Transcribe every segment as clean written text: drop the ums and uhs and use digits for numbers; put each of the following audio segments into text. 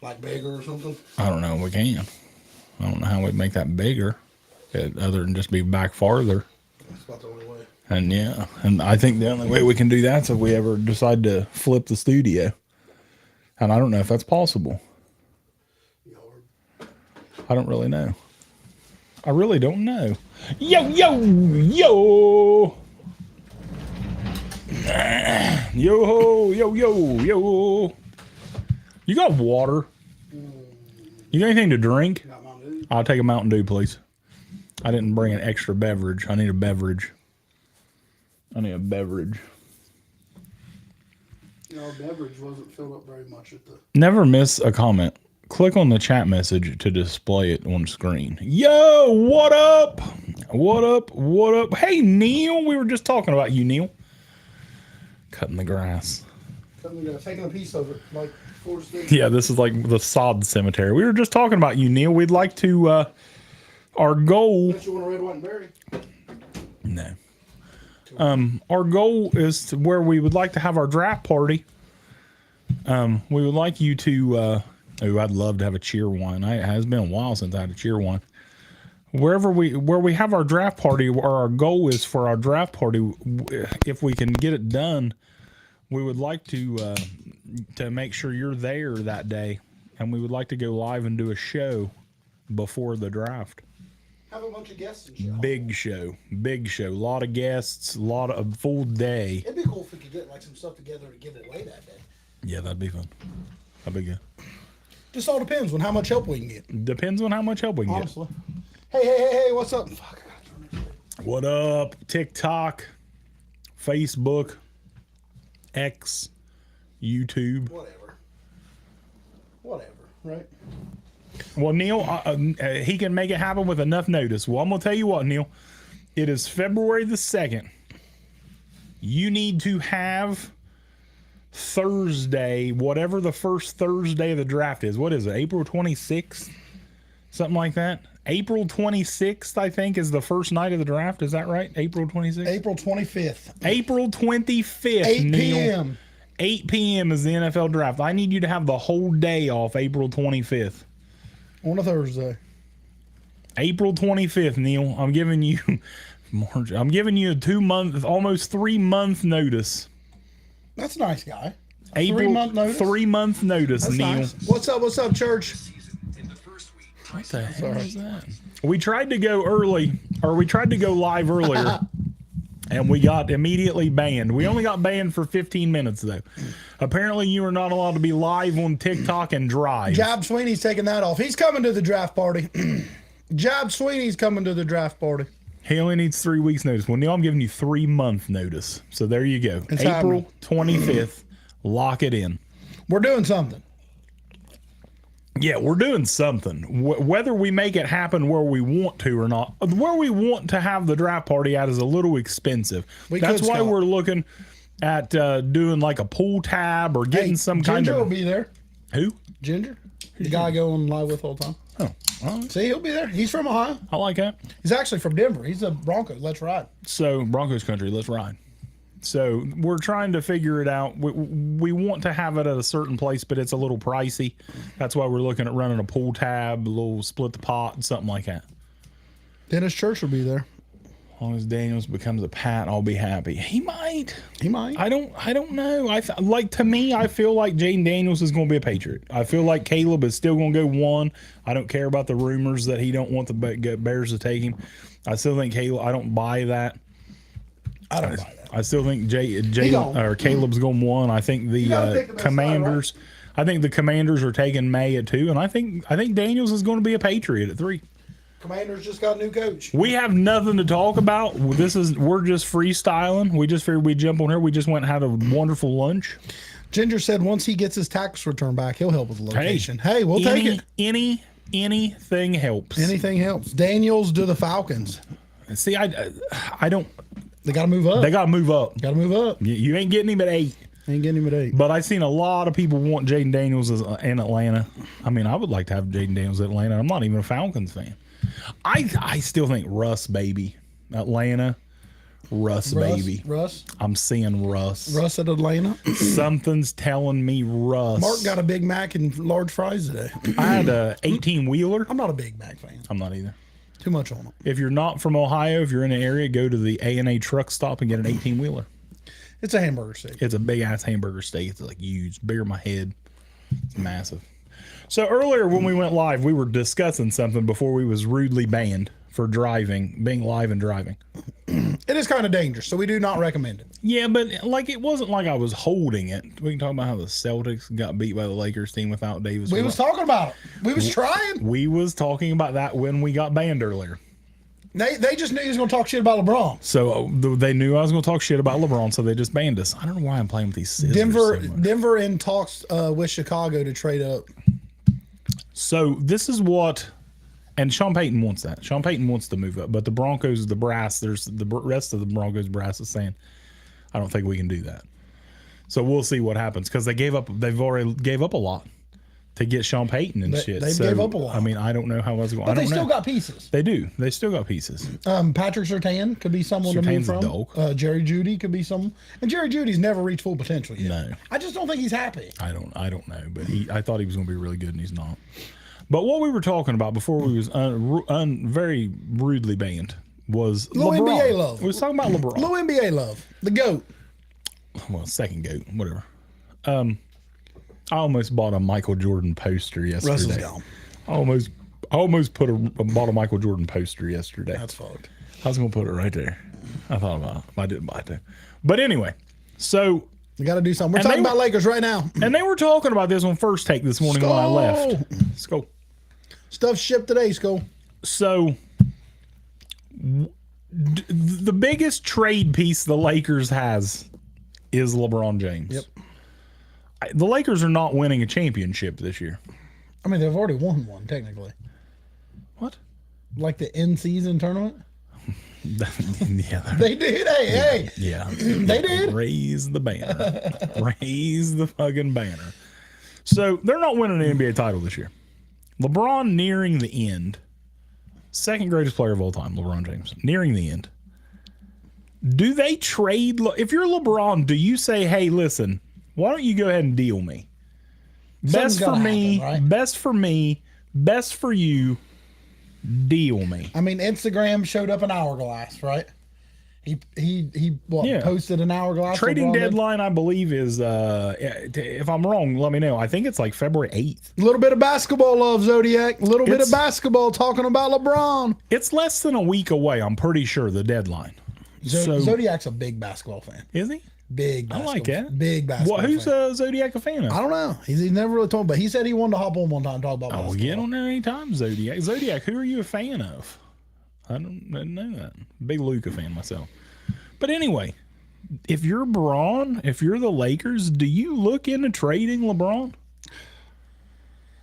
Like bigger or something? I don't know. We can. I don't know how we'd make that bigger, other than just be back farther. That's about the only way. And yeah, and I think the only way we can do that is if we ever decide to flip the studio. And I don't know if that's possible. I don't really know. I really don't know. Yo, yo, yo. Yo, yo, yo, yo. You got water? You got anything to drink? Got Mountain Dew. I'll take a Mountain Dew, please. I didn't bring an extra beverage. I need a beverage. I need a beverage. Our beverage wasn't filled up very much at the... Never miss a comment. Click on the chat message to display it on screen. Yo, what up? What up? What up? Hey, Neil. We were just talking about you, Neil. Cutting the grass. Taking a piece of it, like Forrest Gump. Yeah, this is like the sod cemetery. We were just talking about you, Neil. We'd like to, our goal... Unless you want a red, white, and berry. No. Our goal is to where we would like to have our draft party. We would like you to... I'd love to have a cheer one. It has been a while since I had a cheer one. Where we have our draft party, where our goal is for our draft party, if we can get it done, we would like to make sure you're there that day, and we would like to go live and do a show before the draft. Have a bunch of guests and shit. Big show. A lot of guests, a full day. It'd be cool if we could get like some stuff together to give away that day. Yeah, that'd be fun. That'd be good. Just all depends on how much help we can get. Depends on how much help we can Honestly. Hey, what's up? Fuck, I gotta turn this shit. get. What up? TikTok, Facebook, X, YouTube. Whatever, right? Well, Neil, he can make it happen with enough notice. Well, I'm going to tell you what, Neil. It is February the 2nd. You need to have Thursday, whatever the first Thursday of the draft is. What is it, April 26th? Something like that? April 26th, I think, is the first night of the draft. Is that right? April 26th? April 25th. April 25th, 8 Neil. p.m. 8 p.m. is the NFL draft. I need you to have the whole day off April 25th. On a Thursday. April 25th, Neil. I'm giving you March. I'm giving you a 2 month, almost 3 month notice. That's a nice guy. April, 3 month notice. 3 month notice, That's Neil. nice. What's up, church? What the hell is that? We tried to go early, or we tried to go live earlier, and we got immediately banned. We only got banned for 15 minutes, though. Apparently, you are not allowed to be live on TikTok and drive. Job Sweeney's taking that off. He's coming to the draft party. Job Sweeney's coming to the draft party. He only needs 3 weeks' notice. Well, Neil, I'm giving you 3 month notice. So there you go. It's April 25th. Lock it in. We're doing something. Yeah, we're doing something. Whether we make it happen where we want to or not, where we want to have the draft party at is a little expensive. That's why we're looking at doing like a pool tab or getting some kind of... Ginger will be there. Who? Ginger. The guy I go on live with all the time. Oh, all right. See, he'll be there. He's from Ohio. I like that. He's actually from Denver. He's a Bronco. Let's ride. So, Broncos country, let's ride. So, we're trying to figure it out. We want to have it at a certain place, but it's a little pricey. That's why we're looking at running a pool tab, a little split the pot, something like that. Dennis Church will be there. As long as Daniels becomes a Pat, I'll be happy. He might. I don't know. To me, I feel like Jaden Daniels is going to be a Patriot. I feel like Caleb is still going to go 1. I don't care about the rumors that he don't want the Bears to take him. I still think Caleb. I don't buy that. I don't buy that. I still think Caleb's going 1. I think the Commanders. Guy, right? I think the Commanders are taking May at 2, and I think Daniels is going to be a Patriot at 3. Commanders just got a new coach. We have nothing to talk about. We're just freestyling. We just figured we'd jump on here. We just went and had a wonderful lunch. Ginger said once he gets his tax return back, he'll help with the location. Hey, we'll take it. Anything helps. Anything helps. Daniels to the Falcons. See, I don't. They got to move up. Got to move up. You ain't getting him at 8. Ain't getting him at 8. But I've seen a lot of people want Jaden Daniels in Atlanta. I mean, I would like to have Jaden Daniels in Atlanta. I'm not even a Falcons fan. I still think Russ, baby, Atlanta. Russ, baby. Russ. I'm seeing Russ. Russ at Atlanta. Something's telling me Russ. Mark got a Big Mac and large fries today. I had a 18-wheeler. I'm not a Big Mac fan. I'm not either. Too much on it. If you're not from Ohio, if you're in the area, go to the A&A truck stop and get an 18-wheeler. It's a hamburger steak. It's a big-ass hamburger steak. It's like huge, bigger than my head. It's massive. So earlier when we went live, we were discussing something before we was rudely banned for being live and driving. It is kind of dangerous, so we do not recommend it. Yeah, but like it wasn't like I was holding it. We can talk about how the Celtics got beat by the Lakers team without Davis. We was talking about it. We was trying. We was talking about that when we got banned earlier. They just knew he was going to talk shit about LeBron. So they knew I was going to talk shit about LeBron, so they just banned us. I don't know why I'm playing with these scissors so much. Denver in talks with Chicago to trade up. So this is what, and Sean Payton wants that. Sean Payton wants to move up, but the Broncos, the brass, there's the rest of the Broncos brass is saying, I don't think we can do that. So we'll see what happens because they've already gave up a lot to get Sean Payton and shit. They so, gave up a lot. I mean, I don't know how that's going. But they still got pieces. They do. They still got pieces. Patrick Surtain could be someone to move Surtain's a from. dog. Jerry Jeudy could be someone. And Jerry Judy's never reached full potential yet. No. I just don't think he's happy. I don't know, but I thought he was going to be really good, and he's not. But what we were talking about before we was very rudely banned was Little LeBron. NBA love. We was talking about LeBron. Little NBA love. The GOAT. Well, second GOAT, whatever. I almost bought a Michael Jordan poster yesterday. Russell's gone. I almost bought a Michael Jordan poster yesterday. That's fucked. I was going to put it right there. I thought about it. I didn't buy it. But anyway, so You got to do something. We're talking about Lakers right now. and they were talking about this on First Take this morning when I left. Let's go. Stuff shipped today, Skull. So the biggest trade piece the Lakers has is LeBron James. Yep. The Lakers are not winning a championship this year. I mean, they've already won one, technically. What? Like the in-season tournament? Yeah. They did. Hey. Yeah. They did. Raise the banner. Raise the fucking banner. So they're not winning an NBA title this year. LeBron nearing the end. Second greatest player of all time, LeBron James. Nearing the end. Do they trade? If you're LeBron, do you say, hey, listen, why don't you go ahead and deal me? Best for me, best for me, best for you. Deal me. I mean, Instagram showed up an hourglass, right? He posted an hourglass. Trading deadline, I believe, is if I'm wrong, let me know. I think it's like February 8th. A little bit of basketball love, Zodiac. A little bit of basketball talking about LeBron. It's less than a week away, I'm pretty sure, the deadline. Zodiac's a big basketball fan. Is he? Big basketball. I like that. Big basketball Who's Zodiac a fan of? I don't know. He's never really told me, but he said he wanted to hop on one time and talk about basketball. I'll get on there anytime, Zodiac. Zodiac, who are you a fan of? I didn't know that. Big Luka fan myself. But anyway, if you're Braun, if you're the Lakers, do you look into trading LeBron?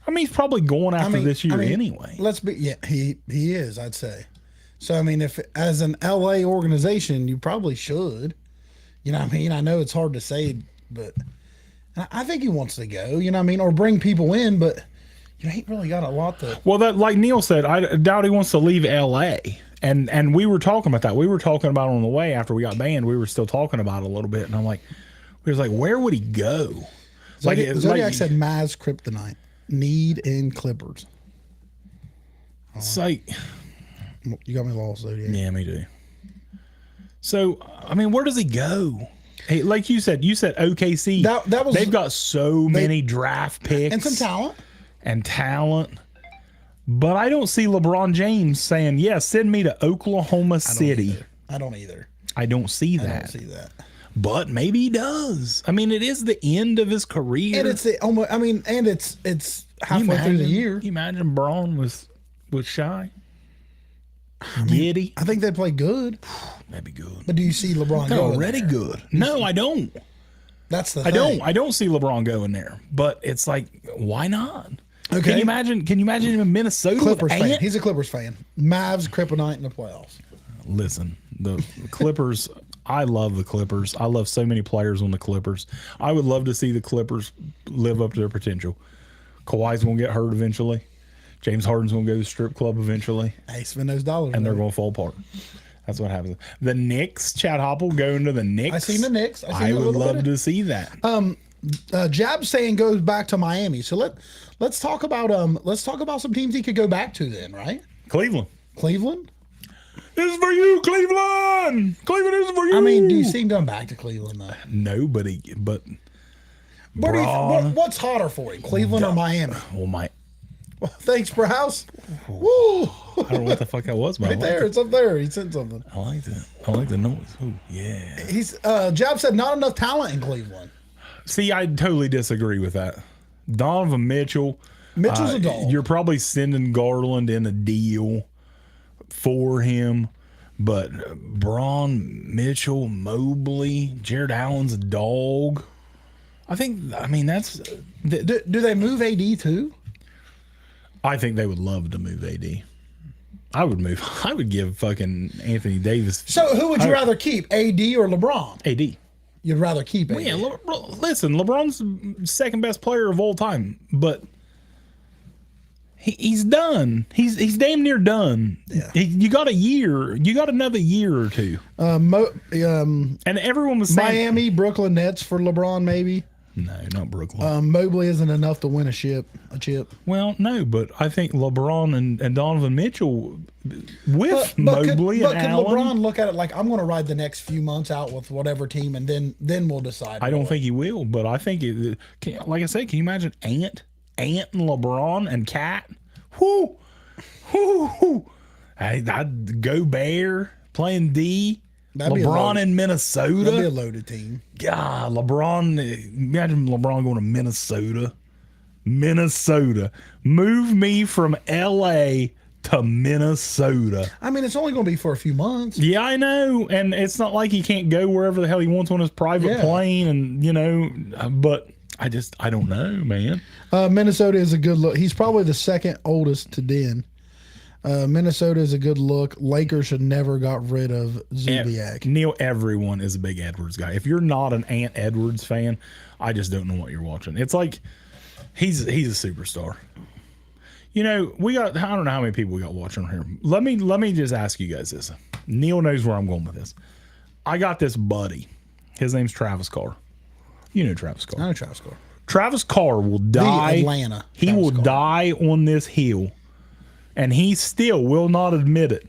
I mean, he's probably going after this year anyway. He is, I'd say. So, I mean, if as an LA organization, you probably should. You know what I mean? I know it's hard to say, but I think he wants to go, you know what I mean? Or bring people in, but you ain't really got a lot to. Well, that, like Neil said, I doubt he wants to leave LA. And we were talking about that. We were talking about it on the way after we got banned. We were still talking about it a little bit. And I'm like, we was like, where would he go? Zodiac said Mavs Kryptonite. Need in Clippers. It's like. You got me lost, Zodiac. Yeah, me too. So, I mean, where does he go? Hey, like you said OKC. They've got so many draft picks. And some talent. But I don't see LeBron James saying, yeah, send me to Oklahoma City. I don't either. I don't see that. I don't see that. But maybe he does. I mean, it is the end of his career. And it's halfway through the year. You imagine Braun was shy. Giddy. I think they play good. That'd be good. But do you see LeBron They're going already there? good. No, I don't. That's the thing. I don't see LeBron going there. But it's like, why not? Okay. Can you imagine him in Minnesota? Clippers fan. He's a Clippers fan. Mavs Kryptonite in the playoffs. Listen, the Clippers. I love the Clippers. I love so many players on the Clippers. I would love to see the Clippers live up to their potential. Kawhi's gonna get hurt eventually. James Harden's gonna go to the strip club eventually. Hey, spend those dollars. And they're gonna fall apart. That's what happens. The Knicks, Chad Hopple going to the Knicks. I seen the Knicks. I would love to see that. Jab saying goes back to Miami. So let's talk about some teams he could go back to then, right? Cleveland. Cleveland. This is for you, Cleveland. Cleveland is for you. I mean, do you see him going back to Cleveland though? Nobody, but what's hotter for him, Cleveland or Miami? Oh my! Well, thanks, Browse. Woo! I don't know what the fuck that was, but Right there, it's up there. He said something. I like that. I like the noise. Oh yeah. He's Jab said not enough talent in Cleveland. See, I totally disagree with that. Donovan Mitchell. Mitchell's a dog. You're probably sending Garland in a deal for him, but Braun, Mitchell, Mobley, Jared Allen's a dog. I mean, that's. Do they move AD too? I think they would love to move AD. I would move. I would give fucking Anthony Davis. So who would you rather keep, AD or LeBron? AD. You'd rather keep AD. Yeah, listen, LeBron's the second best player of all time, but he's done. He's damn near done. Yeah. You got a year. You got another year or two. And everyone was saying Miami, Brooklyn Nets for LeBron, maybe. no, not Brooklyn. Mobley isn't enough to win a chip. Well, no, but I think LeBron and Donovan Mitchell with Mobley could and Allen. LeBron look at it like, I'm going to ride the next few months out with whatever team, and then we'll decide. I don't think he will, but I think like I said, can you imagine Ant and LeBron and Cat? Whoo, whoo! I'd go Bear playing D. LeBron in Minnesota. That'd be a loaded team. God, LeBron. Imagine LeBron going to Minnesota. Minnesota. Move me from LA to Minnesota. I mean, it's only going to be for a few months. Yeah, I know. And it's not like he can't go wherever the hell he wants on his private plane. And, but I don't know, man. Minnesota is a good look. He's probably the second oldest to Den. Minnesota is a good look. Lakers should never got rid of Zubiak. Neil, everyone is a big Edwards guy. If you're not an Ant Edwards fan, I just don't know what you're watching. It's like he's a superstar. You know, I don't know how many people we got watching here. Let me just ask you guys this. Neil knows where I'm going with this. I got this buddy. His name's Travis Carr. You know Travis Carr. I know Travis Carr. Travis Carr will die. Atlanta. He will die on this hill. And he still will not admit it.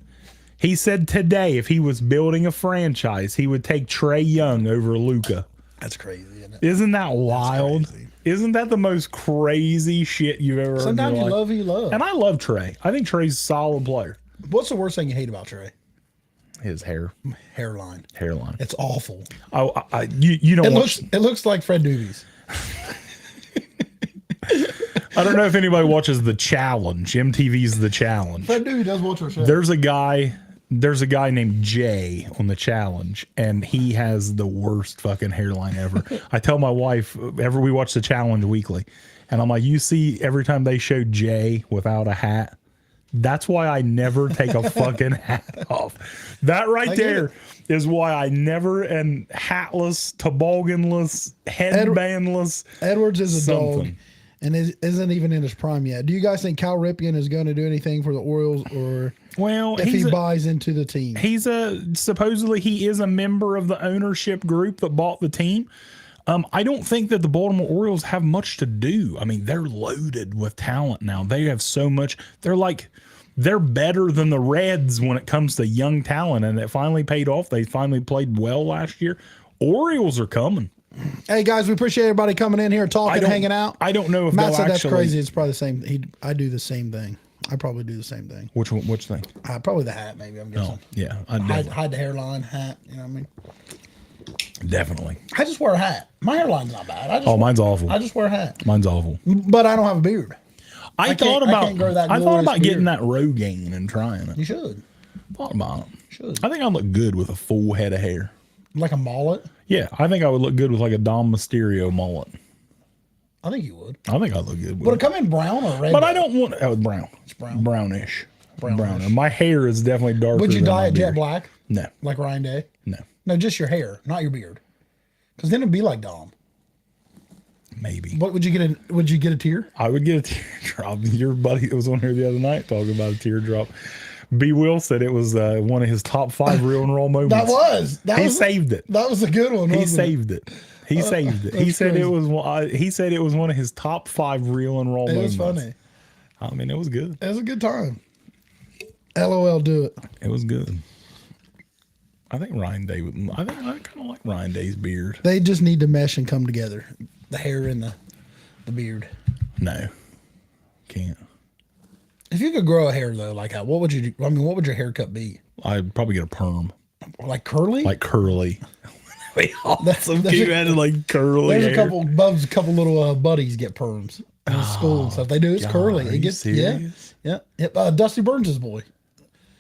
He said today, if he was building a franchise, he would take Trae Young over Luka. That's crazy, isn't it? Isn't that wild? Isn't that the most crazy shit you've ever heard? Sometimes you love who you love. And I love Trae. I think Trae's a solid player. What's the worst thing you hate about Trae? His Hairline. It's awful. You don't watch. It looks like Fred Doobie's. I don't know if anybody watches The Challenge. MTV's The Challenge. Fred Doobie does watch our show. There's a guy named Jay on The Challenge, and he has the worst fucking hairline ever. I tell my wife, we watch The Challenge weekly, and I'm like, you see every time they show Jay without a hat, that's why I never take a fucking hat off. That right there is why I never, and hatless, tobogganless, headbandless. Edwards is a something. dog. And isn't even in his prime yet. Do you guys think Cal Ripken is going to do anything for the Orioles, or if he buys into the team? He's supposedly he is a member of the ownership group that bought the team. I don't think that the Baltimore Orioles have much to do. I mean, they're loaded with talent now. They have so much. They're better than the Reds when it comes to young talent, and it finally paid off. They finally played well last year. Orioles are coming. Hey guys, we appreciate everybody coming in here, talking, hanging out. I don't know if Matt said that's crazy. It's probably the same. I do the same thing. I probably do the same thing. Which thing? Probably the hat, maybe. I'm guessing. Oh, yeah, hide the hairline, hat. You know what I mean? Definitely. I just wear a hat. My hairline's not bad. Mine's awful. I just wear a hat. Mine's awful. But I don't have a beard. I thought about getting that Rogaine and trying it. You should. Thought about it. Should. I think I'd look good with a full head of hair. Like a mullet? Yeah, I think I would look good with like a Dom Mysterio mullet. I think you would. I think I'd look good with Would it come in brown or red? But I don't want brown. It's brown. Brownish. Browner. My hair is definitely darker. Would you dye it jet black? No. Like Ryan Day? No. No, just your hair, not your beard. Because then it'd be like Dom. Maybe. What would you get? Would you get a tear? I would get a teardrop. Your buddy that was on here the other night talking about a teardrop. B. Will said it was one of his top 5 real and raw moments. He saved it. That was a good one. He wasn't it? saved it. He saved it. He that's said crazy. he said it was one of his top 5 real and raw It moments. was funny. I mean, it was good. It was a good time. LOL, do it. It was good. I think Ryan Day would. I kind of like Ryan Day's beard. They just need to mesh and come together. The hair and the beard. No, can't. If you could grow a hair though, like how, what would you do? I mean, what would your haircut be? I'd probably get a perm, Like curly? like curly. Awesome. There's You a- had like curly. There's hair. a couple Bub's, a couple little buddies get perms in school and stuff. They do. It's God, curly. are It you gets serious? yeah. Dusty Burns' boy.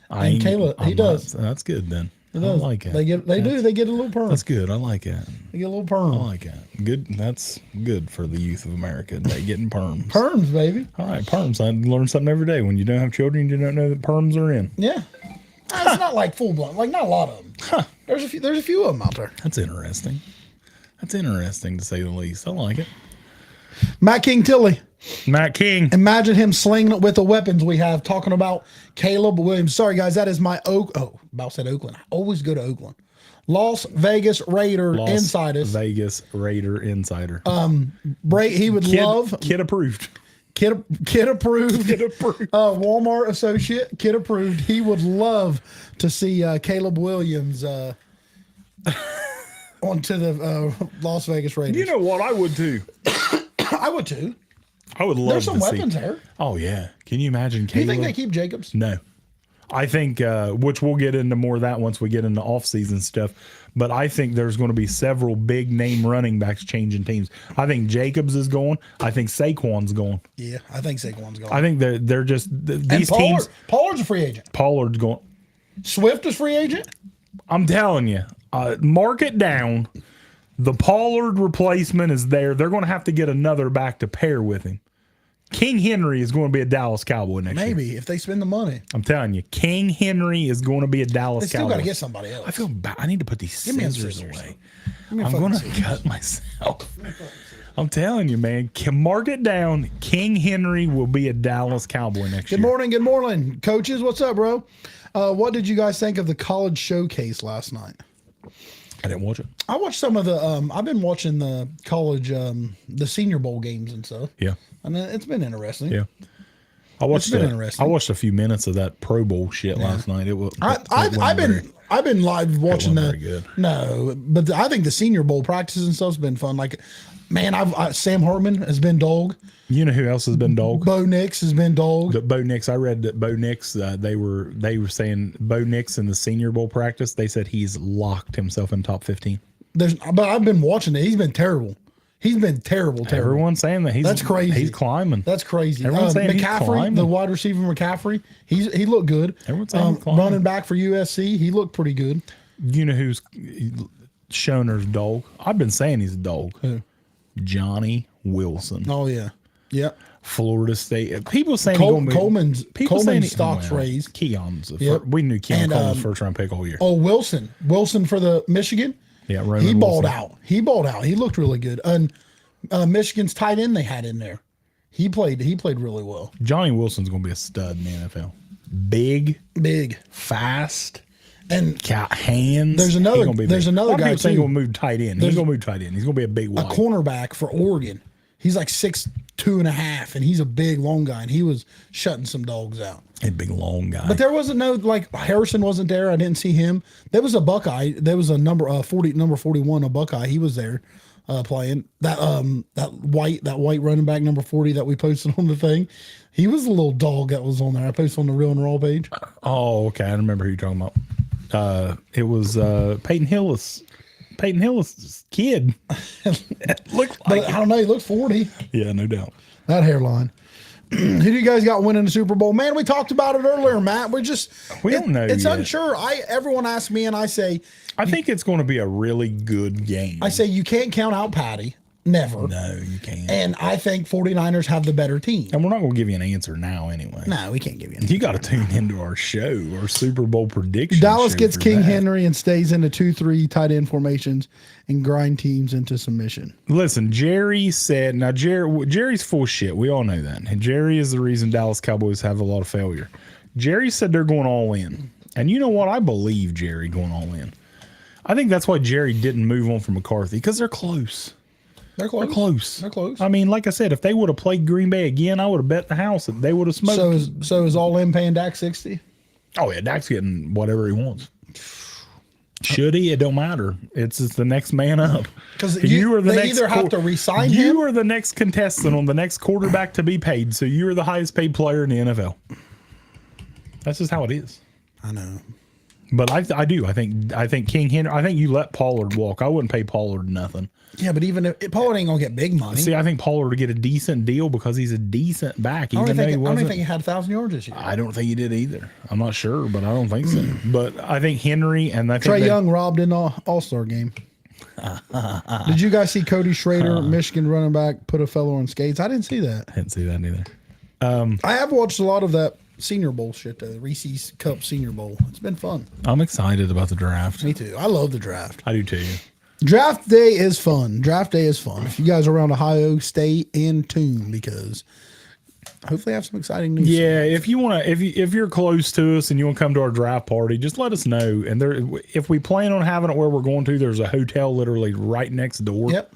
I and ain't- Kayla, he I'm does. not- that's good then. He I does. like it. They get a little perm. That's good. I like it. They get a little perm. I like it. Good. That's good for the youth of America. They getting perms. Perms, baby. All right, perms. I learn something every day. When you don't have children, you don't know that perms are in. Yeah. It's not like full blown. Like not a lot of them. There's a few of them out there. That's interesting. That's interesting to say the least. I like it. Matt King Tilly. Matt King. Imagine him slinging it with the weapons we have. Talking about Caleb Williams. Sorry guys, that is my about said Oakland. I always go to Oakland. Las Vegas Raider Las insider. Vegas Raider insider. He would love Kid approved. kid approved. Kid approved. Walmart associate. Kid approved. He would love to see Caleb Williams onto the Las Vegas Raiders. You know what? I would too. I would too. I would love There's some to see. weapons there. Oh yeah. Can you imagine Do you Caleb? think they keep Jacobs? No. I think, which we'll get into more of that once we get into off-season stuff, but I think there's going to be several big name running backs changing teams. I think Jacobs is going. I think Saquon's going. Yeah, I think Saquon's going. I think they're just and these teams. Pollard's a free agent. Pollard's going. Swift is free agent. I'm telling you, mark it down. The Pollard replacement is there. They're going to have to get another back to pair with him. King Henry is going to be a Dallas Cowboy next year. Maybe if they spend the money. I'm telling you, King Henry is going to be a Dallas They still Cowboy. got to get somebody else. I feel bad. I need to put these me them scissors scissors. away. me a I'm fucking going to scissors. cut myself. I'm telling you, man. Mark it down. King Henry will be a Dallas Cowboy next year. Good morning, coaches. What's up, bro? What did you guys think of the college showcase last night? I didn't watch it. I watched some of the. I've been watching the college, the Senior Bowl games and stuff. Yeah. And it's been interesting. Yeah. I watched been it. interesting. I watched a few minutes of that Pro Bowl shit last night. It was. I've been live watching wasn't the. very good. No, but I think the Senior Bowl practices and stuff's been fun. Like, man, Sam Hartman has been dog. You know who else has been dog? Bo Nix has been dog. Bo Nix. I read that Bo Nix. They were saying Bo Nix in the Senior Bowl practice. They said he's locked himself in top 15. But I've been watching it. He's been terrible. He's been terrible. Everyone's saying that That's crazy. He's climbing. That's crazy. Everyone's saying he's McCaffrey, climbing. the wide receiver McCaffrey, he looked good. Everyone's saying he's climbing. Running back for USC, he looked pretty good. You know who's Schoner's dog? I've been saying he's a dog. Who? Johnny Wilson, Oh yeah, yep. Florida State. People saying he's gonna be- Coleman's people saying stocks raised. Keon's. Yep. We knew Keon And, Coleman's first round pick all year. Oh, Wilson for the Michigan. Yeah, Roman He balled Wilson. out. He looked really good. And Michigan's tight end they had in there. He played really well. Johnny Wilson's going to be a stud in the NFL. Big, Big. fast, And hands. There's He another- gonna be there's big. another A lot of guy, people think too. he's going to move tight end. He's going to move tight end. He's going to be a big a wide. cornerback for Oregon. He's like 6'2.5", and he's a big long guy, and he was shutting some dogs out. A big long guy. But there wasn't no Harrison wasn't there. I didn't see him. There was a Buckeye. There was a number 41, a Buckeye. He was there playing that white running back number 40 that we posted on the thing. He was a little dog that was on there. I posted on the Real and Raw page. Oh, okay. I remember who you're talking about. It was Peyton Hillis. Peyton Hillis' kid. Looked But like I don't know. He looked 40. Yeah, no doubt. That hairline. Who do you guys got winning the Super Bowl? Man, we talked about it earlier, Matt. We don't know It's yet. unsure. Everyone asks me, and I say think it's going to be a really good game. you can't count out Patty. Never. No, you can't. And I think 49ers have the better team. And we're not going to give you an answer now anyway. No, we can't give you. You got to tune into our show, our Super Bowl prediction. Dallas show gets for King that. Henry and stays in the 2-3 tight end formations and grind teams into submission. Listen, Jerry said, now Jerry's full of shit. We all know that. And Jerry is the reason Dallas Cowboys have a lot of failure. Jerry said they're going all in. And you know what? I believe Jerry going all in. I think that's why Jerry didn't move on from McCarthy, because they're close. They're close. They're close. They're close. I mean, like I said, if they would have played Green Bay again, I would have bet the house that they would have smoked. So is all in paying Dak 60? Oh yeah, Dak's getting whatever he wants. Should he? It don't matter. It's the next man up. Because you are the next. Either have to resign him. You are the next contestant on the next quarterback to be paid. So you are the highest paid player in the NFL. That's just how it is. I know. But I do. I think King Henry. I think you let Pollard walk. I wouldn't pay Pollard nothing. Yeah, but even if Pollard ain't gonna get big money. See, I think Pollard would get a decent deal because he's a decent back. I don't think he had 1,000 yards this year. I don't think he did either. I'm not sure, but I don't think so. But I think Henry and I think Trey Young robbed in the All-Star game. Did you guys see Cody Schrader, Michigan running back, put a fellow on skates? I didn't see that. I didn't see that either. I have watched a lot of that Senior Bowl shit, the Reese's Cup Senior Bowl. It's been fun. I'm excited about the draft. Me too. I love the draft. I do too. Draft day is fun. Draft day is fun. If you guys are around Ohio, stay in tune because hopefully I have some exciting news. Yeah, if you want to, if you're close to us and you want to come to our draft party, just let us know. And if we plan on having it where we're going to, there's a hotel literally right next door. Yep.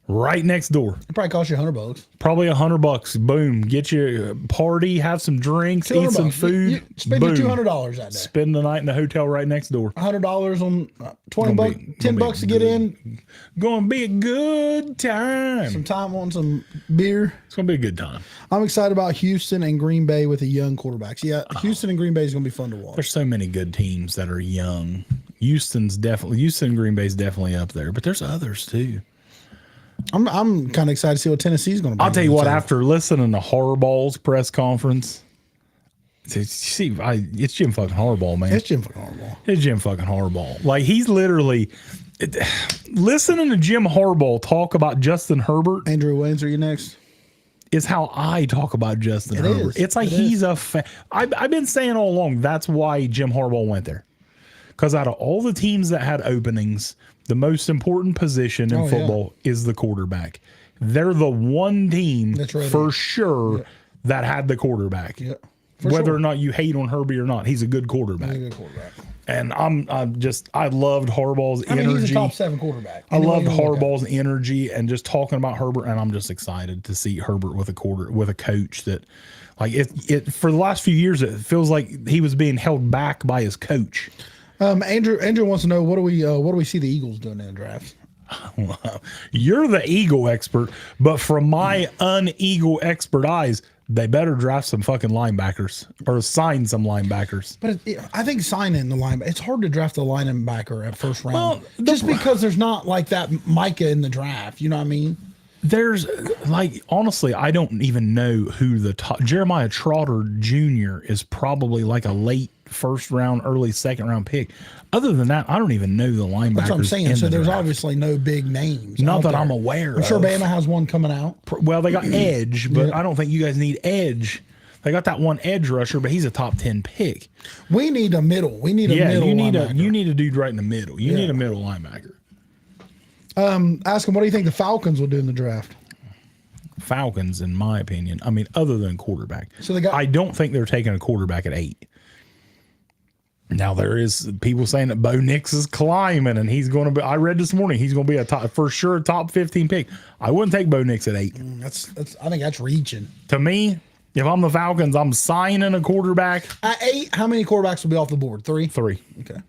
Right next door. It probably cost you $100. Probably $100. Boom. Get you a party, have some drinks, eat some food. You spend your $200 that day. Spend the night in the hotel right next door. $100 on $20, $10 to get in. Gonna be a good time. Some time on some beer. It's gonna be a good time. I'm excited about Houston and Green Bay with the young quarterbacks. Yeah, Houston and Green Bay is gonna be fun to watch. There's so many good teams that are young. Houston and Green Bay's definitely up there, but there's others too. I'm kind of excited to see what Tennessee's going to be. I'll tell you what, after listening to Harbaugh's press conference, it's Jim fucking Harbaugh, man. It's Jim fucking Harbaugh. It's Jim fucking Harbaugh. Like, he's literally listening to Jim Harbaugh talk about Justin Herbert. Andrew Waynes, are you next? Is how I talk about Justin Herbert. It's like he's a fan. I've been saying all along, that's why Jim Harbaugh went there. Because out of all the teams that had openings, the most important position in football is the quarterback. They're the one team for sure that had the quarterback. Yeah, whether or not you hate on Herbie or not, he's a good quarterback. He's a good quarterback. And I loved Harbaugh's energy. He's a top 7 quarterback. I loved Harbaugh's energy and just talking about Herbert, and I'm just excited to see Herbert with a coach that, like, it for the last few years, it feels like he was being held back by his coach. Andrew wants to know what do we see the Eagles doing in the draft? You're the Eagle expert, but from my un-Eagle expert eyes, they better draft some fucking linebackers or sign some linebackers. But I think signing the linebacker, it's hard to draft a linebacker at first round, just because there's not like that Micah in the draft. You know what I mean? There's honestly, I don't even know who the top. Jeremiah Trotter Jr. is probably like a late first round, early second round pick. Other than that, I don't even know the linebackers. That's what I'm saying. So there's obviously no big names. Not that I'm aware of. I'm sure Bama has one coming out. Well, they got edge, but I don't think you guys need edge. They got that one edge rusher, but he's a top 10 pick. We need a middle. We need a middle linebacker. You need a dude right in the middle. You need a middle linebacker. Ask him, what do you think the Falcons will do in the draft? Falcons, in my opinion, I mean, other than quarterback. So I don't think they're taking a quarterback at 8. Now, there is people saying that Bo Nix is climbing, and he's going to be. I read this morning he's going to be a top 15 pick. I wouldn't take Bo Nix at 8. I think that's reaching. To me, if I'm the Falcons, I'm signing a quarterback at 8. How many quarterbacks will be off the board? 3. 3. Okay.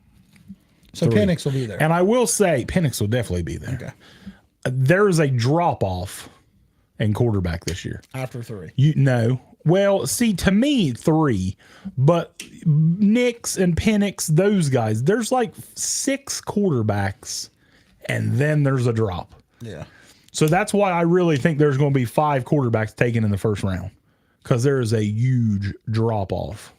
So Penix will be there. And I will say Penix will definitely be there. Okay. There is a drop off in quarterback this year. After 3. Well, see, to me, 3, but Nix and Penix, those guys, there's like 6 quarterbacks, and then there's a drop. Yeah. So that's why I really think there's going to be 5 quarterbacks taken in the first round, because there is a huge drop off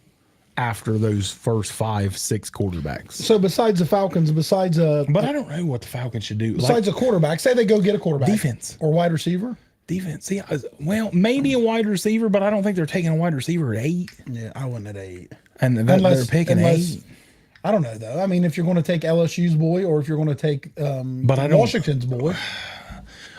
after those first 5-6 quarterbacks. So besides the Falcons, but I don't know what the Falcons should do. Besides a quarterback, say they go get a quarterback. Defense. Or wide receiver. Defense. See, well, maybe a wide receiver, but I don't think they're taking a wide receiver at 8. Yeah, I wouldn't at 8. And they're picking 8. I don't know, though. I mean, if you're going to take LSU's boy or if you're going to take Washington's boy.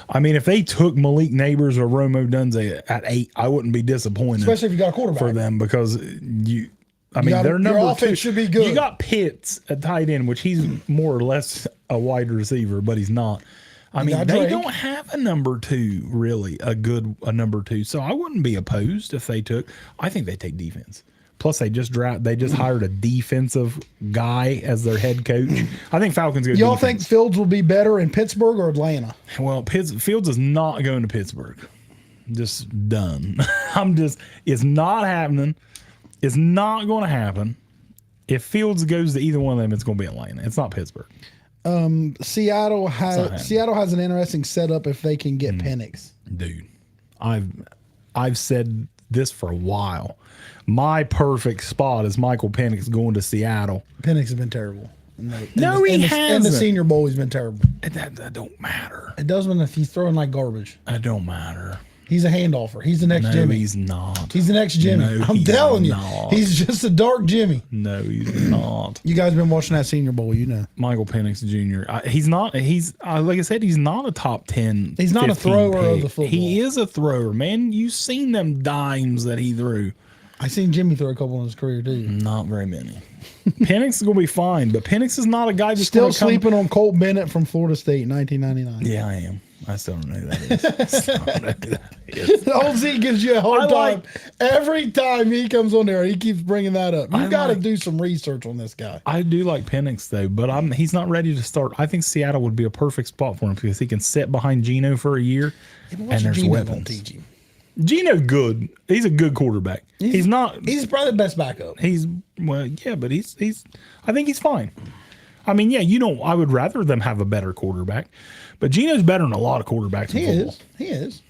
I mean, if they took Malik Neighbors or Romo Dunze at 8, I wouldn't be disappointed. Especially if you got a quarterback. For them, because their number your offense 2 should be good. You got Pitts at tight end, which he's more or less a wide receiver, but he's not. I mean, they Drake. don't have a number 2, really, a number 2. So I wouldn't be opposed if they took. I think they take defense. Plus, they just hired a defensive guy as their head coach. I think Falcons go. Y'all think Fields will be better in Pittsburgh or Atlanta? Well, Fields is not going to Pittsburgh. Just done. It's not happening. It's not going to happen. If Fields goes to either one of them, it's going to be Atlanta. It's not Pittsburgh. Seattle has an interesting setup if they can get Penix. Dude, I've said this for a while. My perfect spot is Michael Penix going to Seattle. Penix has been terrible. He hasn't. In the Senior Bowl, he's been terrible. That don't matter. It doesn't if he's throwing like garbage. That don't matter. He's a handoffer. He's the next Jimmy. No, he's not. He's the next Jimmy. I'm telling you. Not. He's just a dark Jimmy. No, he's not. You guys been watching that Senior Bowl, you know. Michael Penix Jr. He's not. He's like I said. He's not a top 10. He's not a thrower of the football. He is a thrower, man. You've seen them dimes that he threw. I seen Jimmy throw a couple in his career too. Not very many. Penix is going to be fine, but Penix is not a guy that's still sleeping on Colt Bennett from Florida State in 1999. Yeah, I am. I still don't know who that is. Old Z gives you a hard time every time he comes on there. He keeps bringing that up. You got to do some research on this guy. I do like Penix though, but he's not ready to start. I think Seattle would be a perfect spot for him because he can sit behind Geno for a year, and there's weapons. Geno's good. He's a good quarterback. He's not. He's probably the best backup. But he's. I think he's fine. I mean, yeah, I would rather them have a better quarterback, but Geno's better than a lot of quarterbacks in football. He is.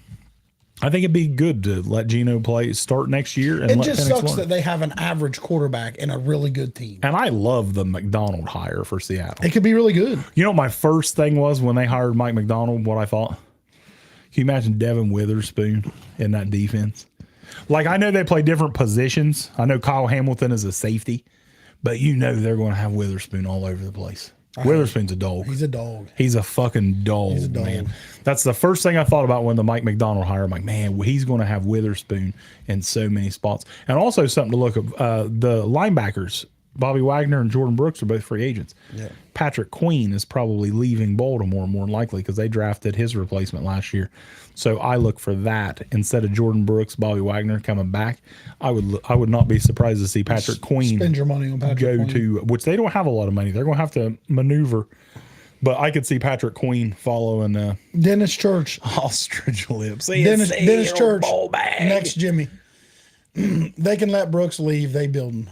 I think it'd be good to let Geno start next year. And it just sucks that they have an average quarterback and a really good team. And I love the McDonald hire for Seattle. It could be really good. You know what my first thing was when they hired Mike McDonald, what I thought? Can you imagine Devin Witherspoon in that defense? Like, I know they play different positions. I know Kyle Hamilton is a safety, but they're going to have Witherspoon all over the place. Witherspoon's a dog. He's a dog. He's a fucking dog, man. That's the first thing I thought about when the Mike McDonald hire. I'm like, man, he's going to have Witherspoon in so many spots. And also something to look at, the linebackers, Bobby Wagner and Jordan Brooks are both free agents. Yeah. Patrick Queen is probably leaving Baltimore more than likely because they drafted his replacement last year. So I look for that instead of Jordan Brooks, Bobby Wagner coming back. I would not be surprised to see Patrick Queen spend your money on Patrick Queen. to which they don't have a lot of money. They're going to have to maneuver. But I could see Patrick Queen following Dennis Church, ostrich lips. Dennis Church, next Jimmy. They can let Brooks leave. They building.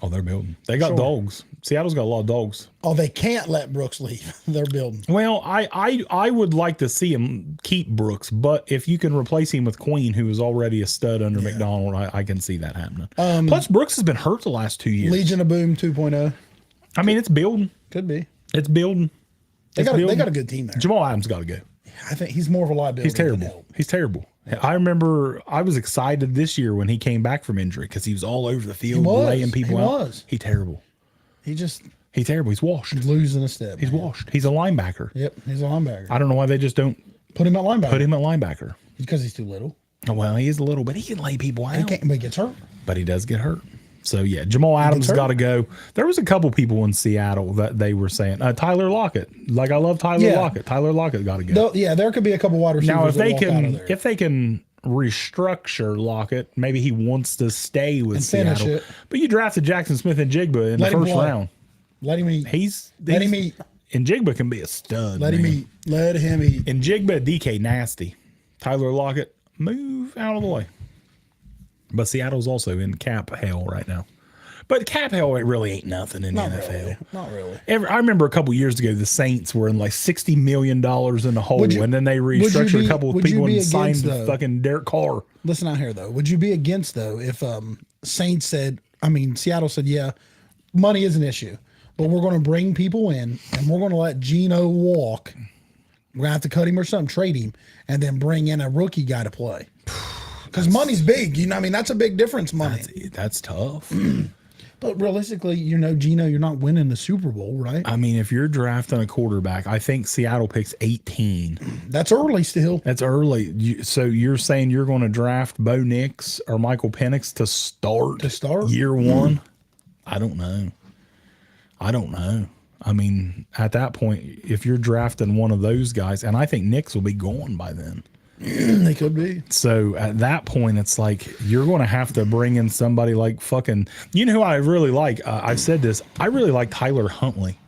Oh, they're building. They got dogs. Seattle's got a lot of dogs. Oh, they can't let Brooks leave. They're building. Well, I would like to see him keep Brooks, but if you can replace him with Queen, who is already a stud under McDonald, I can see that happening. Plus, Brooks has been hurt the last 2 years. Legion of Boom 2.0. I mean, it's building. Could be. It's building. They got a good team there. Jamal Adams got to go. I think he's more of a liability. He's terrible. He's terrible. I remember I was excited this year when he came back from injury because he was all over the field laying people out. He's terrible. He's terrible. He's washed. He's losing a step. He's washed. He's a linebacker. Yep, he's a linebacker. I don't know why they just don't put him at linebacker. Because he's too little. Well, he is a little, but he can lay people out. But he gets hurt. But he does get hurt. So, yeah, Jamal Adams got to go. There was a couple people in Seattle that they were saying. Tyler Lockett. Like, I love Tyler Lockett. Tyler Lockett got to go. There could be a couple wide receivers. Now, if they can restructure Lockett, maybe he wants to stay with Seattle. But you drafted Jackson Smith and Jigba in the first round. Let him eat. Let him eat. And Jigba can be a stud. Let him eat. Let him eat. And Jigba, DK, nasty. Tyler Lockett, move out of the way. But Seattle's also in cap hell right now. But cap hell, it really ain't nothing in the NFL. Not really. I remember a couple years ago, the Saints were in like $60 million in the hole, and then they restructured a couple of people and signed fucking Derek Carr. Listen out here, though. Would you be against, though, if Seattle said, yeah, money is an issue, but we're going to bring people in, and we're going to let Geno walk. We're going to have to cut him or something, trade him, and then bring in a rookie guy to play. Because money's big. That's a big difference, money. That's tough. But realistically, Gino, you're not winning the Super Bowl, right? I mean, if you're drafting a quarterback, I think Seattle picks 18. That's early still. That's early. So you're saying you're going to draft Bo Nix or Michael Penix to start year one? I don't know. I mean, at that point, if you're drafting one of those guys, and I think Nix will be gone by then. They could be. So at that point, it's like you're going to have to bring in somebody like fucking. You know who I really like? I've said this. I really like Tyler Huntley.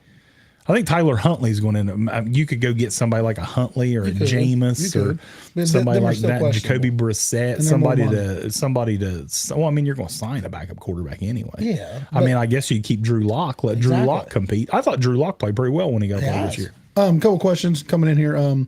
I think Tyler Huntley's going to. You could go get somebody like a Huntley or a Jameis or somebody like that. Jacoby Brissett. Somebody to. Well, I mean, you're going to sign a backup quarterback anyway. Yeah. I mean, I guess you keep Drew Lock. Let Drew Lock compete. I thought Drew Lock played pretty well when he got played this year. Couple questions coming in here.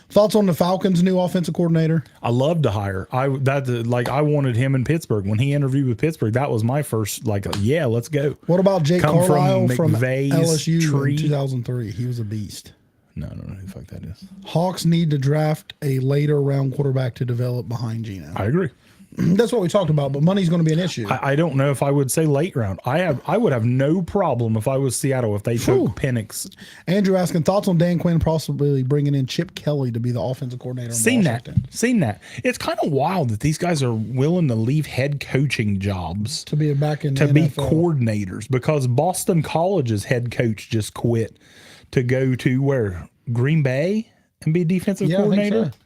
Thoughts on the Falcons' new offensive coordinator? I love to hire. I wanted him in Pittsburgh when he interviewed with Pittsburgh. That was my first yeah, let's go. What about Jake Carlisle from LSU tree. in 2003? He was a beast. No, I don't know who the fuck that is. Hawks need to draft a later round quarterback to develop behind Gino. I agree. That's what we talked about, but money's going to be an issue. I don't know if I would say late round. I would have no problem if I was Seattle if they took Penix. Andrew asking thoughts on Dan Quinn possibly bringing in Chip Kelly to be the offensive coordinator. Seen that. It's kind of wild that these guys are willing to leave head coaching jobs to be back in to the be NFL. Coordinators, because Boston College's head coach just quit to go to where? Green Bay and be defensive coordinator. I think so.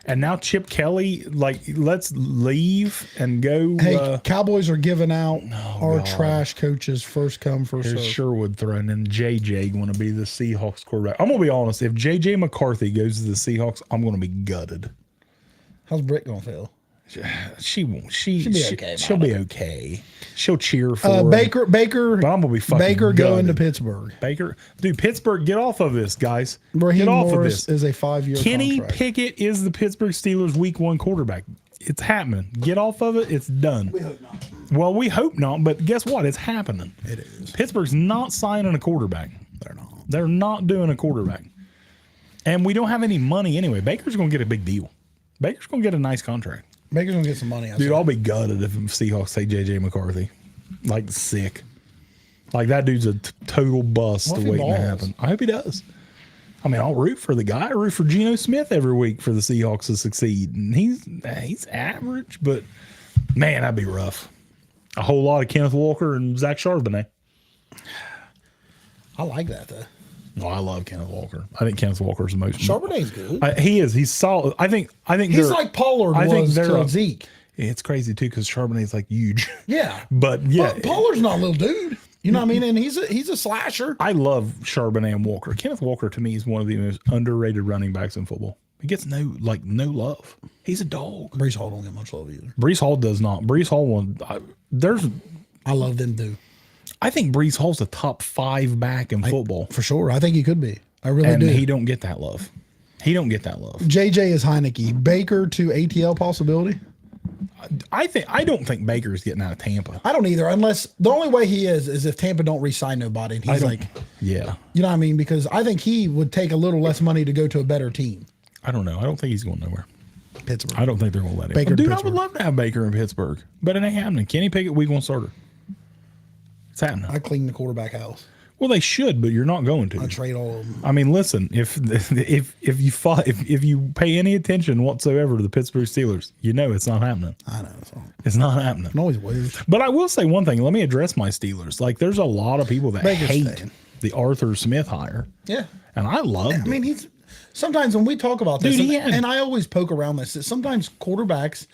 And now Chip Kelly, let's leave and go. Hey, Cowboys are giving out our trash coaches first come, first serve. Sherwood throwing in JJ going to be the Seahawks quarterback. I'm going to be honest. If JJ McCarthy goes to the Seahawks, I'm going to be gutted. How's Britt going to feel? She won't. She'll be okay. She'll cheer for him. Baker. But I'm gonna be fucking Baker gutted. going to Pittsburgh. Baker, dude, Pittsburgh, get off of this, guys. Raheem Get off Morris of this. is a 5-year Kenny contract. Pickett is the Pittsburgh Steelers Week 1 quarterback. It's happening. Get off of it. It's done. We hope not. Well, we hope not, but guess what? It's happening. It is. Pittsburgh's not signing a quarterback. They're not. They're not doing a quarterback. And we don't have any money anyway. Baker's going to get a big deal. Baker's going to get a nice contract. Baker's going to get some money. Dude, I'll be gutted if Seahawks take J.J. McCarthy. Like, sick. Like, that dude's a total bust waiting to happen. I hope he does. I mean, I'll root for the guy. I root for Geno Smith every week for the Seahawks to succeed. And he's average, but, man, that'd be rough. A whole lot of Kenneth Walker and Zach Charbonnet. I like that, though. Oh, I love Kenneth Walker. I think Kenneth Walker's the most. Charbonnet's good. He is. He's solid. I think he's like Pollard was to Zeke. It's crazy too because Charbonnet's like huge. Yeah, but yeah, Pollard's not a little dude. You know what I mean? And he's a slasher. I love Charbonnet and Walker. Kenneth Walker to me is one of the most underrated running backs in football. He gets no love. He's a dog. Breece Hall don't get much love either. Breece Hall does not. Breece Hall I love them too. I think Breece Hall's a top 5 back in football for sure. I think he could be. I really do. And he don't get that love. JJ is Heineke. Baker to ATL possibility. I don't think Baker's getting out of Tampa. I don't either, unless the only way he is if Tampa don't re-sign nobody. And he's yeah, you know what I mean? Because I think he would take a little less money to go to a better team. I don't know. I don't think he's going nowhere. Pittsburgh. I don't think they're going to let him. Baker Dude, I would love to have Baker in Pittsburgh, but it ain't happening. Kenny Pickett, Week 1 starter. It's happening. I clean the quarterback house. Well, they should, but you're not going to. I trade all of them. I mean, listen, if you pay any attention whatsoever to the Pittsburgh Steelers, you know it's not happening. I know it's not happening. It always was. But I will say one thing. Let me address my Steelers. Like, there's a lot of people that Baker's hate staying. the Arthur Smith hire. Yeah, and I love. I mean, he's. Sometimes when we talk about this, Dude, and I always poke around this, that sometimes coaches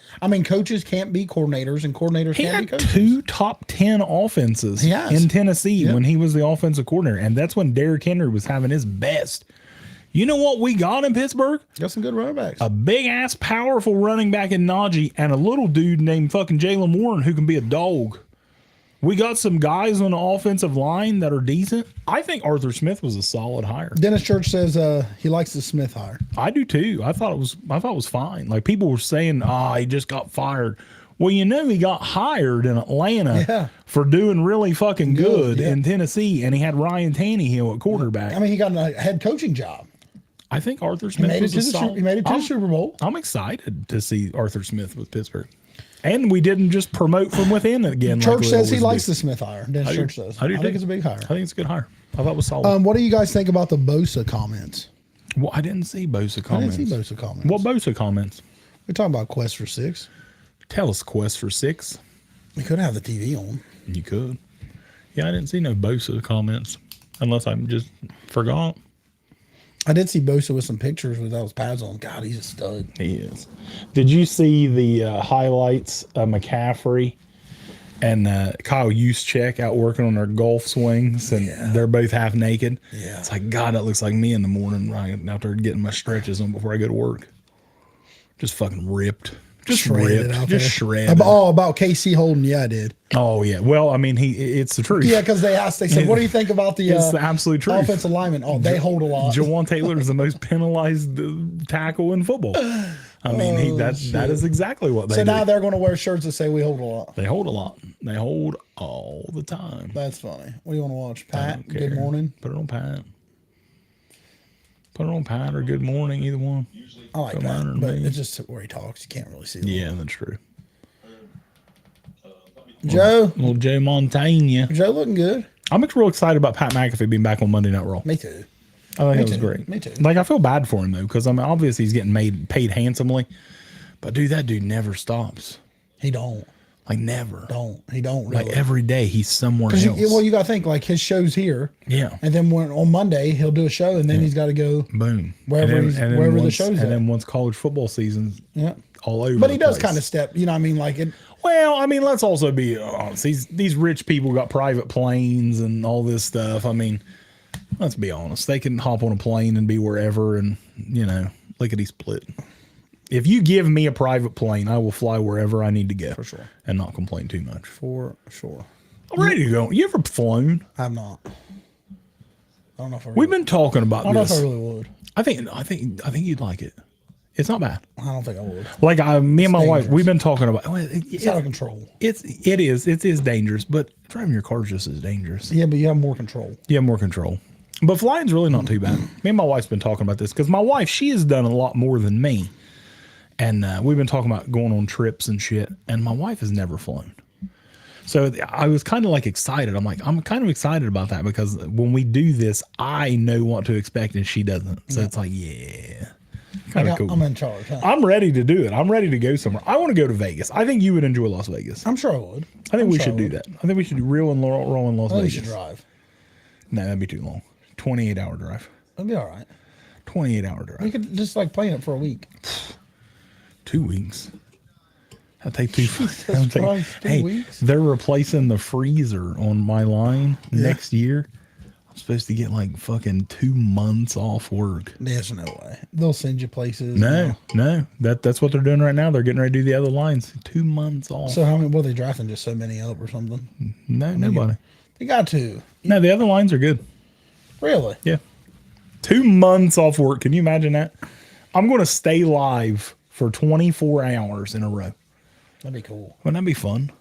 can't be coordinators and coordinators can't be coaches. 2 top 10 offenses in Tennessee when he was the offensive coordinator. And that's when Derrick Henry was having his best. You know what we got in Pittsburgh? Got some good running backs. A big-ass, powerful running back in Najee and a little dude named fucking Jalen Warren who can be a dog. We got some guys on the offensive line that are decent. I think Arthur Smith was a solid hire. Dennis Church says he likes the Smith hire. I do too. I thought it was fine. Like, people were saying, he just got fired. Well, he got hired in Atlanta for doing really fucking good in Tennessee, and he had Ryan Tannehill at quarterback. I mean, he got a head coaching job. I think Arthur Smith was a solid. He made it to the Super Bowl. I'm excited to see Arthur Smith with Pittsburgh. And we didn't just promote from within again. Church like we says he always likes do. the Smith hire. Dennis Church says. I do I too. think it's a big hire. I think it's a good hire. I thought it was solid. What do you guys think about the Bosa comments? Well, I didn't see Bosa I comments. didn't see Bosa comments. What Bosa comments? We're talking about Quest for 6. Tell us, Quest for 6. We could have the TV on. You could. Yeah, I didn't see no Bosa comments. Unless I just forgot. I did see Bosa with some pictures with those pads on. God, he's a stud. He is. Did you see the highlights of McCaffrey and Kyle Juszczyk out working on their golf swings, and they're both half naked? Yeah. It's like, God, that looks like me in the morning right out there getting my stretches on before I go to work. Just fucking ripped. Just Shredded ripped. out Just there. shredded. About KC Holden. Yeah, I did. Oh, yeah. Well, I mean, it's the truth. Yeah, because they said, what do you think about the, It's the absolute truth. offensive lineman? Oh, they hold a lot. Jawan Taylor is the most penalized tackle in football. I mean, that is exactly what they So do. now they're going to wear shirts that say we hold a lot. They hold a lot. They hold all the time. That's funny. What do you want to watch? Pat, Don't good care. morning. Put it on Pat. Put it on Pat or Good Morning, either one. I like Don't Pat, matter to but me. it's just where he talks. You can't really see him. Yeah, that's true. Joe, Little Joe Montaigne. Joe looking good. I'm real excited about Pat McAfee being back on Monday Night Raw. Me too. I think Me that was too. great. Me too. Like, I feel bad for him, though, because, I mean, obviously he's getting paid handsomely. But, dude, that dude never stops. He don't. Like, never. He don't really. Like, every day he's somewhere else. You got to think, like, his show's here. Yeah. And then on Monday, he'll do a show, and then he's got to go. Boom. Wherever the once, show's And at. then once college football season's Yeah. all over. But he the does place. kind of step, you know what I mean? Like, it. Well, I mean, let's also be honest. These rich people got private planes and all this stuff. I mean, let's be honest. They can hop on a plane and be wherever and, lickety split. If you give me a private plane, I will fly wherever I need to go. For sure. And not complain too much. For sure. I'm ready to go. You ever flown? I'm not. I don't know if I really, We've been talking about I don't know if I this. really would. I think you'd like it. It's not bad. I don't think I would. Like me and my wife, dangerous. we've been talking about. It's out of control. It is dangerous, but driving your car is just as dangerous. Yeah, but you have more control. You have more control. But flying's really not too bad. Me and my wife's been talking about this because my wife, she has done a lot more than me. And we've been talking about going on trips and shit. And my wife has never flown. So I was kind of like excited. I'm kind of excited about that because when we do this, I know what to expect and she doesn't. So it's like, yeah, kind of cool. I'm in charge. Huh? I'm ready to do it. I'm ready to go somewhere. I want to go to Vegas. I think you would enjoy Las Vegas. I'm sure I would. I think I'm we sure should do that. I think we should do roll in Las I think we Vegas. should drive. No, that'd be too long. 28-hour drive. That'd be all right. 28-hour drive. We could just like plan it for a week. 2 weeks. That'd take two. Christ, 2 weeks? They're replacing the freezer on my line next year. I'm supposed to get like fucking 2 months off work. There's no way. They'll send you places. No. That's what they're doing right now. They're getting ready to do the other lines. 2 months off. So how many? Well, they drafting just so many up or something. No, nobody. They got to. No, the other lines are good. Really? Yeah. 2 months off work. Can you imagine that? I'm going to stay live for 24 hours in a row. That'd be cool. Wouldn't that be fun?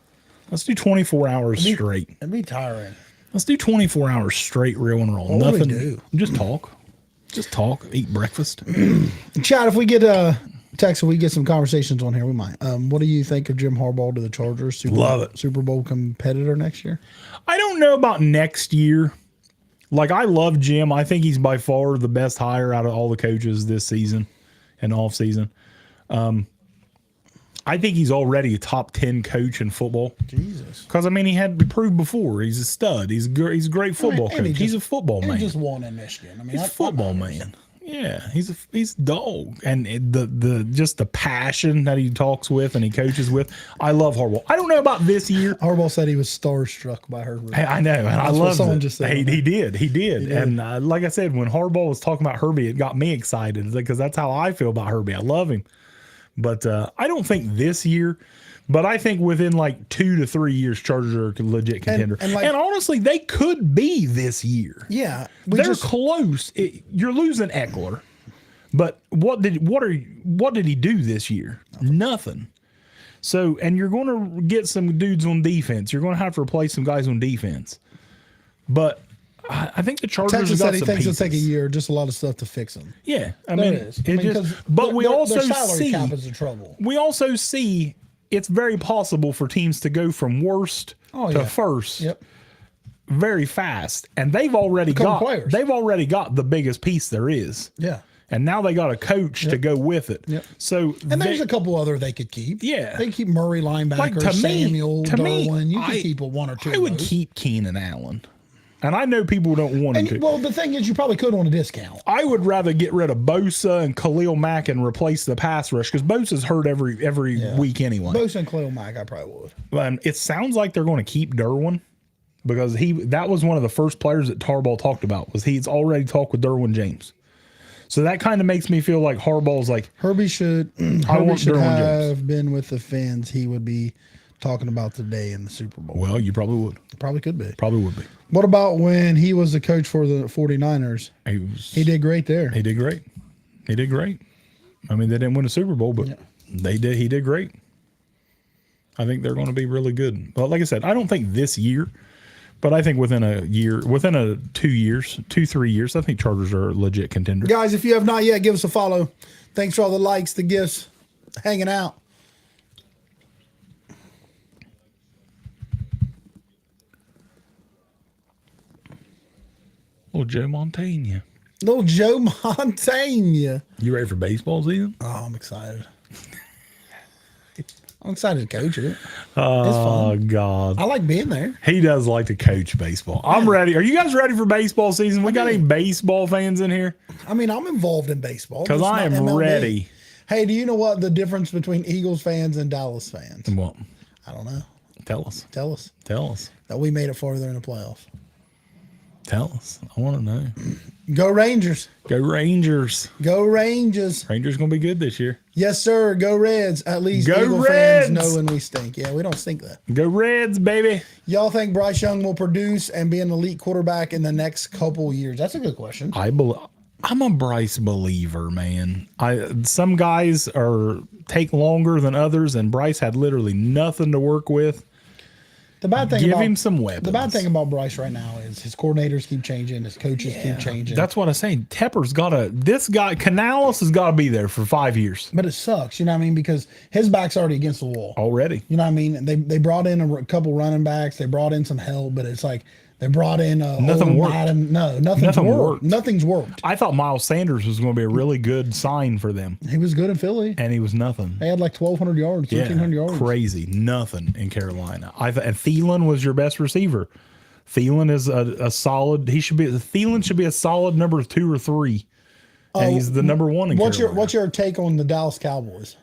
Let's do 24 hours straight. It'd be tiring. Let's do 24 hours straight, real and roll. What would we Nothing. do? Just talk. Just talk. Eat breakfast. Chad, if we get text, if we get some conversations on here, we might. What do you think of Jim Harbaugh to the Chargers? Love it. Super Bowl competitor next year. I don't know about next year. Like, I love Jim. I think he's by far the best hire out of all the coaches this season and off season. I think he's already a top 10 coach in football. Jesus. Because, I mean, he had to prove before. He's a stud. He's a great football And he coach. He's just- a football And man. he just won in Michigan. I mean, He's a football man. Yeah, he's a dog, and the just the passion that he talks with and he coaches with. I love Harbaugh. I don't know about this year. Harbaugh said he was starstruck by Herbert. I know, and I That's what love someone it. just said. He did. And like I said, when Harbaugh was talking about Herbie, it got me excited because that's how I feel about Herbie. I love him, but I don't think this year. But I think within like 2 to 3 years, Chargers are a legit contender. and And honestly, they could be this year. Yeah, They're close. You're losing Eckler, but what did he do this year? Nothing. So, and you're going to get some dudes on defense. You're going to have to replace some guys on defense. But I think the Chargers Texas have got said he some thinks pieces. it'll take a year, just a lot of stuff to fix them. Yeah, I There mean, it is. it 'cause just. But we their also salary see cap is in trouble. we also see it's very possible for teams to go from worst to first Yep. very fast. And they've already got players. the biggest piece there is. Yeah. And now they got a coach to go with it. Yep. So And there's a couple other they could keep. Yeah. They could keep Murray linebacker, Like, to me- Samuel, to me, Darwin. You could I- keep one or two. I of would those. keep Keenan Allen. And I know people don't want him And to. well, the thing is, you probably could on a discount. I would rather get rid of Bosa and Khalil Mack and replace the pass rush because Bosa's hurt every week anyway. Bosa and Khalil Mack, I probably would. And it sounds like they're going to keep Derwin because that was one of the first players that Harbaugh talked about. Was he's already talked with Derwin James. So that kind of makes me feel like Harbaugh's like, Herbie should want should Derwin have been with the Fins. He would be talking about today in the Super Bowl. well, you probably would. Probably could be. Probably would be. What about when he was the coach for the 49ers? He did great there. He did great. He did great. I mean, they didn't win a Super Bowl, but they did. He did great. I think they're going to be really good. But like I said, I don't think this year, but I think within a 2 years, 3 years, I think Chargers are a legit contender. Guys, if you have not yet, give us a follow. Thanks for all the likes, the gifts, hanging out. Well, Joe Montana. Little Joe Montana. You ready for baseball season? Oh, I'm excited. I'm excited to coach it. It's Oh, fun. God. I like being there. He does like to coach baseball. I'm ready. Are you guys ready for baseball season? We got any baseball fans in here? I mean, I'm involved in baseball. Because It's I not am MLB. ready. Hey, do you know what the difference between Eagles fans and Dallas fans? What? I don't know. Tell us. Tell us Tell us. that we made it farther in the playoffs. Tell us. I want to know. Go Rangers. Go Rangers. Go Rangers. Rangers going to be good this year. Yes, sir. Go Reds. At least Go Eagle Reds. fans know when we stink. Yeah, we don't stink that. Go Reds, baby. Y'all think Bryce Young will produce and be an elite quarterback in the next couple years? That's a good question. I'm a Bryce believer, man. Some guys take longer than others, and Bryce had literally nothing to work with. The bad thing Give about him some weapons. The bad thing about Bryce right now is his coordinators keep changing, his coaches keep changing. That's what I'm saying. Tepper's this guy, Canales has got to be there for 5 years But it sucks, you know what I mean? Because his back's already against the wall. already. You know what I mean? They brought in a couple running backs. They brought in some help, but it's like they brought in Nothing worked. Nothing's worked. Nothing's worked. I thought Miles Sanders was going to be a really good sign for them, He was good in Philly. and he was nothing. They had like 1,200 yards, 1,300 yards. Crazy. Nothing in Carolina. And Thielen was your best receiver. Thielen is a solid. Thielen should be a solid number 2 or 3, and he's the number 1 in Carolina. What's your take on the Dallas Cowboys?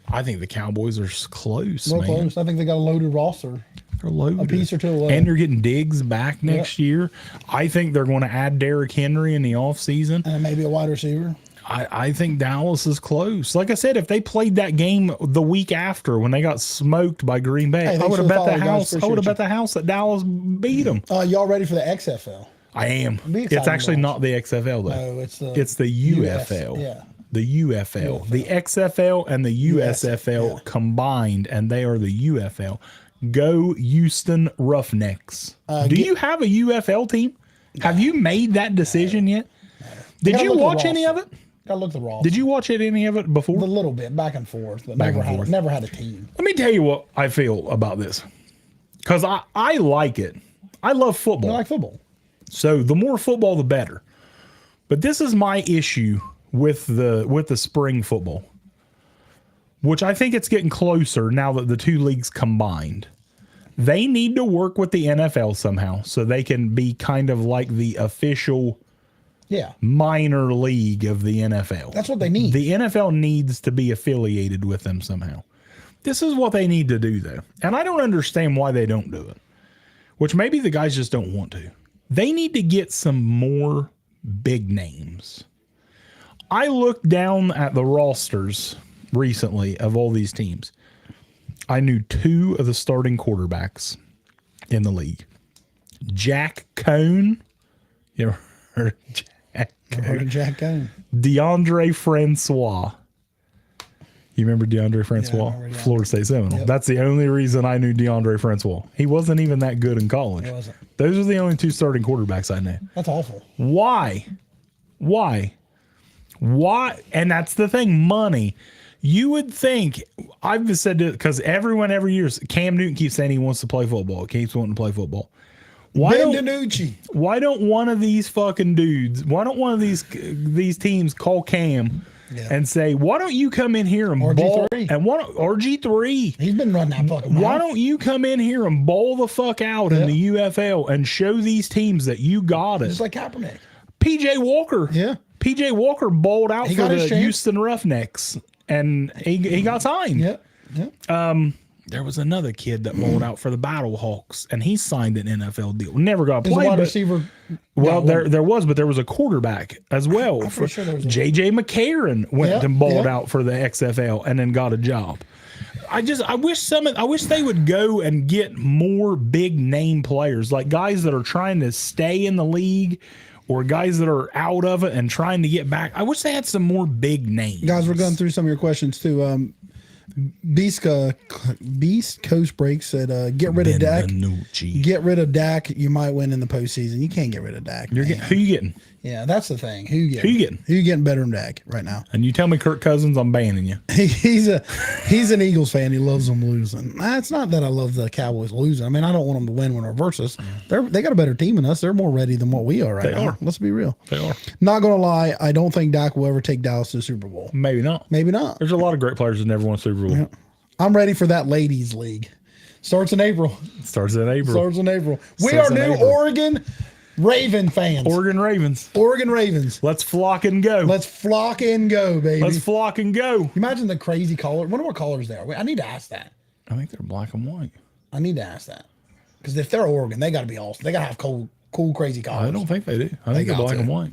I think the Cowboys are close, Real man. close. I think they got a loaded roster. They're loaded. A piece or two away. And they're getting Diggs back next year. I think they're going to add Derrick Henry in the offseason. And maybe a wide receiver. I think Dallas is close. Like I said, if they played that game the week after when they got smoked by Green Bay, Hey, I thanks would for have the bet the follow, guys. house. I Appreciate would have you. bet the house that Dallas beat them. Y'all ready for the XFL? I am. Be excited It's actually to not the XFL though. No, it's the UFL. Yeah. The UFL. The XFL and the USFL combined, and they are the UFL. Go Houston Roughnecks. Do you have a UFL team? Have you made that decision yet? Did you watch any of it? Gotta look at the roster. Did you watch any of it before? A little bit, back and forth, but Back never and had forth. never had a team. Let me tell you what I feel about this. Because I like it. I love football. I like football. So the more football, the better. But this is my issue with the spring football, which I think it's getting closer now that the two leagues combined. They need to work with the NFL somehow so they can be kind of like the official Yeah, minor league of the NFL. that's what they need. The NFL needs to be affiliated with them somehow. This is what they need to do, though. And I don't understand why they don't do it, which maybe the guys just don't want to. They need to get some more big names. I looked down at the rosters recently of all these teams. I knew 2 of the starting quarterbacks in the league. Jack Cohn. You ever heard of Jack I heard of Jack Cohn. DeAndre Francois. You remember DeAndre Francois? remember DeAndre. Florida State Seminole. Yep. That's the only reason I knew DeAndre Francois. He wasn't even that good in college. He wasn't. Those are the only 2 starting quarterbacks I knew. That's awful. Why? And that's the thing, money. You would think, I've just said it because everyone every year, Cam Newton keeps saying he wants to play football, keeps wanting to play football. Ben DiNucci. Why don't one of these fucking dudes, why don't one of these teams call Cam and say, why don't you come in here and ball? RG3. And RG3. He's been running that fucking mouth. Why don't you come in here and bowl the fuck out in the UFL and show these teams that you got it? Just like Kaepernick. PJ Walker. Yeah. PJ Walker bowled out He for got the his chance. Houston Roughnecks, and he got signed. Yeah. Yeah. There was another kid that bowled out for the Battle Hawks, and he signed an NFL deal. Never got There's a played. wide But, receiver. well, there was, but there was a quarterback as well. I'm pretty sure there was a- JJ McCarron went Yeah, and bowled yeah. out for the XFL and then got a job. I wish they would go and get more big name players, like guys that are trying to stay in the league or guys that are out of it and trying to get back. I wish they had some more big names. Guys, we're going through some of your questions too. Beast Coast Break said, "Get rid of Dak. DiNucci. Get rid of Dak. You might win in the postseason. You can't get rid of Dak. Who you getting? Yeah, that's the thing. Who you getting? Who you getting? Who you getting better than Dak right now? And you tell me Kirk Cousins, I'm banning you. He's an Eagles fan. He loves them losing. It's not that I love the Cowboys losing. I mean, I don't want them to win when or versus. They got a better team than us. They're more ready than what we are right They now. are. Let's be real. They are. Not gonna lie, I don't think Dak will ever take Dallas to the Super Bowl. Maybe not. Maybe not. There's a lot of great players that never won a Super Bowl. I'm ready for that ladies league. Starts in April. Starts in April. Starts in April. We Starts are in new April. Oregon Raven fans. Oregon Ravens. Oregon Ravens. Let's flock and go. Let's flock and go, baby. Let's flock and go. Imagine the crazy color. Wonder what colors they are. Wait, I need to ask that. I think they're black and white. I need to ask that. Because if they're Oregon, they got to be awesome. They got to have cool, crazy colors. I don't think they do. I think they're got black to. and white.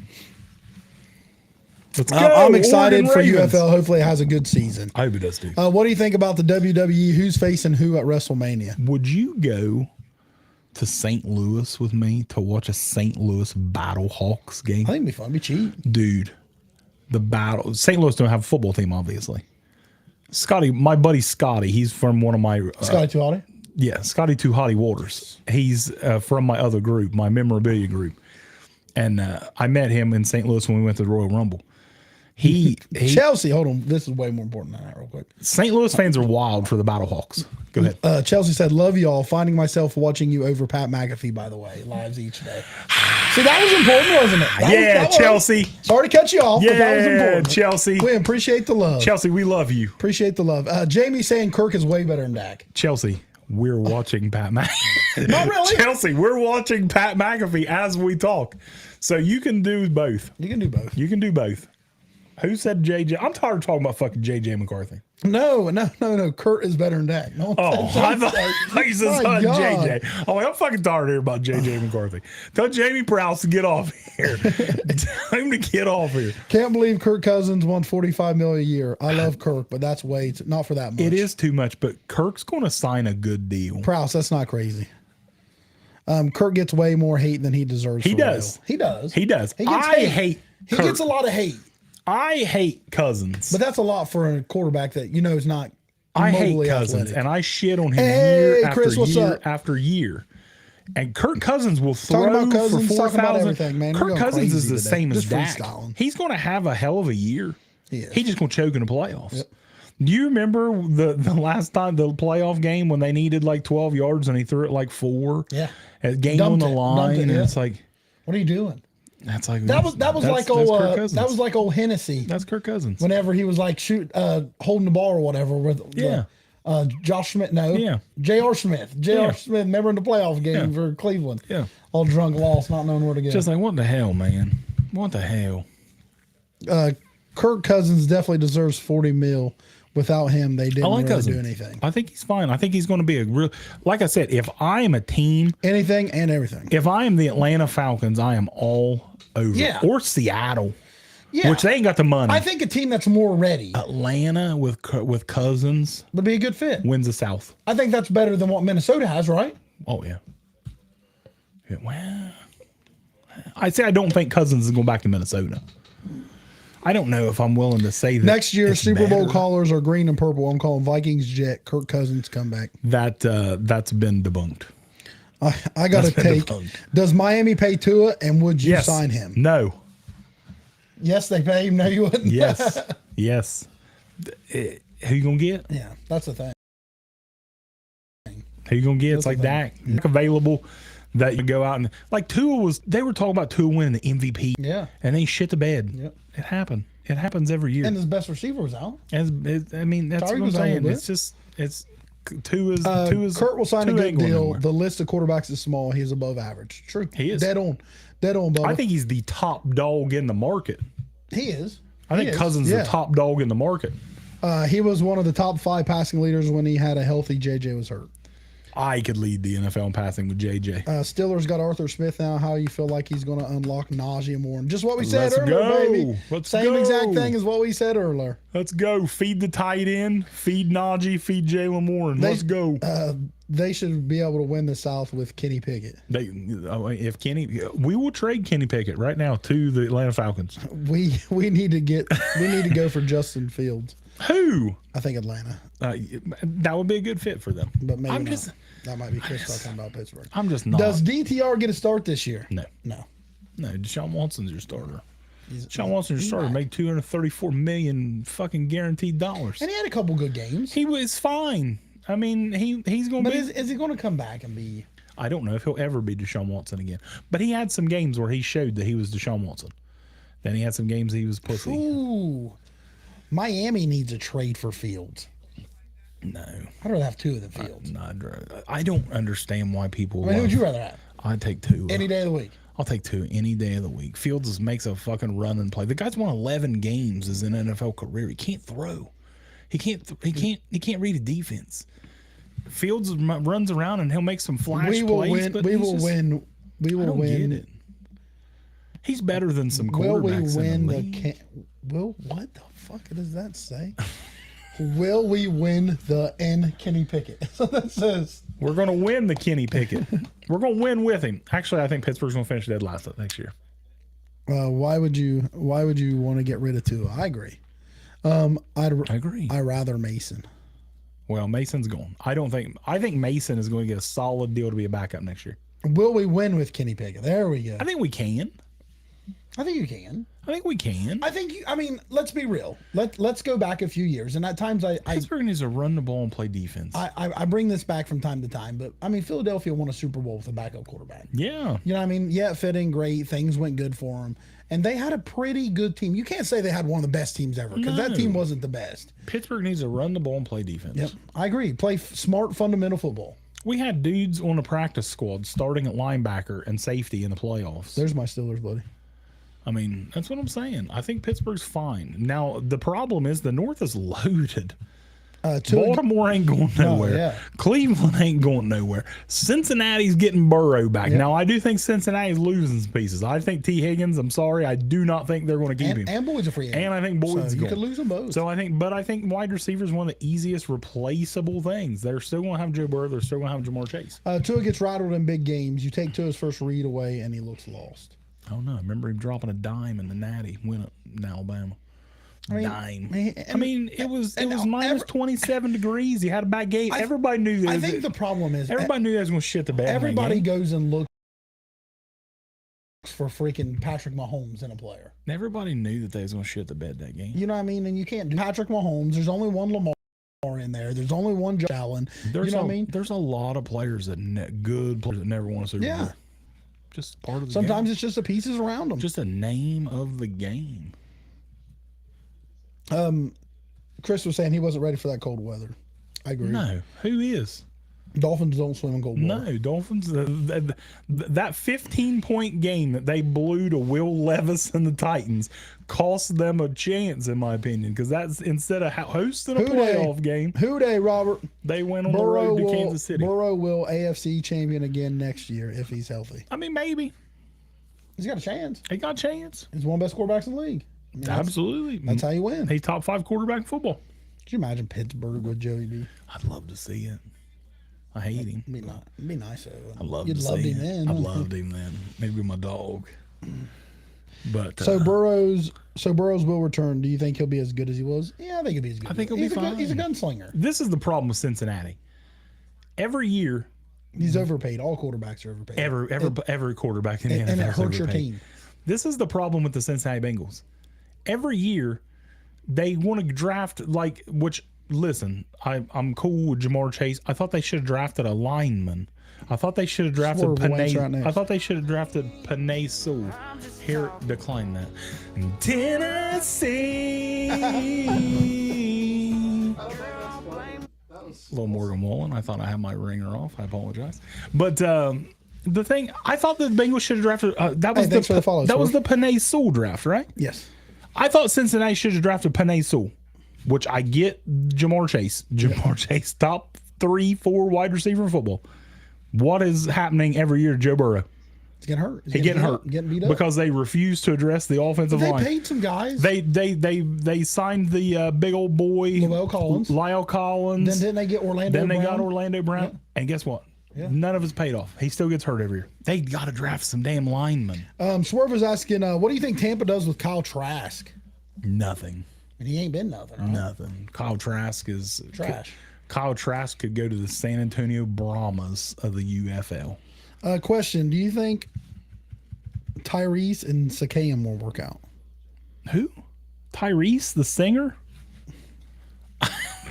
Let's go. I'm excited Oregon for Ravens. UFL. Hopefully, it has a good season. I hope it does too. What do you think about the WWE? Who's facing who at WrestleMania? Would you go to St. Louis with me to watch a St. Louis Battle Hawks game? I think it'd be fun. It'd be cheap. Dude, the battle. St. Louis don't have a football team, obviously. Scotty, my buddy Scotty, he's from one of my Scotty Too Hotty? yeah, Scotty Too Hotty Waters. He's from my other group, my memorabilia group, and I met him in St. Louis when we went to the Royal Rumble. He Chelsea, hold on. This is way more important than that, real quick. St. Louis fans are wild for the Battle Hawks. Go ahead. Chelsea said, "Love y'all. Finding myself watching you over Pat McAfee, by the way, lives each day." See, that was important, wasn't it? That was- Chelsea. Sorry to cut you off, but that was Yeah, important. Chelsea. Quinn, appreciate the love. Chelsea, we love you. Appreciate the love. Jamie saying Kirk is way better than Dak. Chelsea, we're watching Pat McAfee. Not really. Chelsea, we're watching Pat McAfee as we talk. So you can do both. You can do both. You can do both. Who said JJ? I'm tired of talking about fucking JJ McCarthy. No. Kurt is better than Dak. No one Oh, said I that. thought you said My something, God. JJ. Oh, I'm fucking tired of hearing about JJ McCarthy. Tell Jamie Prowse to get off here. Tell him to get off here. Can't believe Kirk Cousins won $45 million a year. I love Kirk, but that's not for that much. It is too much, but Kirk's going to sign a good deal. Prowse, that's not crazy. Kirk gets way more hate than he deserves. He for does. real. He does. He does. He gets I hate. hate He Kirk. gets a lot of hate, I hate Cousins. but that's a lot for a quarterback that is not. I hate immobily Cousins, athletic. and I shit on him Hey, year after Chris, what's year up? after year. And Kirk Cousins will Talking throw about Cousins, for talking about 4,000. everything, man. We're Kirk going Cousins is crazy the today. same as Just Dak. freestyling. He's going to have a hell of a year. He is. He's just going to choke in the playoffs. Do you remember the last time the playoff game when they needed like 12 yards and he threw it like 4? Yeah. At game Dumped on the it. line, Dumped it, and yeah. it's like What are you doing? that's like That was that's like Kirk old Cousins. that was like old Hennessy. That's Kirk Cousins. Whenever he was like holding the ball or whatever with Josh Smith. No. Yeah. J.R. Smith. J.R. Yeah. Smith. Remember in the playoff game Yeah. for Cleveland. Yeah. All drunk, lost, not knowing where to go. Just like what the hell, man? What the hell? Kirk Cousins definitely deserves $40 million. Without him, they I didn't like really Cousins. do anything. I think he's fine. I think he's going to be a real. Like I said, if I am a team, Anything and everything. if I am the Atlanta Falcons, I am all over. Yeah. Or Seattle, Yeah. which they ain't got the money. I think a team that's more ready Atlanta with Cousins would be a good fit. wins the South. I think that's better than what Minnesota has, right? Oh yeah. Yeah, well, I'd say I don't think Cousins is going back to Minnesota. I don't know if I'm willing to say that. Next year, it's Super Bowl better. colors are green and purple. I'm calling Vikings Jet. Kirk Cousins comeback. That's been debunked. I got to That's been take. debunked. Does Miami pay Tua, and would you Yes. sign him? No. Yes, they pay him. No, you wouldn't. Yes. Yes. Who you gonna get? Yeah, that's the thing. Who you gonna get? It's That's like the Dak available that you go out and like Tua was. They were talking about Tua winning the MVP. Yeah. and they shit the bed. Yep. It happened. It happens every year. And his best receiver was out. I mean, that's Tyreek what I'm was out a saying. little It's just Tua's. Kurt will sign a Tua good ain't going deal. nowhere. The list of quarterbacks is small. He's above average. True. He is. Dead on. Dead on, Bubba. I think he's the top dog in the market. he is. I think Cousins is the top dog in the market. He was one of the top 5 passing leaders when he had a healthy JJ was hurt. I could lead the NFL in passing with JJ. Steelers got Arthur Smith now. How you feel like he's going to unlock Najee more? Just what we said Let's earlier, go. baby. Let's Same go. exact thing as what we said earlier. Let's go. Feed the tight end. Feed Najee. Feed Jalen Warren. Let's go. They should be able to win the South with Kenny Pickett. If Kenny, we will trade Kenny Pickett right now to the Atlanta Falcons. We need to go for Justin Fields. Who? I think Atlanta, That would be a good fit for them. but maybe I'm not. just, That might be Chris talking about Pittsburgh. I'm just not. Does DTR get a start this year? No, No. Deshaun Watson's your starter. He's- Deshaun Watson's your starter. Made $234 million fucking guaranteed dollars. And he had a couple good games. He was fine. I mean, he's going to But be. is he going to come back and be? I don't know if he'll ever be Deshaun Watson again. But he had some games where he showed that he was Deshaun Watson. Then he had some games he was pussy. Ooh, Miami needs a trade for Fields. No, I'd rather have 2 of the Fields. I don't understand why people. I mean, who would you rather have? I'd take 2. Any day of the week. I'll take 2 any day of the week. Fields makes a fucking run and play. The guy's won 11 games as an NFL career. He can't throw. He can't read a defense. Fields runs around and he'll make some flash We will plays. win. But We will win. We I will don't win. get it. He's better than some Will we quarterbacks win in the the? league. Will what the fuck does that say? Will we win the Kenny Pickett? So that says. We're going to win the Kenny Pickett. We're going to win with him. Actually, I think Pittsburgh's going to finish dead last next year. Why would you want to get rid of Tua? I agree. I agree. I rather Mason. Well, Mason's gone. I think Mason is going to get a solid deal to be a backup next year. Will we win with Kenny Pickett? There we go. I think we can. I think you can. I think we can. I think I mean, let's be real. Let's go back a few years, and at times Pittsburgh needs to run the ball and play defense. I bring this back from time to time, but I mean, Philadelphia won a Super Bowl with a backup quarterback. Yeah. You know what I mean? Yeah, it fit in great. Things went good for them. And they had a pretty good team. You can't say they had one of the best teams ever because that team wasn't the best. Pittsburgh needs to run the ball and play defense. Yep, I agree. Play smart, fundamental football. We had dudes on the practice squad starting at linebacker and safety in the playoffs. There's my Steelers, buddy. I mean, that's what I'm saying. I think Pittsburgh's fine. Now, the problem is the North is loaded. Baltimore ain't going nowhere. yeah. Cleveland ain't going nowhere. Cincinnati's getting Burrow back. Yep. Now, I do think Cincinnati's losing some pieces. I think T. Higgins, I'm sorry, I do not think they're going to keep him. And Boyd's a free agent. And I think Boyd's so you gone. could lose them both. So I think wide receiver is one of the easiest replaceable things. They're still going to have Joe Burrow. They're still going to have Jamar Chase. Tua gets rattled in big games. You take Tua's first read away, and he looks lost. Oh no! I remember him dropping a dime in the Natty win it in Alabama. Dime. It was minus 27 degrees. He had a bad game. Everybody knew that. I think the problem is everybody knew they was going to shit the bed. Everybody goes and looks for freaking Patrick Mahomes in a player. Everybody knew that they was going to shit the bed that game. You know what I mean? And you can't do Patrick Mahomes. There's only one Lamar in there. There's only one Josh Allen. You know what I mean? There's a lot of players good players that never won a Super Bowl. Just part of the Sometimes game. it's just the pieces around them. Just a name of the game. Chris was saying he wasn't ready for that cold weather. I agree. No, who is? Dolphins don't swim in cold water. No, Dolphins. That 15-point game that they blew to Will Levis and the Titans cost them a chance, in my opinion, because that's instead of hosting a playoff game. Who day, Robert? They went on the road to Kansas City. Burrow will AFC champion again next year if he's healthy. I mean, maybe he's got a chance. he got a chance. He's one of the best quarterbacks in the league. I mean, Absolutely, that's how you win. He's top 5 quarterback in football. Could you imagine Pittsburgh with Joey B? I'd love to see it. I hate him. It'd be nice though. I love You'd to loved see him it. then. I loved him then. Maybe my dog. But So Burrows will return. Do you think he'll be as good as he was? Yeah, I think he'll be as good. I think he'll be fine. He's a gunslinger. This is the problem with Cincinnati. Every year, He's overpaid. All quarterbacks are overpaid. every quarterback in the NFL and it is hurts your overpaid. team. This is the problem with the Cincinnati Bengals. Every year, they want to draft which. Listen, I'm cool with Jamar Chase. I thought they should have drafted a lineman. I thought they should have drafted Swerve Wentz right Panay. next. I thought they should have drafted Panay Sewell. Here, decline that. Tennessee. Little Morgan Wallen. I thought I had my ringer off. I apologize. But the thing, I thought the Bengals should have drafted. That was thanks for the follow, that was Swerve. the Panay Sewell draft, right? Yes. I thought Cincinnati should have drafted Panay Sewell, which I get Jamar Chase. Jamar Chase, top 3-4 wide receiver in football. What is happening every year to Joe Burrow? He's getting hurt. He getting hurt. Getting beat up. Because they refuse to address the offensive They line. paid some guys. They signed the big old boy La'el Collins. Lyle Collins. Then didn't they get Orlando Then they Brown? got Orlando Brown. And guess what? Yeah. None of it's paid off. He still gets hurt every year. They got to draft some damn linemen. Swerve was asking, what do you think Tampa does with Kyle Trask? Nothing. And he ain't been nothing. Right? Nothing. Kyle Trask is Trash. Kyle Trask could go to the San Antonio Brahmas of the UFL. Question: do you think Tyrese and Sakayam will work out? Who? Tyrese, the singer? I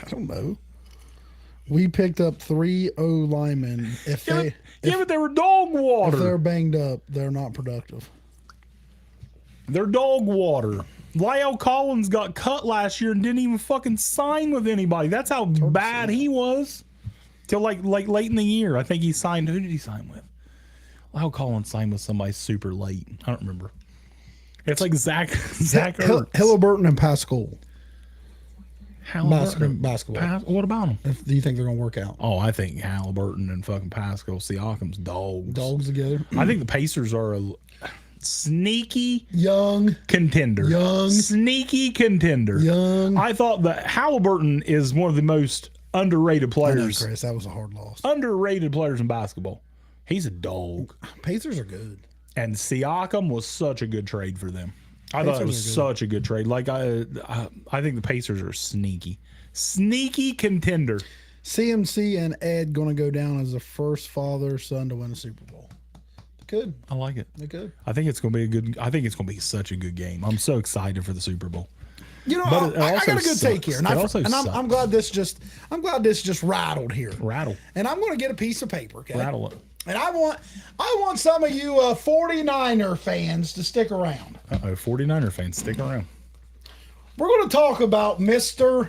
don't know. We picked up 3 O linemen. If they But they were dog if water. they're banged up, they're not productive. They're dog water. Lyle Collins got cut last year and didn't even fucking sign with anybody. That's how bad he was. Till like late in the year. I think he signed. Who did he sign with? Lyle Collins signed with somebody super late. I don't remember. It's like Zach Ertz. Halliburton and Pascal. Halliburton. Basketball. What about him? Do you think they're going to work out? Oh, I think Halliburton and fucking Pascal Siakam's dogs. Dogs together. I think the Pacers are a sneaky Young. contender. Sneaky contender. Young. I thought that Halliburton is one of the most underrated I know, players. Chris. That was a hard loss. Underrated players in basketball. He's a dog. Pacers are good. And Siakam was such a good trade for them. I thought it was such a good trade. Like I think the Pacers are sneaky contender. CMC and Ed going to go down as the first father-son to win a Super Bowl. Good. I like it. They could. I think it's going to be it's going to be such a good game. I'm so excited for the Super Bowl. You know, But it I also got a good take sucks. here, It also I'm sucks. glad this just rattled here. Rattle. And I'm going to get a piece of paper, okay? Rattle it. And I want some of you 49er fans to stick around. Uh-oh, 49er fans, stick around. We're going to talk about Mr.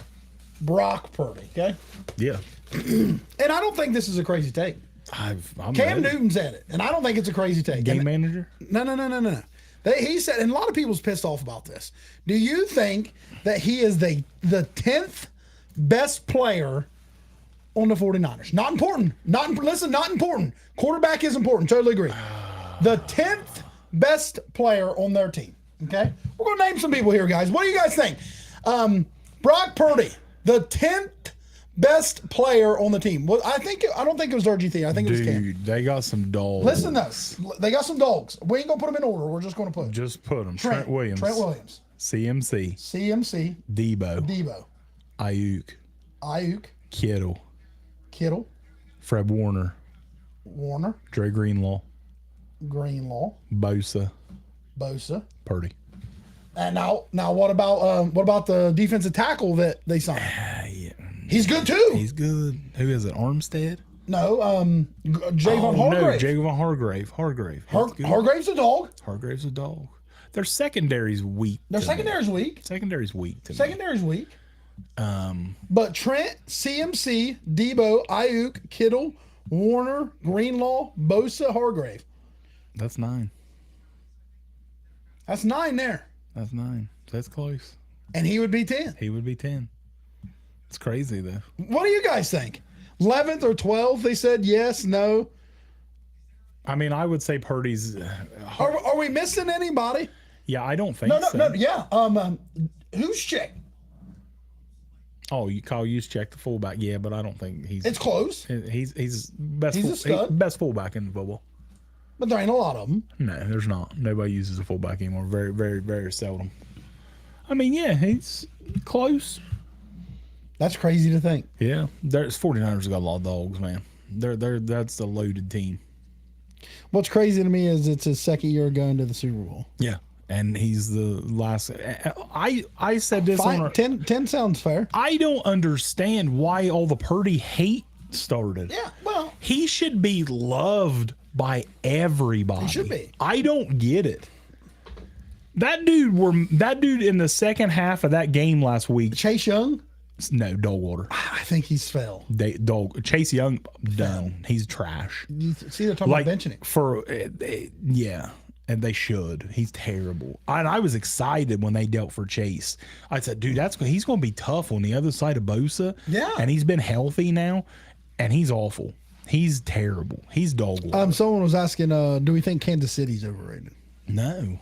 Brock Purdy, okay? Yeah. And I don't think this is a crazy take. I'm Cam ready. Newton said it, and I don't think it's a crazy take. Game And- manager? No. He said, and a lot of people's pissed off about this. Do you think that he is the 10th best player on the 49ers? Not important. Not important. Quarterback is important. Totally agree. The 10th best player on their team. Okay? We're going to name some people here, guys. What do you guys think? Brock Purdy, the 10th best player on the team. Well, I don't think it was RG3. I think it was Cam. Dude, they got some dogs. Listen though, they got some dogs. We ain't gonna put them in order. We're just gonna put Just put them. Trent Williams. CMC. CMC, Debo. Ayuk, Kittle. Fred Warner, Dre Greenlaw. Greenlaw, Bosa. Bosa. Purdy. And now what about the defensive tackle that they signed? Yeah. He's good too. He's good. Who is it? Armstead? No, Javon No, Hargrave. Javon Hargrave. That's good. Hargrave's a dog. Hargrave's a dog. Their secondary's weak. Their to me. secondary's weak. Secondary's weak to me. Secondary's weak. But Trent, CMC, Debo, Ayuk, Kittle, Warner, Greenlaw, Bosa, Hargrave. That's 9. That's 9 there. That's 9. That's close. And he would be 10. He would be 10. It's crazy though. What do you guys think? 11th or 12th? They said yes, no. I mean, I would say Purdy's. Are we missing anybody? Yeah, I don't think No, so. yeah. Who's check? Oh, Kyle Juszczyk, the fullback. Yeah, but I don't think he's. It's close, He's best. He's a stud. Best fullback in football. but there ain't a lot of them. No, there's not. Nobody uses a fullback anymore. Very, very, very seldom. I mean, yeah, he's close. That's crazy to think. Yeah, there's 49ers have got a lot of dogs, man. That's a loaded team. What's crazy to me is it's his second year going to the Super Bowl. Yeah, and he's the last. I said this on Fine. 10 sounds fair. I don't understand why all the Purdy hate started. Yeah, well, He should be loved by everybody. He should be. I don't get it. That dude in the second half of that game last week. Chase Young, No, dog water. I think he's fell. Chase Young done. He's trash. You see, they're talking Like about benching him. for yeah, and they should. He's terrible. And I was excited when they dealt for Chase. I said, dude, he's going to be tough on the other side of Bosa. Yeah. And he's been healthy now, and he's awful. He's terrible. He's dog water. Someone was asking, do we think Kansas City's overrated? No.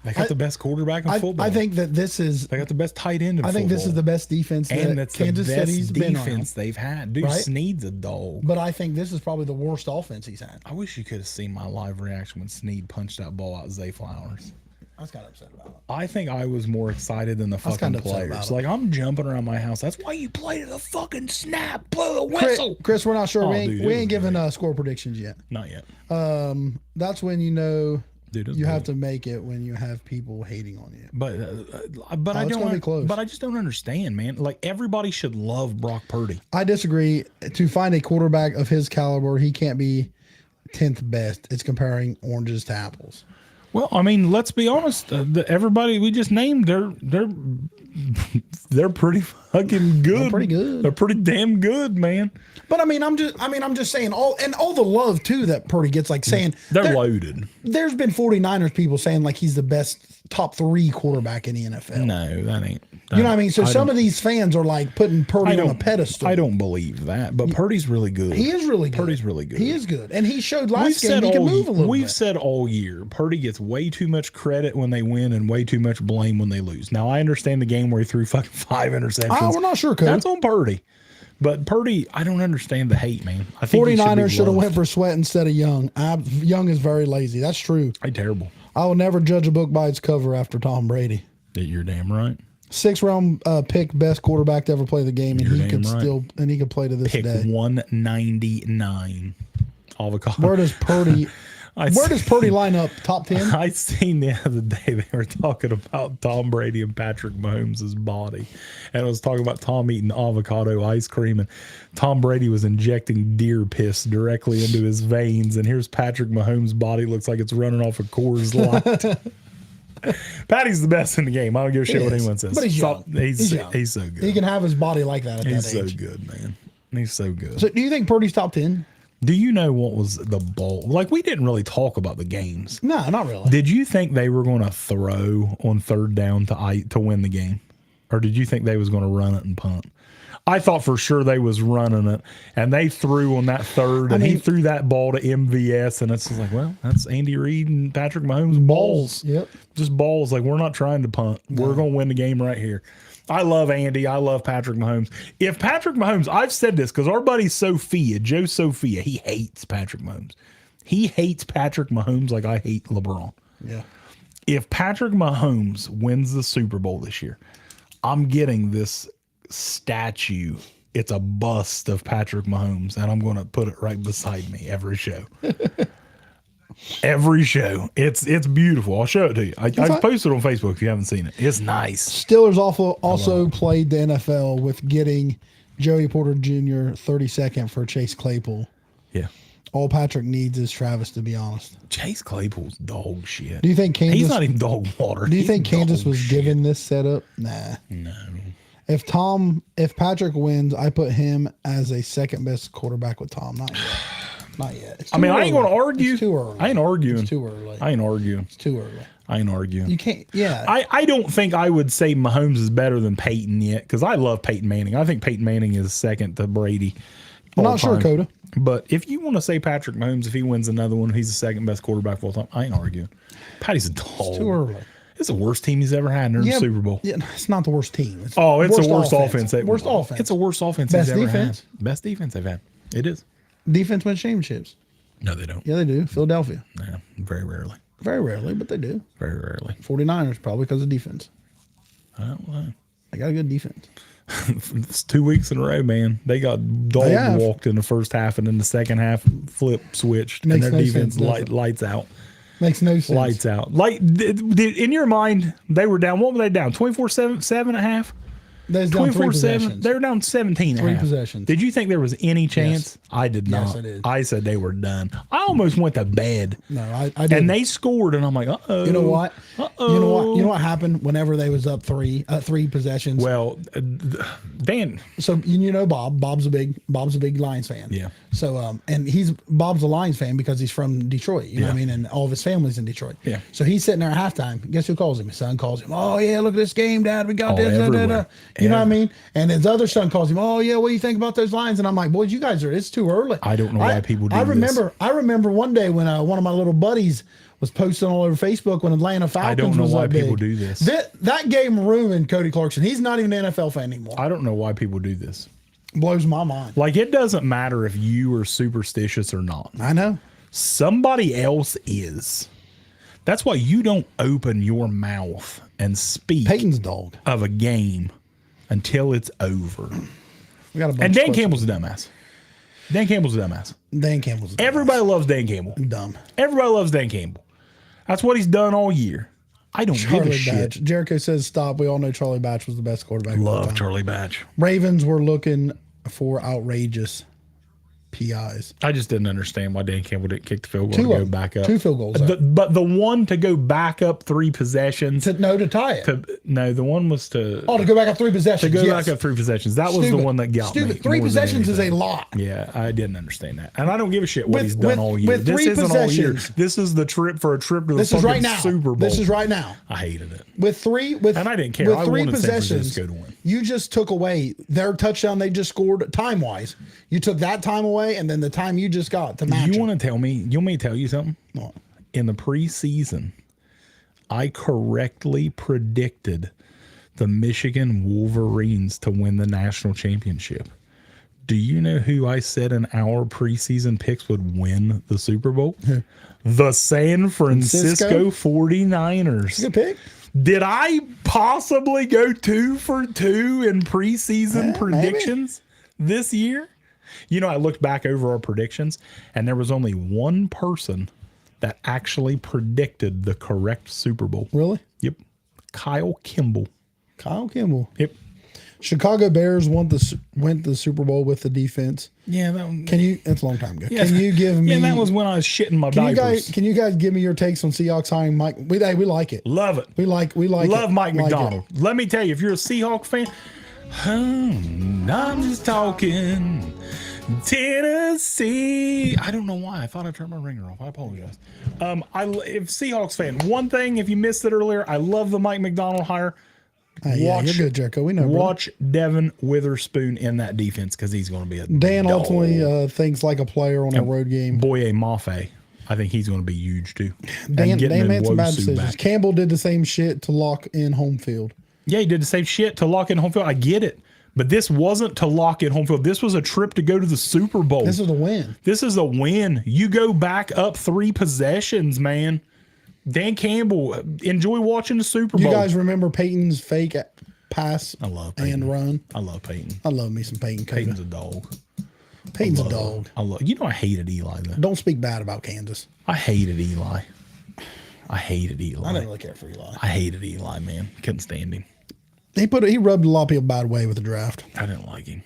They got the best quarterback in football. I think that this is. They got the best tight end in I think football. this is the best defense that and that's Kansas the best City's been on. defense they've had. Dude, Right? Snead's a dog. But I think this is probably the worst offense he's had. I wish you could have seen my live reaction when Snead punched that ball out Zay Flowers. I was kind of upset about it. I think I was more excited than the fucking kinda upset about players. it. Like, I'm jumping around my house. That's why you play to the fucking snap. Blow the Chris, whistle. Chris, we're not sure. Oh, we ain't, dude, it we was ain't giving score predictions yet. Not yet. That's when you know Dude, you have to make it when you have people hating on you. But I it's gonna be close. But I just don't understand, man. Like, everybody should love Brock Purdy. I disagree. To find a quarterback of his caliber, he can't be 10th best. It's comparing oranges to apples. Well, I mean, let's be honest. Everybody we just named, they're pretty fucking good. They're pretty good. They're pretty damn good, man. But I'm just saying all the love too that Purdy gets, like saying They're loaded. There's been 49ers people saying like he's the best top 3 quarterback in the NFL. No, that ain't. You know what I mean? So some of these fans are like putting Purdy on a pedestal. I don't believe that, but Purdy's really good. He is really good. Purdy's really good. He is good, and he showed last game he can move a little We've bit. said all year, Purdy gets way too much credit when they win and way too much blame when they lose. Now, I understand the game where he threw fucking 5 interceptions. We're not sure, Coach. That's on Purdy. But Purdy, I don't understand the hate, man. I think 49ers should have loved. went for Sweat instead of Young. Young is very lazy. That's true. Hey, terrible. I will never judge a book by its cover after Tom Brady. You're damn right. 6th round pick, best quarterback to ever play the game, and You're he damn could right. he could play to this Pick day. 199. Avocado. Where does Purdy line up? Top 10? I seen the other day they were talking about Tom Brady and Patrick Mahomes' body, and it was talking about Tom eating avocado ice cream, and Tom Brady was injecting deer piss directly into his veins, and here's Patrick Mahomes' body looks like it's running off a Coors Light. Patty's the best in the game. I don't give a shit what anyone says. But he's young. He's young. He's so good. He can have his body like that at He's that so age. good, man. He's so good. So do you think Purdy's top 10? Do you know what was the ball? Like, we didn't really talk about the games. No, not really. Did you think they were going to throw on 3rd down to win the game, or did you think they was going to run it and punt? I thought for sure they was running it, and they threw on that 3rd, and he threw that ball to MVS, and it's just like, well, that's Andy Reid and Patrick Mahomes balls. Yep. Just balls. Like, we're not trying to punt. We're going to win the game right here. I love Andy. I love Patrick Mahomes. If Patrick Mahomes, I've said this because our buddy Sophia, Joe Sophia, he hates Patrick Mahomes. He hates Patrick Mahomes like I hate LeBron. Yeah. If Patrick Mahomes wins the Super Bowl this year, I'm getting this statue. It's a bust of Patrick Mahomes, and I'm going to put it right beside me every show. Every show. It's beautiful. I'll show it to you. I posted it on Facebook if you haven't seen it. It's nice. Steelers also played the NFL with getting Joey Porter Jr. 32nd for Chase Claypool. Yeah. All Patrick needs is Travis, to be honest. Chase Claypool's dog shit. Do you think Kansas? He's not even dog water. Do you He's think Kansas dog was shit. given this setup? Nah. No. If Patrick wins, I put him as a second best quarterback with Tom. Not yet. Not yet. It's I mean, too I ain't early. going to argue. It's too early. I ain't arguing. It's too early. I ain't arguing. It's too early. I ain't arguing. You can't. Yeah. I don't think I would say Mahomes is better than Peyton yet, because I love Peyton Manning. I think Peyton Manning is second to Brady. I'm not sure, Coda. But if you want to say Patrick Mahomes, if he wins another one, he's the second best quarterback of all time. I ain't arguing. Patty's a dog. It's too early. It's the worst team he's ever had in the Super Bowl. Yeah, it's not the worst team. It's It's the worst offense. Worst offense. It's the worst offense Best he's ever defense. had. Best defense they've had. It is. Defense wins championships. No, they don't. Yeah, they do. Philadelphia. Yeah, very rarely. Very rarely, but they do. Very rarely. 49ers, probably because of defense. I don't know. They got a good defense. It's 2 weeks in a row, man. They got dog walked in the first half, and then the second half flip switched, Makes and their no defense sense, does it? lights out. Makes no sense. Lights out. Like in your mind, they were down. What were they down? 24-7, 7.5? They was down 3 24-7. possessions. They were down 17 and a Three half. possessions. Did you think there was any chance? I did not. Yes, I did. I said they were done. I almost went to bed. No, I did. And they scored, and I'm like, uh-oh. You know what? Uh-oh. You know what? You know what happened whenever they was up three possessions? Well, Dan. So you know Bob. Bob's a big Lions fan. Yeah. So and Bob's a Lions fan because he's from Detroit. You know what I mean? And all of his family's in Detroit. Yeah. So he's sitting there at halftime. Guess who calls him? His son calls him. Oh yeah, look at this game, Dad. We got this. Da, da, da. everywhere. You know what I mean? And his other son calls him. Oh yeah, what do you think about those Lions? And I'm like, boys, you guys it's too early. I don't know why people do I this. remember one day when one of my little buddies was posting all over Facebook when Atlanta Falcons don't know was why up people big. do this. That game ruined Cody Clarkson. He's not even an NFL fan anymore. I don't know why people do this. Blows my mind. Like, it doesn't matter if you are superstitious or not. I know. Somebody else is. That's why you don't open your mouth and speak Peyton's dog. of a game until it's over. We got a bunch And of Dan questions. Campbell's a dumbass. Dan Campbell's a dumbass. Dan Campbell's a dumbass. Everybody loves Dan Campbell. dumb. Everybody loves Dan Campbell. That's what he's done all year. I don't give a Charlie shit. Batch. Jericho says stop. We all know Charlie Batch was the best quarterback. of all Love time. Charlie Batch. Ravens were looking for outrageous PIs. I just didn't understand why Dan Campbell didn't kick the field goal Two to of go them. back up. 2 field goals. But the one to go back up 3 possessions. to tie it. No, the one was to To go back up 3 possessions. go yes. back up 3 possessions. That was the Stupid. one that got Stupid. me. 3 more than possessions is a anything. lot. Yeah, I didn't understand that, and I don't give a shit what With- he's done with- all year. with This 3 isn't all year. possessions. This is the trip to the This is fucking right now. Super Bowl. This is right now. I hated it. And I didn't care. With I 3 wanted San possessions, Francisco to win. you just took away their touchdown they just scored time wise. You took that time away, and then the time you just got to match. You them. want to tell me? You want me to tell you something? What? In the preseason, I correctly predicted the Michigan Wolverines to win the national championship. Do you know who I said in our preseason picks would win the Super Bowl? The San Francisco 49ers. Good pick. Did I possibly go 2 for 2 in preseason predictions this year? You know, I looked back over our predictions, and there was only one person that actually predicted the correct Super Bowl. Really? Yep. Kyle Kimball. Kyle Kimball. Yep. Chicago Bears went the Super Bowl with the defense. Yeah, that one. Can you? That's a long time ago. Yeah, Can you give me? Yeah, that was when I was shitting my diapers. Can you guys give me your takes on Seahawks hiring Mike? We like it. Love it. We like Love it. Mike Like it. McDonald. Let me tell you, if you're a Seahawk fan, I'm just talking Tennessee. I don't know why. I thought I turned my ringer off. I apologize. If Seahawks fan, one thing, if you missed it earlier, I love the Mike McDonald hire. Yeah, you're good, Jericho. We know. Brother. Watch Devin Witherspoon in that defense because he's going to be a Dan dog. ultimately thinks like a player on a road game. Boye Mafe. I think he's going to be huge too. Dan And getting made some bad Nwosu decisions. back. Campbell did the same shit to lock in home field. Yeah, he did the same shit to lock in home field. I get it. But this wasn't to lock in home field. This was a trip to go to the Super Bowl. This is a win. This is a win. You go back up 3 possessions, Dan Campbell, enjoy watching the Super Bowl. You guys remember Peyton's fake pass I love Peyton. and run? I love Peyton. I love me some Peyton. Peyton's Peyton's, a dog. Peyton's a dog. I hated Eli though. Don't speak bad about Kansas. I hated Eli. I hated Eli. I didn't really care for Eli. I hated Eli, man. Couldn't stand him. He rubbed a lot of people bad way with the draft. I didn't like him.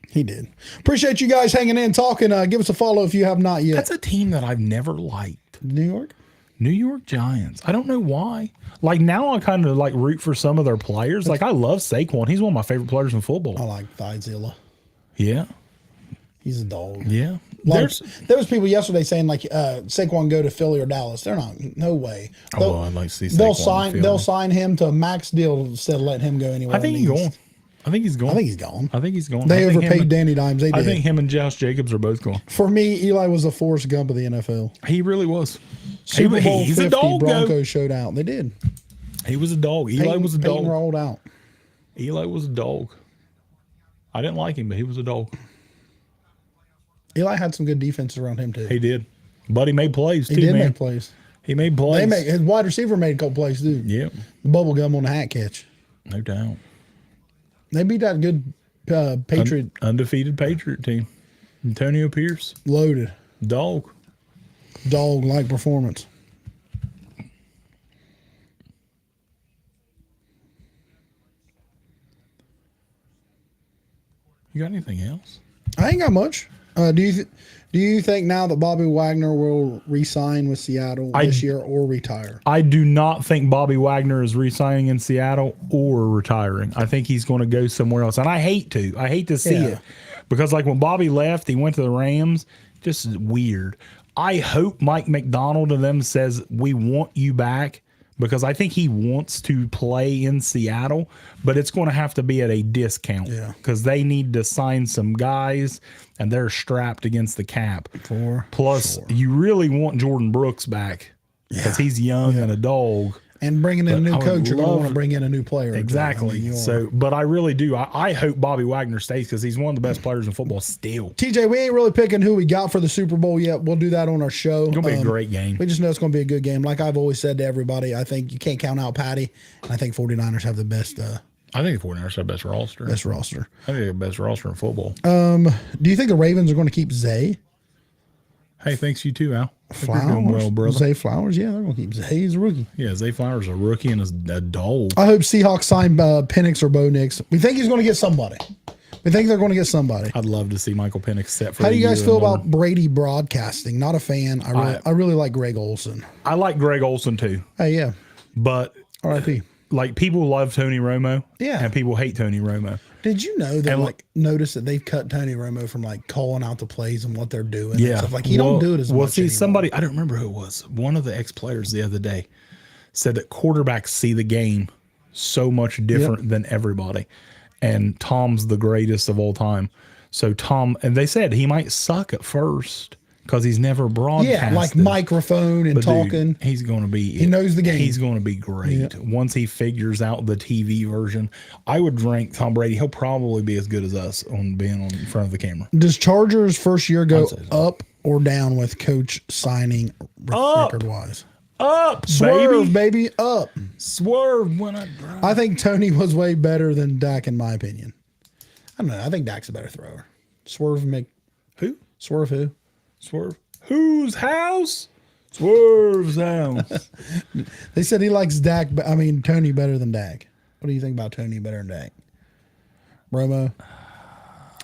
He did. Appreciate you guys hanging in, talking. Give us a follow if you have not yet. That's a team that I've never liked. New York. New York Giants. I don't know why. Like now I kind of like root for some of their players. Like I love Saquon. He's one of my favorite players in football. I like Thizilla. Yeah. He's a dog. Yeah. There was people yesterday saying like Saquon go to Philly or Dallas. They're not. No way. I'd like to see They'll Saquon in Philly. They'll sign him to a max deal instead of letting him go anywhere. I think he's going. I think he's going. I think he's gone. I think he's going. They I think overpaid him and- Danny Dimes. They did. I think him and Josh Jacobs are both going. For me, Eli was the Forrest Gump of the NFL. He really was. Super Bowl he's 50, a dog, Broncos though. showed out. They did. He was a dog. Eli was a Peyton dog. rolled out. Eli was a dog. I didn't like him, but he was a dog. Eli had some good defenses around him too. He did. But he made plays too, He did man. make plays. He made plays. His wide receiver made a couple plays too. Yeah, The bubble gum on the hat catch. no doubt. They beat that good Patriot Undefeated Patriot team. Antonio Pierce. loaded Dog. dog like performance. You got anything else? I ain't got much. Do you think now that Bobby Wagner will re-sign with Seattle this year or retire? I do not think Bobby Wagner is re-signing in Seattle or retiring. I think he's going to go somewhere else, and I hate to see it, because like when Bobby left, he went to the Rams. Just weird. I hope Mike McDonald and them says we want you back, because I think he wants to play in Seattle, but it's going to have to be at a discount because they need to sign some guys and they're strapped against the cap. Plus, you really want Jordan Brooks back because he's young and a dog. And bringing in a new coach, you're going to want to bring in a new player. Exactly. But I really do. I hope Bobby Wagner stays because he's one of the best players in football still. TJ, we ain't really picking who we got for the Super Bowl yet. We'll do that on our show. It's going to be a great game. We just know it's going to be a good game. Like I've always said to everybody, I think you can't count out Patty. And I think 49ers have the best. I think the 49ers have the best roster. Best roster. I think they have the best roster in football. Do you think the Ravens are going to keep Zay? Hey, thanks you too, Al. Flowers, you're doing well, brother. Zay Flowers, yeah, they're going to keep Zay. He's a rookie. Yeah, Zay Flowers is a rookie and is a dog. I hope Seahawks sign Penix or Bo Nix. We think he's going to get somebody. We think they're going to get somebody. I'd love to see Michael Penix set for. How do you guys feel about Brady broadcasting? Not a fan. I really like Greg Olson. I like Greg Olson too. Hey, yeah. But R.I.P. Like people love Tony Romo. Yeah. And people hate Tony Romo. Did you know that notice that they've cut Tony Romo from like calling out the plays and what they're doing? Yeah. And stuff. Like he don't do it as much. Well, see, anymore. somebody, I don't remember who it was. One of the ex-players the other day said that quarterbacks see the game so much different than everybody. And Tom's the greatest of all time. So Tom, and they said he might suck at first because he's never broadcasted. Yeah, like microphone and talking. Dude, he's going to be. He knows the game. He's going to be great once he figures out the TV version. I would rank Tom Brady. He'll probably be as good as us on being on in front of the camera. Does Chargers first year go up or down with coach signing record wise? Up, Swerve, baby, up. Swerve when I drive. I think Tony was way better than Dak in my opinion. I don't know. I think Dak's a better thrower. Swerve make who? Swerve who? Swerve. Whose house? Swerve's house. They said he likes Dak, but I mean Tony better than Dak. What do you think about Tony better than Dak? Romo?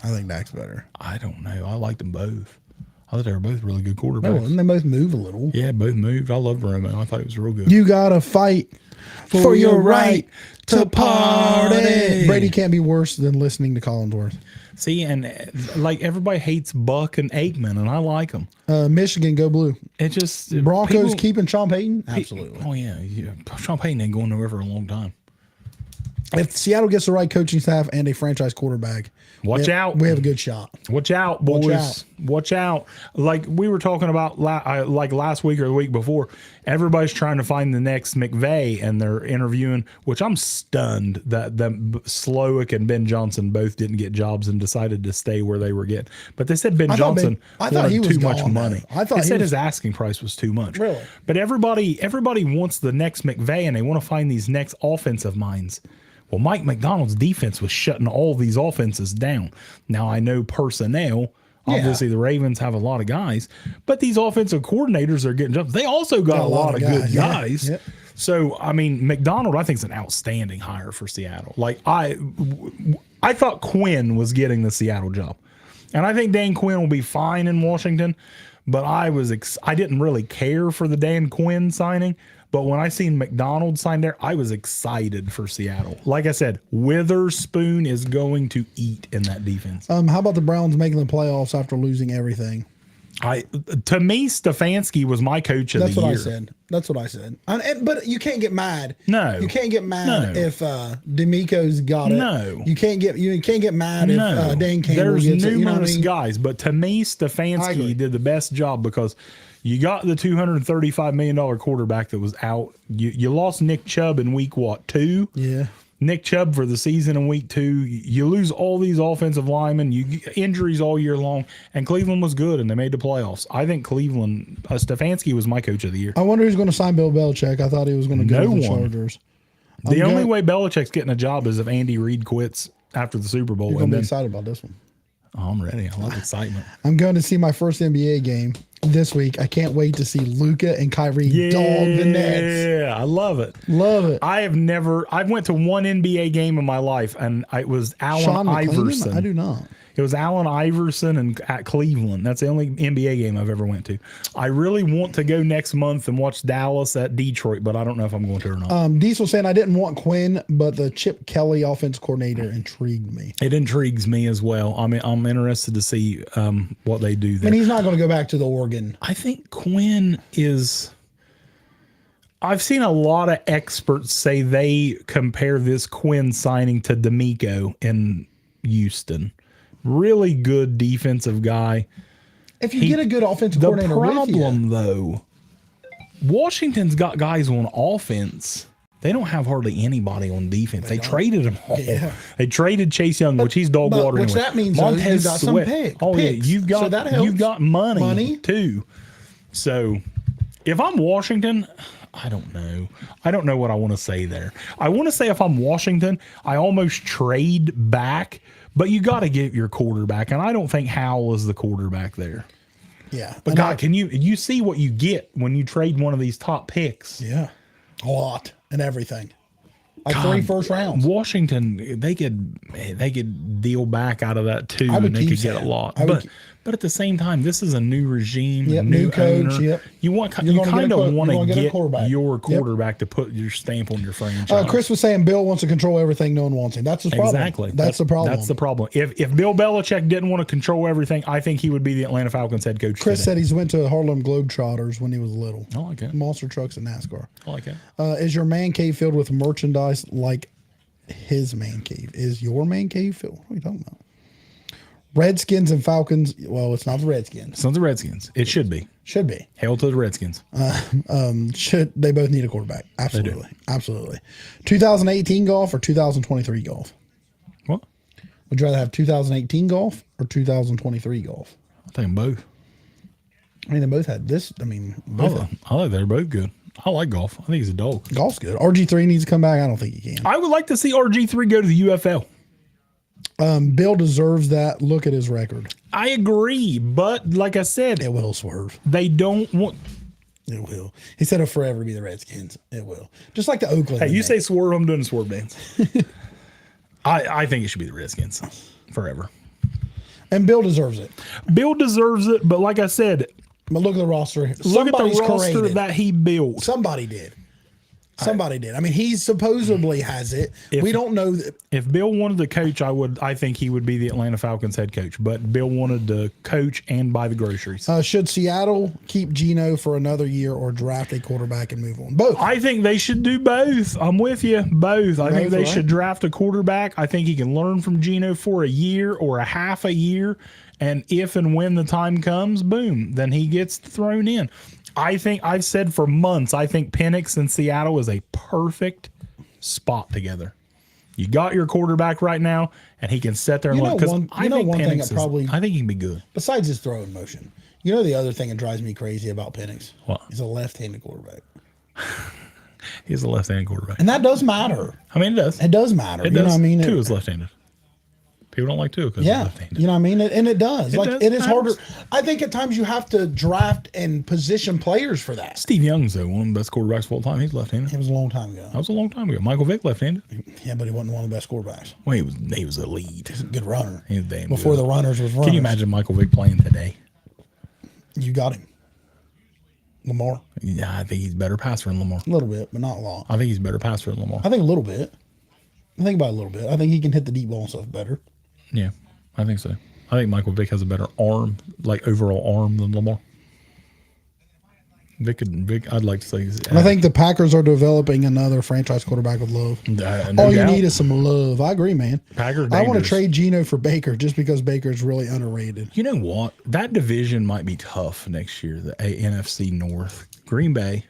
I think Dak's better. I don't know. I liked them both. I thought they were both really good quarterbacks. No, and they both move a little. Yeah, both moved. I loved Romo. I thought he was real good. You gotta fight for your right to party. Brady can't be worse than listening to Collinsworth. See, and like everybody hates Buck and Aikman, and I like them. Michigan, go blue. It just Broncos keeping Sean Payton. Absolutely. Oh yeah. Sean Payton ain't going nowhere for a long time. If Seattle gets the right coaching staff and a franchise quarterback, watch out. We have a good shot. Watch out, boys. Watch out. Like we were talking about like last week or the week before, everybody's trying to find the next McVay, and they're interviewing, which I'm stunned that Slowick and Ben Johnson both didn't get jobs and decided to stay where they were getting. But they said Ben Johnson wanted too much money. I thought he said his asking price was too much. Really? But everybody wants the next McVay, and they want to find these next offensive minds. Well, Mike McDonald's defense was shutting all these offenses down. Now, I know personnel. Obviously, the Ravens have a lot of guys, but these offensive coordinators are getting jobs. They also got a lot of good guys. Yeah. So, I mean, McDonald, I think, is an outstanding hire for Seattle. Like, I thought Quinn was getting the Seattle job, and I think Dan Quinn will be fine in Washington, but I didn't really care for the Dan Quinn signing. But when I seen McDonald sign there, I was excited for Seattle. Like I said, Witherspoon is going to eat in that defense. How about the Browns making the playoffs after losing everything? To me, Stefanski was my coach of the year. That's what I said. That's what I said. But you can't get mad. No, you can't get mad if D'Amico's got it. No, you can't get mad if Dan Campbell gets it. There's numerous guys, guys, but to me, Stefanski did the best job because you got the $235 million quarterback that was out. You lost Nick Chubb in week 2? Yeah. Nick Chubb for the season in week 2. You lose all these offensive linemen. You get injuries all year long. And Cleveland was good, and they made the playoffs. I think Cleveland, Stefanski was my coach of the year. I wonder who's going to sign Bill Belichick. I thought he was going to go to the Chargers. The only way Belichick's getting a job is if Andy Reid quits after the Super Bowl. You're going to be excited about this one. Oh, I'm ready. I love excitement. I'm going to see my first NBA game this week. I can't wait to see Luka and Kyrie dog the Nets. Yeah, I love it. Love it. I went to one NBA game in my life, and it was Allen Iverson. I do not. It was Allen Iverson and at Cleveland. That's the only NBA game I've ever went to. I really want to go next month and watch Dallas at Detroit, but I don't know if I'm going to or not. Diesel saying I didn't want Quinn, but the Chip Kelly offense coordinator intrigued me. It intrigues me as well. I mean, I'm interested to see what they do there. And he's not going to go back to the Oregon. I think Quinn is. I've seen a lot of experts say they compare this Quinn signing to D'Amico in Houston. Really good defensive guy. If you get a good offensive The coordinator with you, problem, though, Washington's got guys on offense. They don't have hardly anybody on defense. They traded them all. Yeah. They traded Chase Young, which he's dog water. which anyway. that means, though, you got some Sweat. Oh yeah, picks. you've got So that helps. you've got money Money. too. So if I'm Washington, I don't know. I don't know what I want to say there. I want to say if I'm Washington, I almost trade back, but you got to get your quarterback, and I don't think Howell is the quarterback there. yeah. But And God, can you see what you get when you trade one of these top picks? yeah, a lot and everything. Like God, 3 first rounds. Washington, they could deal back out of that too, I would and they keep could get a Sam. lot. I would But at the same time, this is a new regime, Yep, new new coach, owner. yep. You You're kind gonna get of a want to get a get quarterback. your Yep. quarterback to put your stamp on your franchise. Chris was saying Bill wants to control everything. No one wants him. That's his problem. Exactly. That's the problem. That's the problem. If Bill Belichick didn't want to control everything, I think he would be the Atlanta Falcons head coach. Chris today. said he's went to Harlem Globetrotters when he was little. I like it. Monster trucks and NASCAR. I like it. Is your man cave filled with merchandise like his man cave? Is your man cave filled? What are you talking about? Redskins and Falcons. Well, it's not the Redskins. It's not the Redskins. It should be. Should be. Hail to the Redskins. Should they both need a quarterback? Absolutely. Absolutely. 2018 golf or 2023 golf? What? Would you rather have 2018 golf or 2023 golf? I think both. I mean, they both had this. I mean, both I like they're both good. I like golf. I think he's a dog. golf's good. RG3 needs to come back. I don't think he can. I would like to see RG3 go to the UFL. Bill deserves that. Look at his record. I agree, but like I said, It will swerve. they don't want. It will. He said it'll forever be the Redskins. It will. Just like the Oakland. Hey, you thing. say swerve, I'm doing a swerve dance. I think it should be the Redskins forever. And Bill deserves it. Bill deserves it, but like I said, But look at the roster. look at the Somebody's roster created. that he built. Somebody did. Somebody did. I mean, he supposedly has it. We don't know that. If Bill wanted to coach, I think he would be the Atlanta Falcons head coach. But Bill wanted to coach and buy the groceries. Should Seattle keep Geno for another year or draft a quarterback and move on? Both. I think they should do both. I'm with you. Both. I think they right? should draft a quarterback. I think he can learn from Geno for a year or a half a year. And if and when the time comes, boom, then he gets thrown in. I think I've said for months, I think Penix and Seattle is a perfect spot together. You got your quarterback right now, and he can sit there and You know look. Because one- I you know think one thing Penix that probably- I think he can be good. Besides his throwing motion, you know the other thing that drives me crazy about Penix? What? He's a left-handed quarterback, He's a left-handed quarterback. and that does matter. I mean, it does. It does matter. It You know does. what I mean? Tua is left-handed. People don't like Tua because he's Yeah, left-handed. you know what I mean, and it does. It Like does. it is harder. Matters. I think at times you have to draft and position players for that. Steve Young's though one of the best quarterbacks of all time. He's left-handed. It was a long time ago. That was a long time ago. Michael Vick left-handed. Yeah, but he wasn't one of the best quarterbacks. Well, he was a lead. He's a good runner. He was damn Before good. the runners was runners. Can you imagine Michael Vick playing today? You got him. Lamar, Yeah, I think he's a better passer than Lamar. a little bit, but not a lot. I think he's a better passer than Lamar. I think a little bit. I think about it a little bit. I think he can hit the deep ball and stuff better. Yeah, I think so. I think Michael Vick has a better arm, like overall arm, than Lamar. Vick, I'd like to say. And I think the Packers are developing another franchise quarterback with love. no All you doubt. need is some love. I agree, man. Packers I want to dangerous. trade Geno for Baker just because Baker is really underrated. You know what? That division might be tough next year. The NFC North, Green Bay,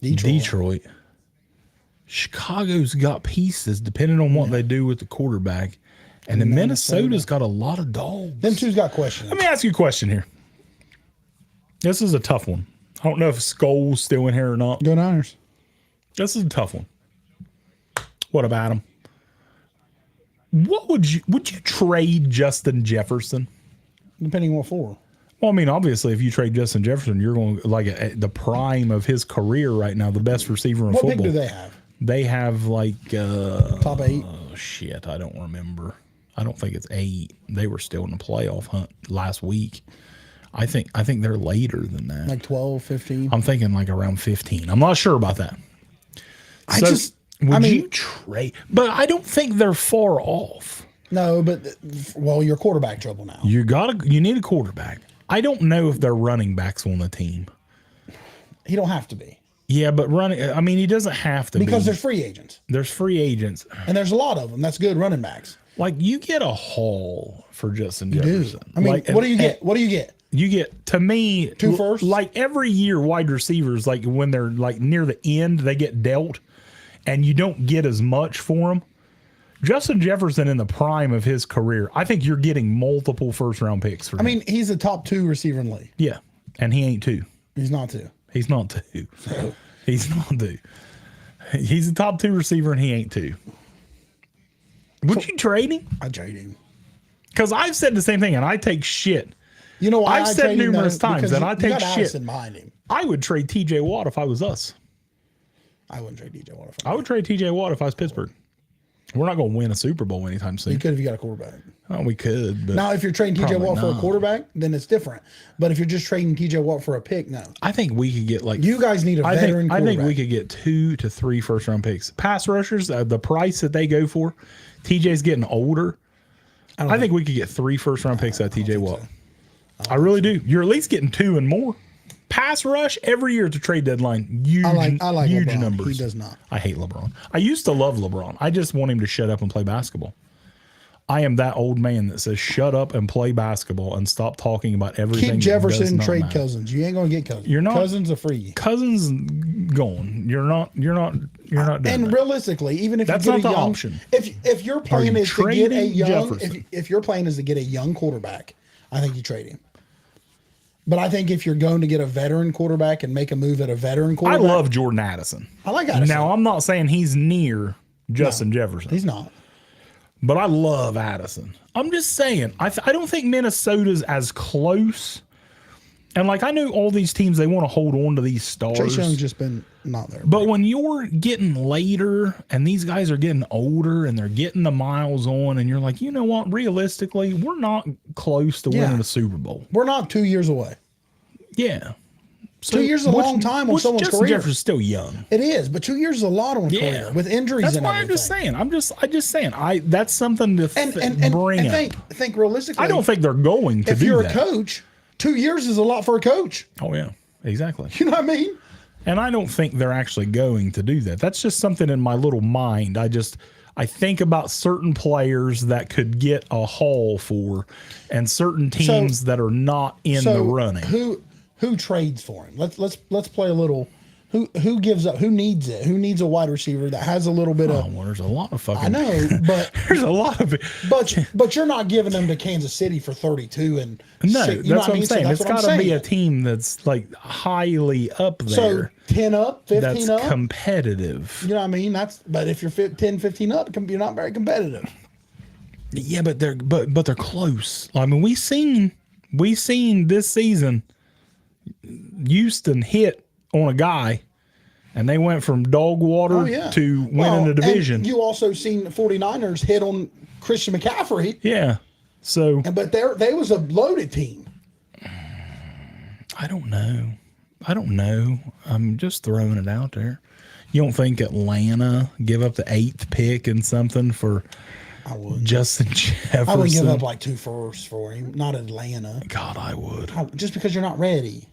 Detroit. Chicago's got pieces depending on what they do with the quarterback, and then Minnesota's got a lot of dogs. Them two's got questions. Let me ask you a question here. This is a tough one. I don't know if Skull's still in here or not. Go Niners. This is a tough one. What about him? What would you trade Justin Jefferson? Depending on what for. Well, I mean, obviously, if you trade Justin Jefferson, you're going like at the prime of his career right now, the best receiver in What football. pick do they have? They have like Top 8? oh shit, I don't remember. I don't think it's 8. They were still in the playoff hunt last week. I think they're later than that. Like 12, 15. I'm thinking like around 15. I'm not sure about that. Would you trade? But I don't think they're far off. No, but well, you're quarterback trouble now. You need a quarterback. I don't know if they're running backs on the team. He don't have to be. Yeah, but he doesn't have to because be. there's free agents. There's free agents. And there's a lot of them. That's good running backs. Like, you get a haul for Justin Jefferson. I mean, what do you get? What do you get? You get, to me, 2 firsts? Like every year, wide receivers, like when they're like near the end, they get dealt, and you don't get as much for them. Justin Jefferson in the prime of his career, I think you're getting multiple first-round picks for him. I mean, he's a top 2 receiver in the league. Yeah, and he ain't 2. He's not 2. He's not 2. He's not 2. He's a top 2 receiver, and he ain't 2. Would you trade him? I'd trade him. Because I've said the same thing, and I take shit. You know why I've said numerous times that I take got shit. Addison behind him. I would trade T.J. Watt if I was us. I wouldn't trade T.J. Watt. I would trade T.J. Watt if I was Pittsburgh. We're not going to win a Super Bowl anytime soon. You could if you got a quarterback. Oh, we could. But now, if you're trading T.J. Watt for a not. quarterback, then it's different. But if you're just trading T.J. Watt for a pick, no. I think we could get like... You guys need a veteran I quarterback. think we could get 2 to 3 first-round picks. Pass rushers, the price that they go for, TJ's getting older. I think we could get 3 first-round picks out of T.J. Watt. I really do. You're at least getting 2 and more. Pass rush every year at the trade deadline. Huge, I like huge LeBron. numbers. He does not. I hate LeBron. I used to love LeBron. I just want him to shut up and play basketball. I am that old man that says shut up and play basketball and stop talking about everything. Keep Jefferson, that does not trade matter. Cousins. You ain't gonna get Cousins. You're not. Cousins are free. Cousins gone. You're not doing And that. realistically, even if That's you get not a the young, option. if your plan you is to get a trading young, Jefferson? if your plan is to get a young quarterback, I think you trade him. But I think if you're going to get a veteran quarterback and make a move at a veteran I quarterback, love Jordan Addison. I like Addison. Now, I'm not saying he's near Justin Jefferson, he's not. but I love Addison. I'm just saying, I don't think Minnesota's as close. And like, I know all these teams, they want to hold on to these stars. Chase Young's just been not there. But when you're getting later and these guys are getting older and they're getting the miles on, and you're like, you know what, realistically, we're not close to winning the Super Bowl. We're not 2 years away. Yeah. So 2 years is a long time on someone's Justin career. Jefferson's still young. It is, but 2 years is a lot on a career with injuries That's and why everything. I'm just saying. I'm just saying. That's something to bring up. Think realistically. I don't think they're going to if do you're that. a coach, 2 years is a lot for a coach. Oh yeah, exactly. You know what I mean? And I don't think they're actually going to do that. That's just something in my little mind. I think about certain players that could get a haul for, and certain teams that are not in the running. Who trades for him? Let's play a little. Who gives up? Who needs it? Who needs a wide receiver that has a little bit of? Well, there's a lot of fucking. I know, but there's a lot of it. But you're not giving them to Kansas City for 32 and No, you that's know what I'm I mean? So saying. that's It's what I'm got to be a saying. team that's like highly up So there. 10 up, 15 That's up. competitive. You know what I mean? But if you're 10, 15 up, you're not very competitive. Yeah, but they're close. I mean, we seen this season Houston hit on a guy, and they went from dog water to winning the division. And you also seen the 49ers hit on Christian McCaffrey. Yeah. So But they was a loaded team. I don't know. I'm just throwing it out there. You don't think Atlanta give up the 8th pick and something for I would. Justin Jefferson? I would give up like 2 firsts for him. Not Atlanta. God, I would. Just because you're not ready.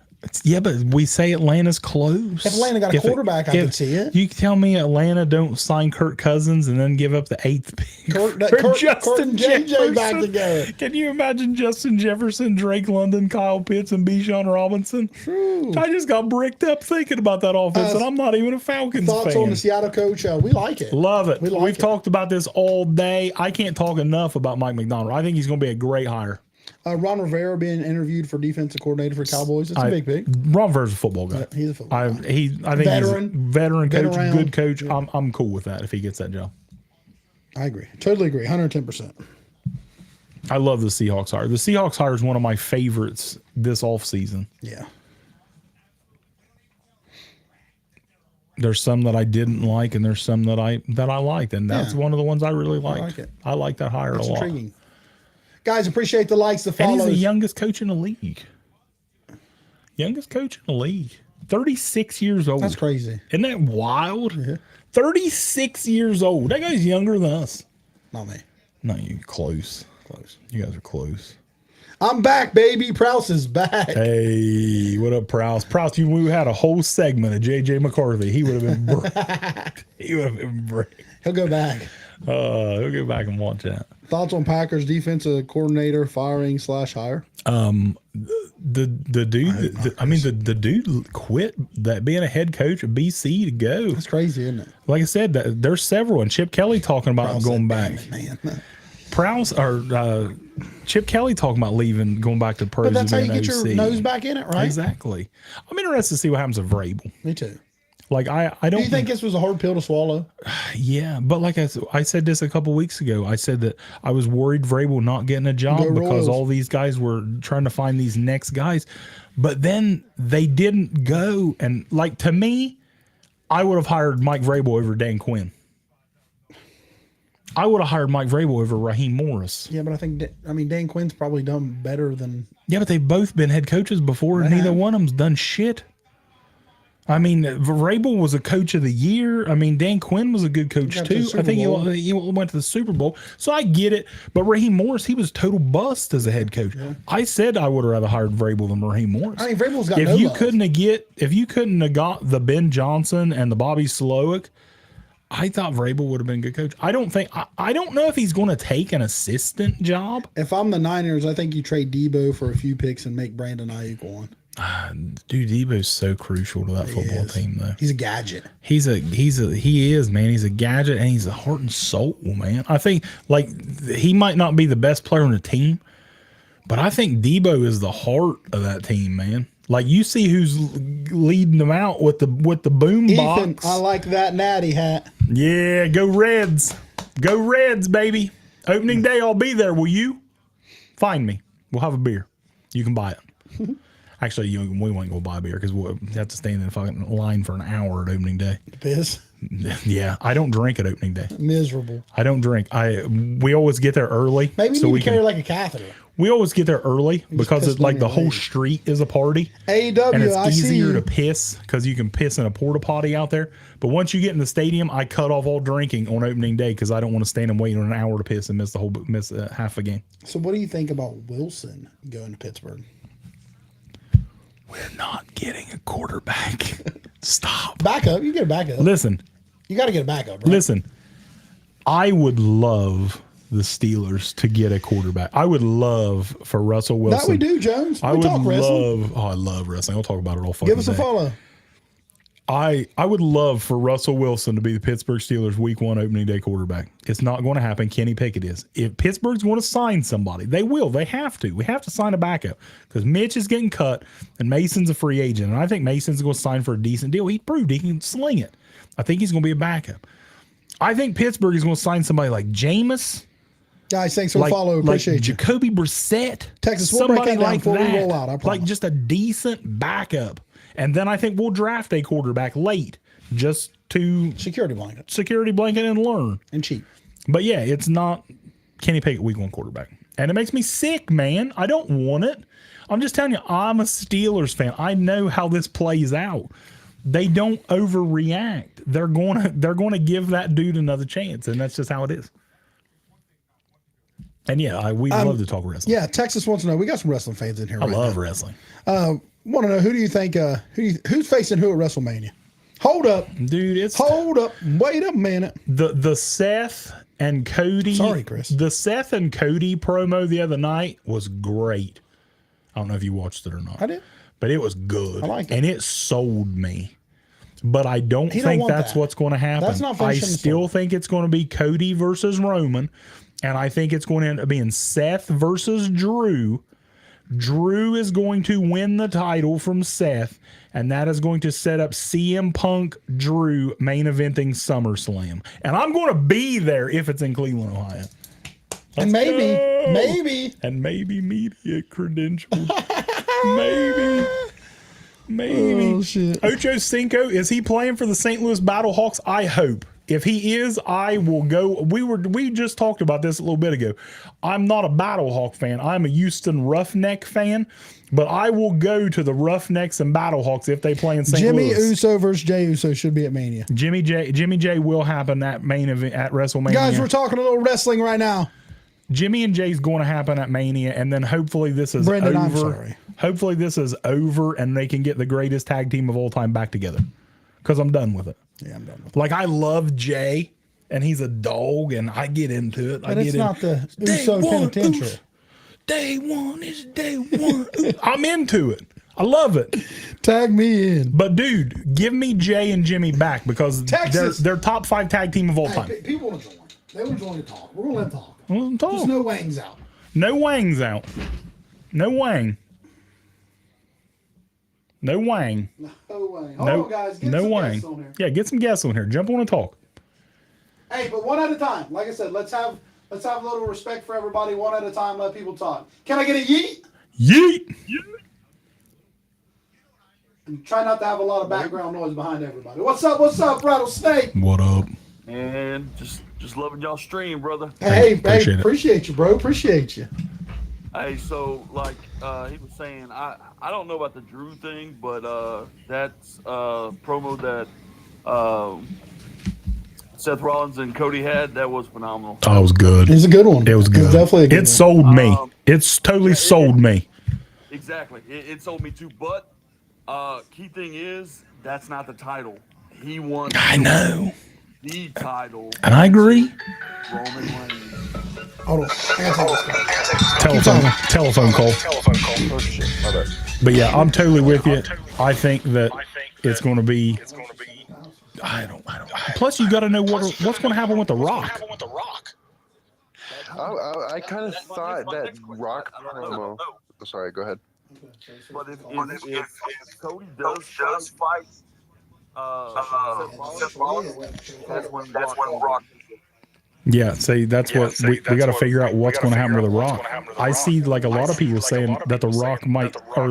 Yeah, but we say Atlanta's close. If Atlanta got a quarterback, I can see it. You tell me Atlanta don't sign Kirk Cousins and then give up the 8th pick Kurt and JJ Jefferson. back together. Can you imagine Justin Jefferson, Drake London, Kyle Pitts, and Bijan Robinson? True. I just got bricked up thinking about that offense, and I'm not even a Falcons Thoughts fan. on the Seattle coach? We like it. Love it. We've We've talked about this all day. I can't talk enough about Mike McDonald. I think he's going to be a great hire. Ron Rivera being interviewed for defensive coordinator for Cowboys. It's a big pick. Ron Rivera's a football guy. He's a football guy. I think Veteran. he's a veteran Been coach, around. good coach. I'm cool with that if he gets that job. I agree. Totally agree. 110%. I love the Seahawks hire. The Seahawks hire is one of my favorites this offseason. Yeah. There's some that I didn't like, and there's some that I liked, and that's Yeah. one of the ones I really liked. like it. I like that hire It's a lot. intriguing. Guys, appreciate the likes, the And follows. he's the youngest coach in the league. Youngest coach in the league. 36 years old. That's crazy. Isn't that wild? 36 years old. That guy's younger than us. Not me. No, you close. Close. You guys are close. I'm back, baby. Prowse is back. Hey, what up, Prowse? Prowse, we had a whole segment of JJ McCarthy. He would have been he would have been great. He'll go back. He'll go back and watch that. Thoughts on Packers defensive coordinator firing / hire? The dude, the dude quit that being a head coach at BC to go. That's crazy, isn't it? Like I said, there's several, and Chip Kelly talking about Prowse going said, back. "Damn it, man." Prowse or Chip Kelly talking about leaving, going back to pros. But that's how you being get your OC. nose back in it, right? Exactly. I'm interested to see what happens with Vrabel. Me too. Like I Do don't you think this was a hard pill to swallow? Yeah, but like I said this a couple weeks ago, I said that I was worried Vrabel not getting a job Go because Royals. all these guys were trying to find these next guys, but then they didn't go. And like to me, I would have hired Mike Vrabel over Dan Quinn. I would have hired Mike Vrabel over Raheem Morris. Yeah, but I think Dan Quinn's probably done better than. Yeah, but they've both been head coaches before, and neither one of them's done shit. I mean, Vrabel was a coach of the year. I mean, Dan Quinn was a good coach got to the too. Super I think Bowl. he went to the Super Bowl. So I get it. But Raheem Morris, he was total bust as a head coach. I said I would have rather hired Vrabel than Raheem Morris. I mean, Vrabel's got if no you love. if you couldn't have got the Ben Johnson and the Bobby Slowick, I thought Vrabel would have been a good coach. I don't know if he's going to take an assistant job. If I'm the Niners, I think you trade Debo for a few picks and make Brandon Ayuk one. Dude, Debo's so crucial to that football team, though. He's a gadget. He is, man. He's a gadget and he's a heart and soul, man. I think like he might not be the best player on the team, but I think Debo is the heart of that team, man. Like you see who's leading them out with the boom Ethan, box. I like that natty hat. Yeah, go Reds. Go Reds, baby. Opening day, I'll be there. Will you? Find me. We'll have a beer. You can buy it. Actually, we won't go buy beer because we'll have to stand in the fucking line for an hour at opening day. Piss. Yeah, I don't drink at opening day. Miserable. I don't drink. We always get there early. Maybe you so need we to carry can. like a catheter. We always get there early because piss it's like down the your whole leg. street is a party. AEW, And it's I see easier you. to piss because you can piss in a porta potty out there. But once you get in the stadium, I cut off all drinking on opening day because I don't want to stand and wait an hour to piss and miss half a game. So what do you think about Wilson going to Pittsburgh? We're not getting a quarterback. Stop. Backup. You get a backup. Listen. You got to get a backup, right? Listen, I would love the Steelers to get a quarterback. I would love for Russell Wilson. That we do, Jones. I We would talk wrestling. love. Oh, I love wrestling. I'll talk about it all fucking Give us a day. follow. I would love for Russell Wilson to be the Pittsburgh Steelers Week 1 opening day quarterback. It's not going to happen. Kenny Pickett is. If Pittsburgh's going to sign somebody, they will. They have to. We have to sign a backup because Mitch is getting cut and Mason's a free agent. And I think Mason's going to sign for a decent deal. He proved he can sling it. I think he's going to be a backup. I think Pittsburgh is going to sign somebody like Jameis. Guys, thanks for the follow. Appreciate you. Jacoby Brissett. Texas, we'll break somebody that down like before we that. roll out, I Like promise. just a decent backup. And then I think we'll draft a quarterback late just to Security blanket security blanket and learn. and cheap. But yeah, it's not Kenny Pickett Week 1 quarterback. And it makes me sick, man. I don't want it. I'm just telling you, I'm a Steelers fan. I know how this plays out. They don't overreact. They're gonna give that dude another chance, and that's just how it is. And yeah, we love to talk wrestling. Yeah, Texas wants to know. We got some wrestling fans in here. I love wrestling. Want to know who do you think? Who's facing who at WrestleMania? Hold up. Dude, it's Hold up. Wait a minute. the Seth and Cody. Sorry, Chris. The Seth and Cody promo the other night was great. I don't know if you watched it or not. I did. But it was good. I liked it. And it sold me. But I don't He don't think want that's that. what's going to happen. That's not I finishing the still story. think it's going to be Cody versus Roman. And I think it's going to end up being Seth versus Drew. Drew is going to win the title from Seth, and that is going to set up CM Punk Drew main eventing SummerSlam. And I'm going to be there if it's in Cleveland, Ohio. And maybe, And maybe media credentials. Maybe. Maybe. Oh, shit. Ocho Cinco, is he playing for the St. Louis Battlehawks? I hope. If he is, I will go. We just talked about this a little bit ago. I'm not a Battlehawk fan. I'm a Houston Roughneck fan, but I will go to the Roughnecks and Battlehawks if they play in St. Jimmy Louis. Uso versus Jey Uso should be at Mania. Jimmy J will happen at main event at WrestleMania. Guys, we're talking a little wrestling right now. Jimmy and Jay's going to happen at Mania, and then hopefully this is Brendan, I'm over. sorry. Hopefully this is over, and they can get the greatest tag team of all time back together. Because I'm done with it. Yeah, I'm done with it. Like, I love Jay, and he's a dog, and I get into it. But it's not the Uso penitentiary. Day one is day one. I'm into it. I love it. Tag me in. But dude, give me Jay and Jimmy back because Texas. they're top 5 tag team of all time. People want to join. They want to join the talk. We're going to let them talk. Well, talk. Just no wangs out. No Wang's out. No Wang. No Wang. No wang. Hold No, on, guys. Get no some Wang. guests on here. Yeah, get some guests on here. Jump on and talk. Hey, but one at a time. Like I said, let's have a little respect for everybody. One at a time. Let people talk. Can I get a yeet? Yeet. And try not to have a lot of background noise behind everybody. What's up? What's up, Rattlesnake? What up? Man, just loving y'all stream, brother. Hey, appreciate it. appreciate you, bro. Appreciate you. Hey, so like he was saying, I don't know about the Drew thing, but that's promo that Seth Rollins and Cody had, that was phenomenal. Oh, it was good. It's a good one. It was good. It's definitely a good It one. sold me. It's totally sold me. Exactly, it sold me too. But key thing is, that's not the title. He won. I know. The title. And I agree. Roman Reigns. Hold on. I gotta take this call. Telephone call. Oh shit, my bad. But yeah, I'm totally with you. I think that it's going to be. I don't. Plus, you got to know what's going to happen with The Rock. I kind of thought that Rock promo. Oh, sorry, go ahead. But if Cody does fight, Seth Rollins, that's when Rock. Yeah, see, that's what we got to figure out what's going to happen with The Rock. I see like a lot of people saying that The Rock might or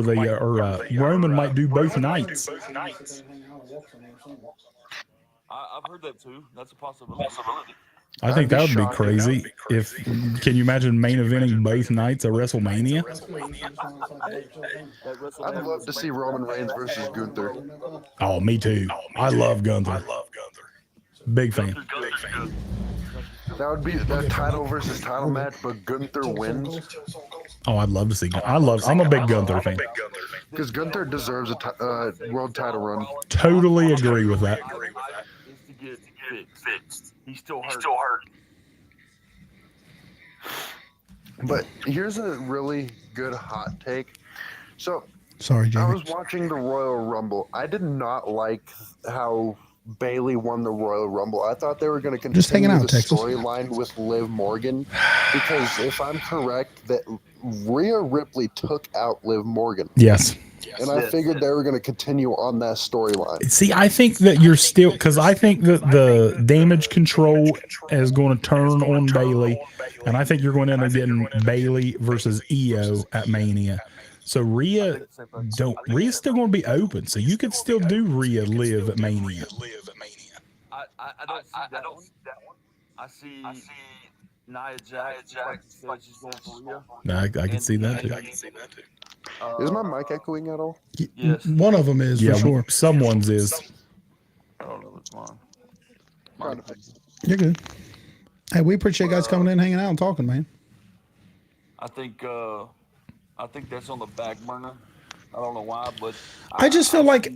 Roman might do both nights. I've heard that too. That's a possibility. I think that would be crazy. Can you imagine main eventing both nights at WrestleMania? I'd love to see Roman Reigns versus Gunther. Oh, me too. I love Gunther. Big fan. That would be a title versus title match, but Gunther wins. Oh, I'd love to see. I'm a big Gunther fan. Because Gunther deserves a world title run. Totally agree with that. Is to get fixed. He's still hurt. But here's a really good hot take. So, Sorry, I Jamie. was watching the Royal Rumble. I did not like how Bailey won the Royal Rumble. I thought they were going to Just hanging continue out, the Texas. storyline with Liv Morgan. Because if I'm correct, that Rhea Ripley took out Liv Morgan. Yes. And I figured they were going to continue on that storyline. See, I think that you're still because I think that the damage control is going to turn on Bailey, and I think you're going to end up getting Bailey versus Io at Mania. So Rhea's still going to be open, so you could still do Rhea Liv at Mania. I don't see that one. I see Nia Jax. Like you said, she's going for Rhea. I can see that too. Is my mic echoing at all? Yes. One of them is Yeah, for sure. someone's is. I don't know if it's mine. Trying to fix it. You're good. Hey, we appreciate you guys coming in, hanging out, and talking, man. I think that's on the back burner. I don't know why, but I just feel like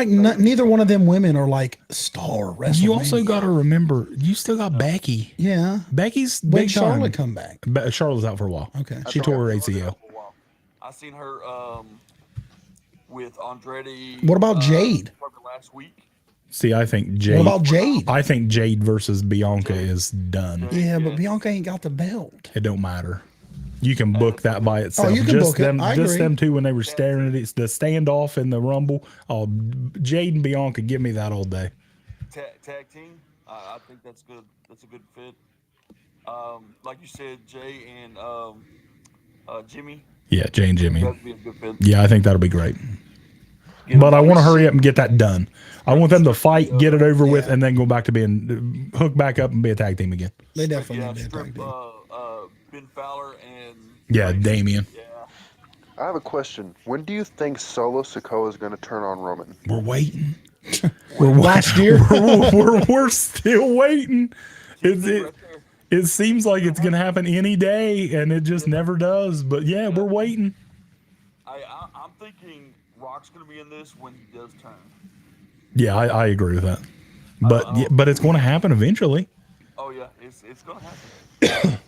neither one of them women are like star wrestlers. You also got to remember, you still got Becky. yeah. Becky's When big Charlotte time. come back? Charlotte's out for a while. Okay. She tore her ACL. I seen her with Andrade. What about Jade? Probably last week. See, I think Jade. What about Jade? I think Jade versus Bianca is done. Yeah, but Bianca ain't got the belt. It don't matter. You can book that by itself. you can just book it. them, I just agree. them two when they were staring at it. The standoff in the Rumble. Oh, Jade and Bianca, give me that all day. Tag team. I think that's good. That's a good fit. Like you said, Jay and Jimmy. Yeah, Jay and Jimmy. That'd be a good fit. Yeah, I think that'll be great. But I want to hurry up and get that done. I want them to fight, get it over with, and then go back to being hooked back up and be a tag team again. They definitely Yeah, need to strip tag team. Ben Fowler and Yeah, Damien. Yeah, I have a question. When do you think Solo Sikoa is going to turn on Roman? We're waiting. Last year, we're still waiting. It seems like it's gonna happen any day, and it just never does. But yeah, we're waiting. I'm thinking Rock's gonna be in this when he does turn. Yeah, I agree with that. But but it's going to happen eventually. Oh yeah, it's gonna happen.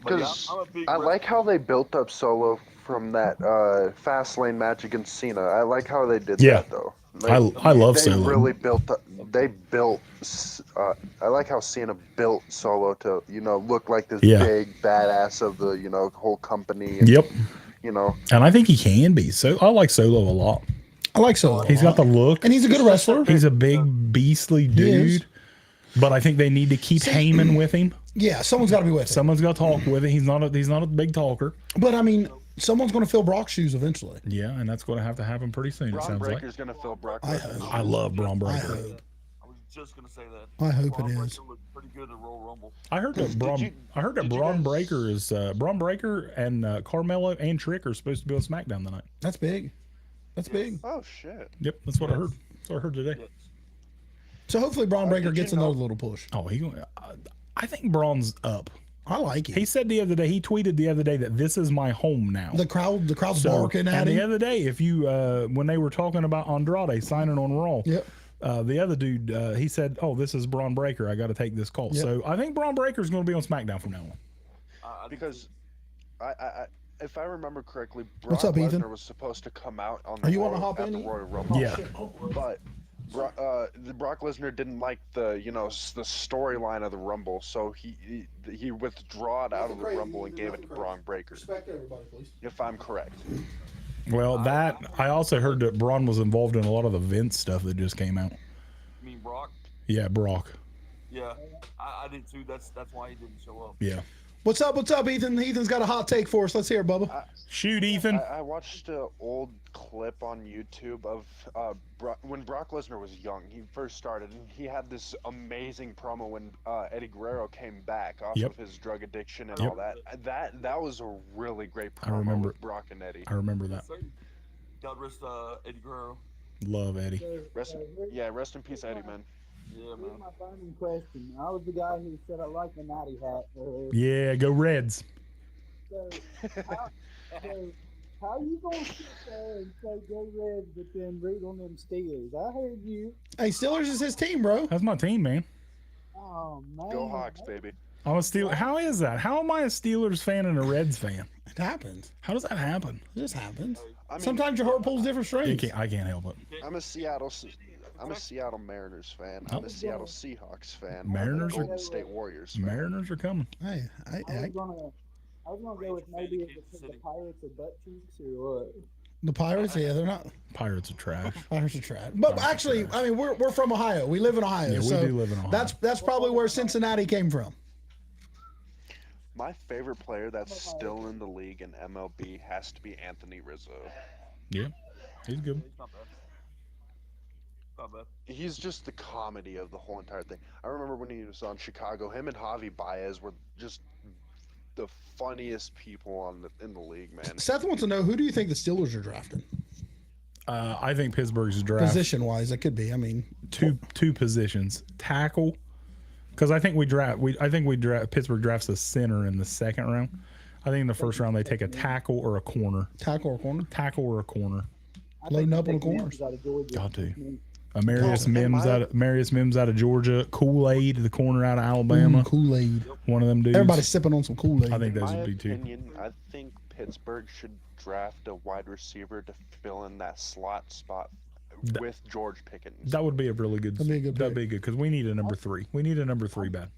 Because I'm a big I like how they built up Solo from that Fastlane match against Cena. I like how they did Yeah. that though. I love they Solo. really built up. They built. I like how Cena built Solo to look like this Yeah. big badass of the whole company. And, Yep. And I think he can be. So I like Solo a lot. I like Solo. He's got the look. and he's a good wrestler. He's a big beastly is. dude. But I think they need to keep Heyman with him. Yeah, someone's got to be with him. Someone's got to talk with him. He's not a big talker. But I mean, someone's going to fill Brock's shoes eventually. Yeah, and that's going to have to happen pretty soon. It Braun sounds like. Breaker's gonna fill Brock. I Lesnar. hope. I love Braun I Breaker. hope. I was just gonna say that. I hope Braun it Breaker is. looked pretty good at Royal Rumble. I heard that Braun. you- I heard that did you Braun guys- Breaker is Braun Breaker and Carmelo and Trick are supposed to be on SmackDown tonight. That's big. That's big. Oh shit! Yep, that's what I heard. That's what I heard today. Yes. So hopefully Braun Breaker did you gets know- another little push. Oh, I think Braun's up. I like it. He said the other day. He tweeted the other day that this is my home now. The crowd's So, barking at and the him. other day, if you when they were talking about Andrade signing on Raw, Yep. the other dude he said, "Oh, this is Braun Breaker. I got to take this call." Yep. So I think Braun Breaker is going to be on SmackDown from now on. I do Because if I remember correctly, What's Brock up, Ethan? Lesnar was supposed to come out on Are the you wanna Royal, hop at in, the Ethan? Royal Rumble. Yeah. But the Brock Lesnar didn't like the the storyline of the Rumble, so he withdrawed out of the Rumble and gave it to Braun Breaker. Respect everybody, please. If I'm correct. Well, that I also heard that Braun was involved in a lot of the Vince stuff that just came out. You mean Brock? Yeah, Brock. Yeah, I did too. That's why he didn't show up. Yeah. What's up? What's up, Ethan? Ethan's got a hot take for us. Let's hear it, Bubba. Shoot, Ethan. I watched an old clip on YouTube of when Brock Lesnar was young. He first started, and he had this amazing promo when Eddie Guerrero came back off Yep. of his drug addiction and Yep. all that. That was a really great I promo remember with Brock and Eddie. I remember that. Sir, God rest Eddie Guerrero. Love Eddie. Rest in peace, Eddie, man. Yeah, Here's man. my burning question. I was the guy who said I like the natty hat earlier. Yeah, go Reds. So, how you gonna sit there and say go Reds but then root on them Steelers? I heard you. Hey, Steelers is his team, bro. That's my team, man. Oh man. Go Hawks, baby. I'm a Steeler. How is that? How am I a Steelers fan and a Reds fan? It happens. How does that happen? It just happens. I mean, Sometimes your heart pulls different strings. I can't help it. I'm a Seattle Mariners fan. I'm a Seattle Seahawks fan. Mariners I'm are- a Golden State Warriors fan. Mariners are coming. Hey, I was gonna go with maybe if the Pirates are butt cheeks or what. the Pirates, yeah, they're not. Pirates are trash. Pirates are trash. But actually, I mean, we're from Ohio. We live in Ohio. Yeah, we so do live in Ohio. That's probably where Cincinnati came from. My favorite player that's still in the league in MLB has to be Anthony Rizzo. Yeah, he's good. It's not bad. Not bad. He's just the comedy of the whole entire thing. I remember when he was on Chicago, him and Javi Baez were just the funniest people in the league, man. Seth wants to know, who do you think the Steelers are drafting? I think Pittsburgh's draft Position wise, it could be. I mean, two positions: tackle, because I think Pittsburgh drafts a center in the second round. I think in the first round they take a tackle or a corner. tackle or corner. Tackle or a corner. I Loading think up on the Nick corners. Mims out of Georgia. Got to. Mm. Marius Oh, Mims out of Georgia. Kool-Aid, the corner out of Alabama. Kool-Aid. One of them dudes. Everybody's sipping on some Kool-Aid. I think In those my would be two. opinion, I think Pittsburgh should draft a wide receiver to fill in that slot spot with George Pickens. That would be a really good. That'd be a good That'd pick. be good because we need a number three. We need a number three bad.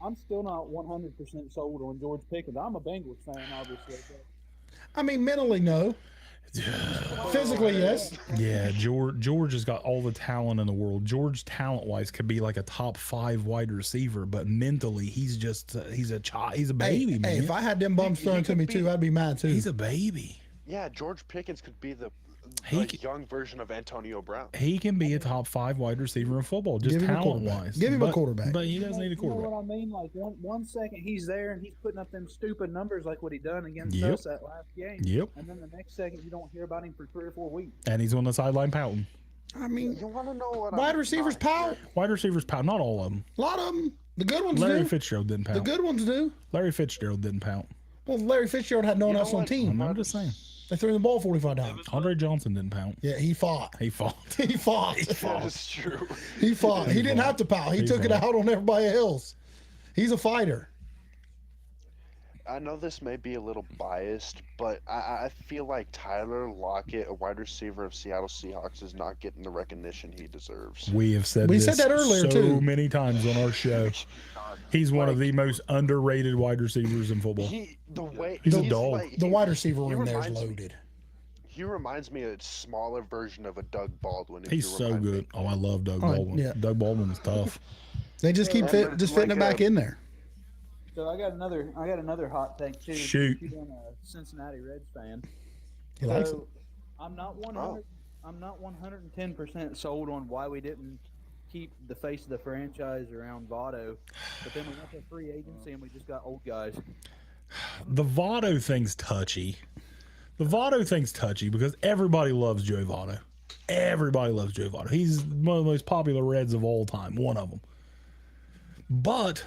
I'm still not 100% sold on George Pickens. I'm a Bengals fan, obviously. But I mean, mentally, no. Physically, yes. Yeah, George has got all the talent in the world. George, talent-wise, could be like a top 5 wide receiver, but mentally, he's just he's a child. He's a baby, Hey, man. if I had them bums He thrown to could me be- too, I'd be mad too. He's a baby. Yeah, George Pickens could be the He a c- young version of Antonio Brown. He can be a top 5 wide receiver in football, just Give him a talent quarterback. wise. Give him a quarterback. But he doesn't need a You know quarterback. what I mean? Like one second he's there and he's putting up them stupid numbers like what he done against Yep. us that last game. Yep. And then the next second you don't hear about him for 3 or 4 weeks. And he's on the sideline pouting. I mean, You want to know what? wide I'm receivers not pout. hearing? Wide receivers pout. Not all of them. A lot of them. The good ones Larry do. Fitzgerald didn't The pout. good ones do. Larry Fitzgerald didn't pout. Well, Larry Fitzgerald had no one You know else on the what? team. I'm just saying. They threw the ball 45 times. Andre Johnson didn't pout. Yeah, he fought. He fought. He fought. That is true. He fought. He didn't have to pout. He He took it fought. out on everybody else. He's a fighter. I know this may be a little biased, but I feel like Tyler Lockett, a wide receiver of Seattle Seahawks, is not getting the recognition he deserves. We have said We this said that earlier, so too. many times on our show. He's one of the most underrated wide receivers in football. He's a dog. Like, The wide receiver he room there is reminds me- loaded. He reminds me of a smaller version of a Doug Baldwin. if He's you so remind me. good. Oh, I love Doug Oh, Baldwin. yeah. Doug Baldwin is tough. They just keep Yeah, just fitting it like, back in there. So I got another hot take too. Shoot. You being a Cincinnati Reds fan. He likes it. So I'm not 100. I'm not 110% sold on why we didn't keep the face of the franchise around Votto, but then we went to free agency and we just got old guys. The Votto thing's touchy. The Votto thing's touchy because everybody loves Joey Votto. Everybody loves Joey Votto. He's one of the most popular Reds of all time. One of them. But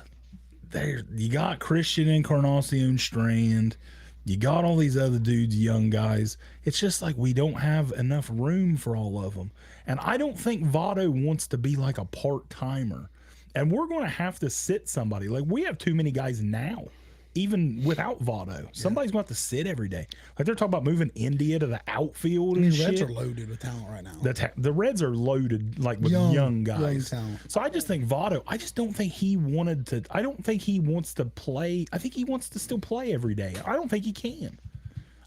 there, you got Christian Encarnacion Strand. You got all these other dudes, young guys. It's just like we don't have enough room for all of them. And I don't think Votto wants to be like a part-timer. And we're going to have to sit somebody. Like, we have too many guys now, even without Votto. Somebody's going to have to sit every day. Like, they're talking about moving India to the outfield I and mean, Reds shit. are loaded with talent right now. The Reds are loaded like with young guys. Young talent. So I just think Votto, I just don't think he wanted to. I don't think he wants to play. I think he wants to still play every day. I don't think he can.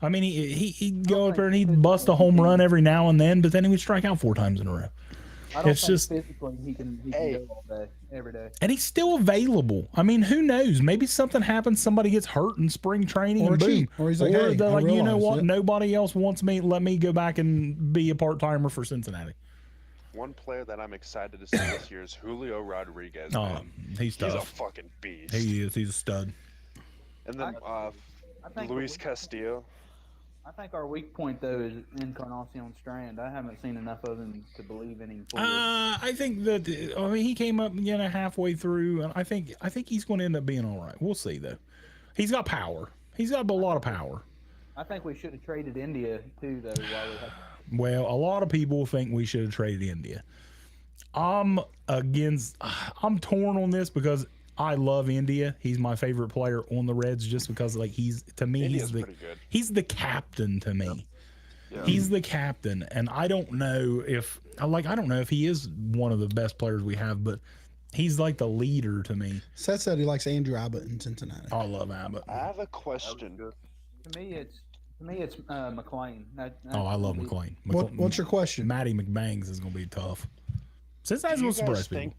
I mean, he'd go up there and he'd bust a home run every now and then, but then he would strike out 4 times in a row. I don't It's think just- physically he can Hey. go all day, every day. And he's still available. I mean, who knows? Maybe something happens. Somebody gets hurt in spring training, Or and boom. cheat. Or he's like, hey, they're I like, you know realize what? it." Nobody else wants me. Let me go back and be a part timer for Cincinnati. One player that I'm excited to see this year is Julio Rodriguez. Oh, man. he's He's a tough. fucking beast. He is. He's a stud. And then I think Luis the- Castillo. I think our weak point though is Encarnacion Strand. I haven't seen enough of him to believe in him fully. I think that he came up halfway through, and I think he's going to end up being all right. We'll see though. He's got power. He's got a lot of power. I think we should have traded India too, though. While we had, Well, a lot of people think we should have traded India. I'm torn on this because I love India. He's my favorite player on the Reds just because he's India's the pretty good. he's the captain to me. Yeah. He's the captain, and I don't know if he is one of the best players we have, but he's like the leader to me. Seth said he likes Andrew Abbott in Cincinnati. I love Abbott. I have a question. to me, it's McLean. Oh, I love McLean. What's your question? Matty McBangs is going to be tough. Since that's Do you going to surprise guys people.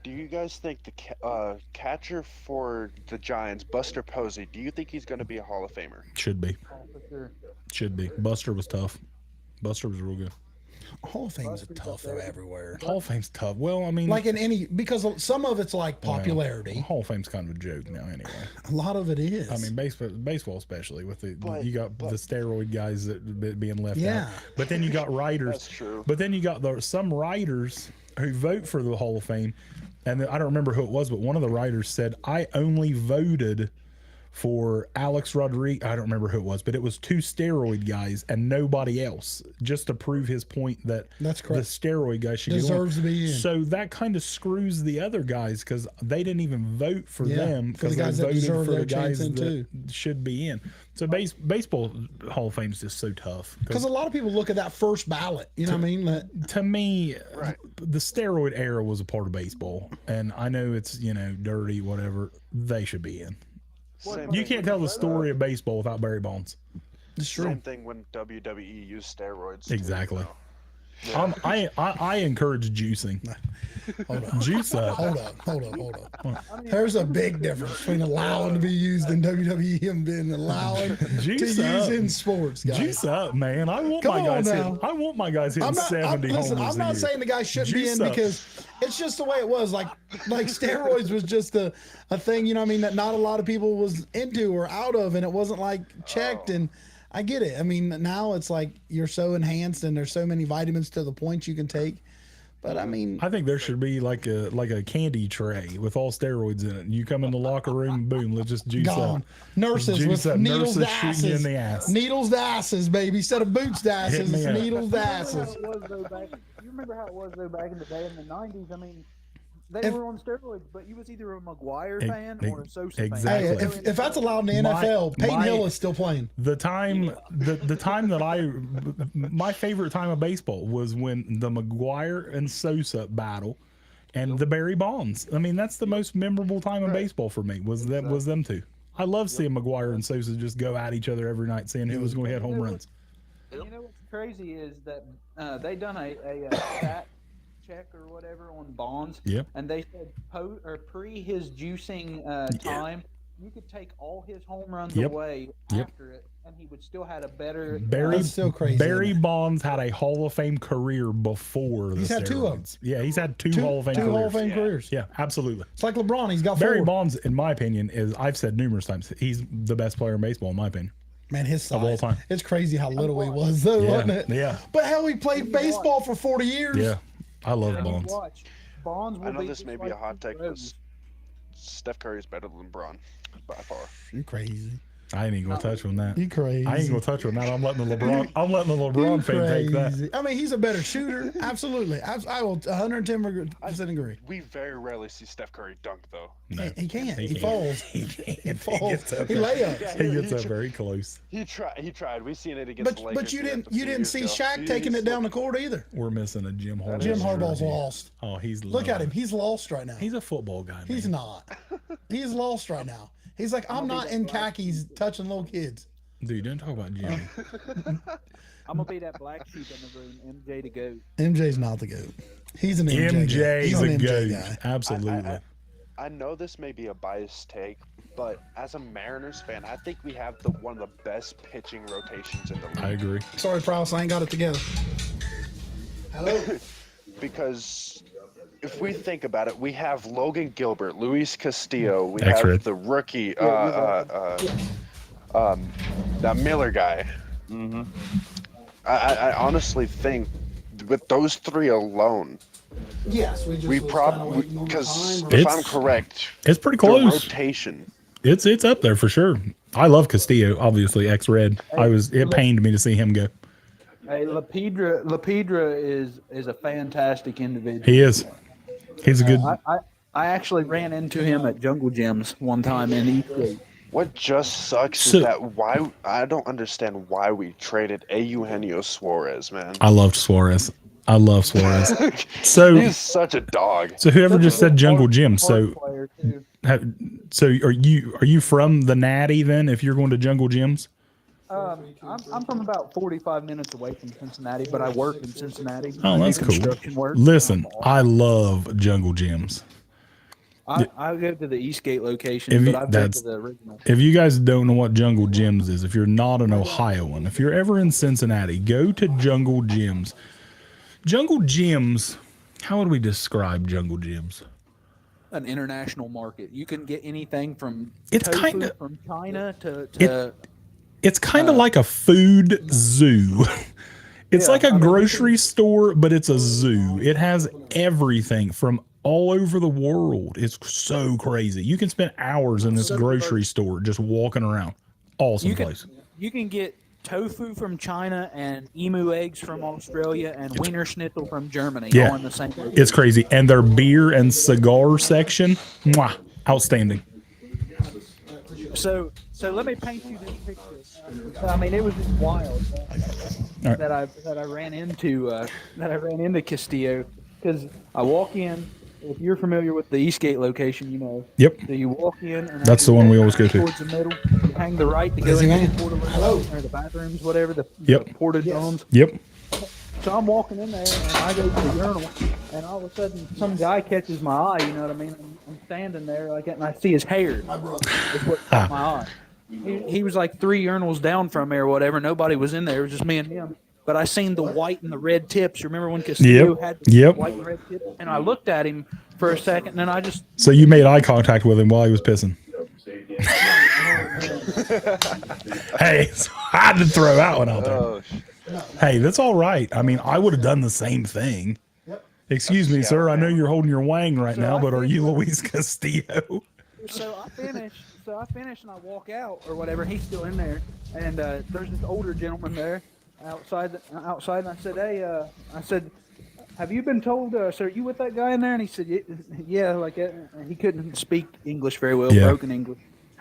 do you guys think the catcher for the Giants, Buster Posey, do you think he's going to be a Hall of Famer? Should be. For sure. Should be. Buster was tough. Buster was real good. Hall of Fame's Buster's tough up though there. everywhere. Hall of Fame's tough. Well, I mean, Like in any, because some of it's like popularity. Hall of Fame's kind of a joke now, anyway. A lot of it is. I mean, baseball especially with But- you got the steroid guys that being left Yeah. out. But then you got writers. That's true. But then you got some writers who vote for the Hall of Fame, and I don't remember who it was, but one of the writers said, "I only voted for Alex Rodriguez." I don't remember who it was, but it was 2 steroid guys and nobody else, just to prove his point that That's the correct. steroid guy should Deserves get to on. be in. So that kind of screws the other guys because they didn't even vote for Yeah, them for the because they guys that voted deserve for their the guys chance in, that should be in. So baseball Hall of Fame is just so tough. Because a lot of people look at that first ballot. You know what I mean? That, To me, Right. the steroid era was a part of baseball, and I know it's dirty, whatever. They should be in. Same You thing can't when- tell the story of baseball without Barry Bonds. it's true. Same thing when WWE used steroids. too, Exactly. so. I encourage juicing. Hold on. Juice up. Hold up. There's a big difference between allowing to be used in WWE and being allowed to Juice use up. in sports, guys. Juice up, man. I want Come my on guys now. hitting. I want my guys hitting 70 listen, homers I'm a not year. saying the guy shouldn't be Juice in up. because it's just the way it was. Like steroids was just a thing, you know what I mean, that not a lot of people was into or out of, and it wasn't like checked. And I get it. I mean, now it's like you're so enhanced and there's so many vitamins to the points you can take. But I mean, I think there should be like a candy tray with all steroids in it. You come in the locker room, boom, let's just juice gone. up. Nurses Juice with up. needles to Nurses shooting you in asses. the ass. Needles to asses, baby. Instead of boots to asses, me it's up. needles to You asses. remember how it was though back in the day in the '90s? I mean, they If- were on steroids, but you was either a McGuire Ex- fan or a Sosa exactly. Hey, fan. if that's allowed in the My- NFL, Peyton my- Hill is still playing. The time that my favorite time of baseball was when the McGuire and Sosa battle and the Barry Bonds. I mean, that's the most memorable time in baseball for me was them two. I love seeing McGuire and Sosa just go at each other every night, seeing who was going to hit home runs. You know what's crazy is that they done a stat check or whatever on Bonds. Yep. And they said pre his juicing time, you could take all his home runs Yep. away Yep. after it, and he would still had a better. Barry That's still crazy, Barry isn't it? Bonds had a Hall of Fame career before the He's had two of 'em. steroids. Yeah, he's had two Hall of Fame Two careers. Hall of Fame careers. Yeah, absolutely. It's like LeBron. He's got Barry four. Bonds, in my opinion, is I've said numerous times, he's the best player in baseball, in my opinion. Man, his size. Of all time. It's crazy how little he was, though, Yeah, wasn't it? yeah. But hell, he played baseball for 40 years. Yeah, I love And you Bonds. watch, Bonds will I know be this just may be a like hot Pete take, but Rose. Steph Curry is better than LeBron by far. You crazy. I ain't even gonna touch on that. You crazy. I ain't gonna touch on that. I'm letting the LeBron fan take that. Crazy. I mean, he's a better shooter. Absolutely. I will 110% agree. We very rarely see Steph Curry dunk though. No, He can't. He can't. falls. He can't. He falls. gets up He there. layups. He gets up very close. He tried. We seen it against But the Lakers. but you here didn't a few you didn't years see ago. Shaq taking it down the court either. We're missing a Jim Harbaugh. Jim is Harbaugh's jersey. lost. Oh, he's Look at low. him. He's lost right now. He's a football guy. Man. He's not. He's lost right now. He's like, I'm not in khakis touching little kids. Dude, don't talk about Jim. I'm gonna be that black sheep in the room, MJ to go. MJ's not the GOAT. He's an MJ guy. MJ's He's a an MJ goat. guy. Absolutely. I know this may be a biased take, but as a Mariners fan, I think we have one of the best pitching rotations in the league. I agree. Sorry, Prowse, I ain't got it together. Hello. Because if we think about it, we have Logan Gilbert, Luis Castillo, we X-Ray. have the rookie, that Miller guy. Mm-hmm. I honestly think with those three alone, Yes, we just we was probably, kinda waiting on the because time. if It's- I'm correct, It's pretty the close. rotation. It's up there for sure. I love Castillo, obviously ex-Red. It pained me to see him go. Hey, Lapidra is a fantastic individual. He is. He's a good. I actually ran into him at Jungle Gyms one time in Eastgate. What just sucks So- is that I don't understand why we traded Eugenio Suarez, man. I loved Suarez. I love Suarez. So He's such a dog. so whoever just said Jungle Gym. So Hard player, too. so are you from the Natty then? If you're going to Jungle Gyms, I'm from about 45 minutes away from Cincinnati, but I work in Cincinnati. Oh, I do that's cool. construction work. listen, I love Jungle Gyms. I go to the Eastgate location, If you- but I've been that's- to the original. If you guys don't know what Jungle Gyms is, if you're not an Ohioan, if you're ever in Cincinnati, go to Jungle Gyms. Jungle Gyms, how would we describe Jungle Gyms? An international market. You can get anything from It's tofu kinda- from China to It's kind of like a food zoo. It's Yeah, like a I mean, grocery store, but it's a zoo. It has everything from all over the world. It's so crazy. You can spend hours in this grocery store just walking around. Awesome you can place. you can get tofu from China and emu eggs from Australia and Wiener Schnitzel from Germany Yeah. all in the same location. It's crazy. And their beer and cigar section, mwah, outstanding. So let me paint you this picture. I mean, it was just wild right. that I ran into Castillo because I walk in. If you're familiar with the Eastgate location, you know. Yep. So you walk in, and That's the one we always go to. Towards the middle, you hang the right to go Busy into man. the porta or the bathrooms, whatever the Yep. porta domes. Yep. So I'm walking in there, and I go to the urinal, and all of a sudden, some guy catches my eye. You know what I mean? I'm standing there like that, and I see his hair. Is what caught my eye. He was like 3 urinals down from me or whatever. Nobody was in there. It was just me and him. But I seen the white and the red tips. You remember when Castillo Yep. had the Yep. white and red tips? And I looked at him for a second, and then I just So you made eye contact with him while he was pissing. Hey, so I had to throw that one out there. Oh, Hey, that's all right. I mean, I would have done the same thing. Excuse me, sir. I know you're holding your wang right now, but are you Luis Castillo? So I finish and I walk out or whatever. He's still in there, and there's this older gentleman there outside. And I said, "Hey," I said, "Have you been told, sir, are you with that guy in there?" And he said, "Yeah, like that." And he couldn't speak English very well, Yeah. broken English.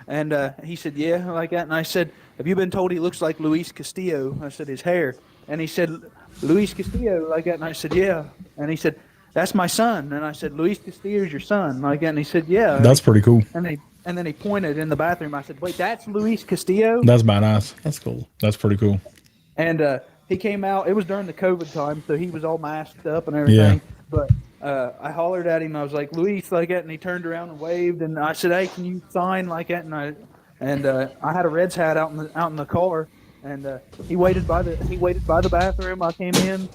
And he said, "Yeah, like that." And I said, "Have you been told he looks like Luis Castillo?" I said, "His hair." And he said, "Luis Castillo, like that." And I said, "Yeah." And he said, "That's my son." And I said, "Luis Castillo's your son, like that." And he said, "Yeah." That's pretty cool. And then he pointed in the bathroom. I said, "Wait, that's Luis Castillo?" That's badass. That's cool. That's pretty cool. And he came out. It was during the COVID time, so he was all masked up and everything. But I hollered at him. I was like, "Luis," like that, and he turned around and waved. And I said, "Hey, can you sign like that?" And I had a Reds hat out in the car, and he waited by the bathroom. I came in,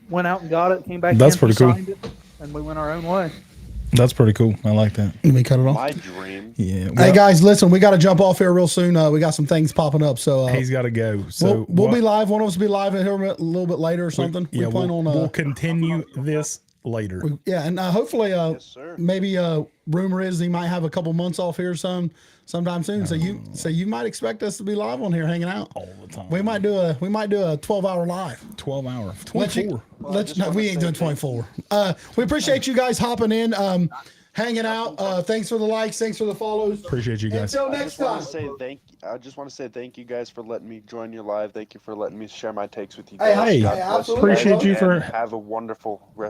went out and got it, came back. That's in, pretty he cool. signed it, and we went our own way. That's pretty cool. I like that. Let me cut it off. my dream. Yeah. Hey Well, guys, listen, we got to jump off here real soon. We got some things popping up, so he's got to go. So we'll what- be live. One of us will be live here a little bit later or something. Yeah, we plan we'll, on we'll continue this later. yeah, and hopefully Yes, sir. maybe rumor is he might have a couple months off here sometime soon. So you might expect us to be live on here hanging out All the time. We might do a 12-hour live. 12 hour. Let you- 24. Let's just no, wanna we ain't say doing 24. We appreciate you guys hopping in, hanging out. Thanks for the likes, thanks for the follows. Appreciate you guys. Until I next just want time. to say I just want to say thank you guys for letting me join your live. Thank you for letting me share my takes with you Hey, guys. hey, God bless absolutely. Appreciate you and for- have a wonderful rest.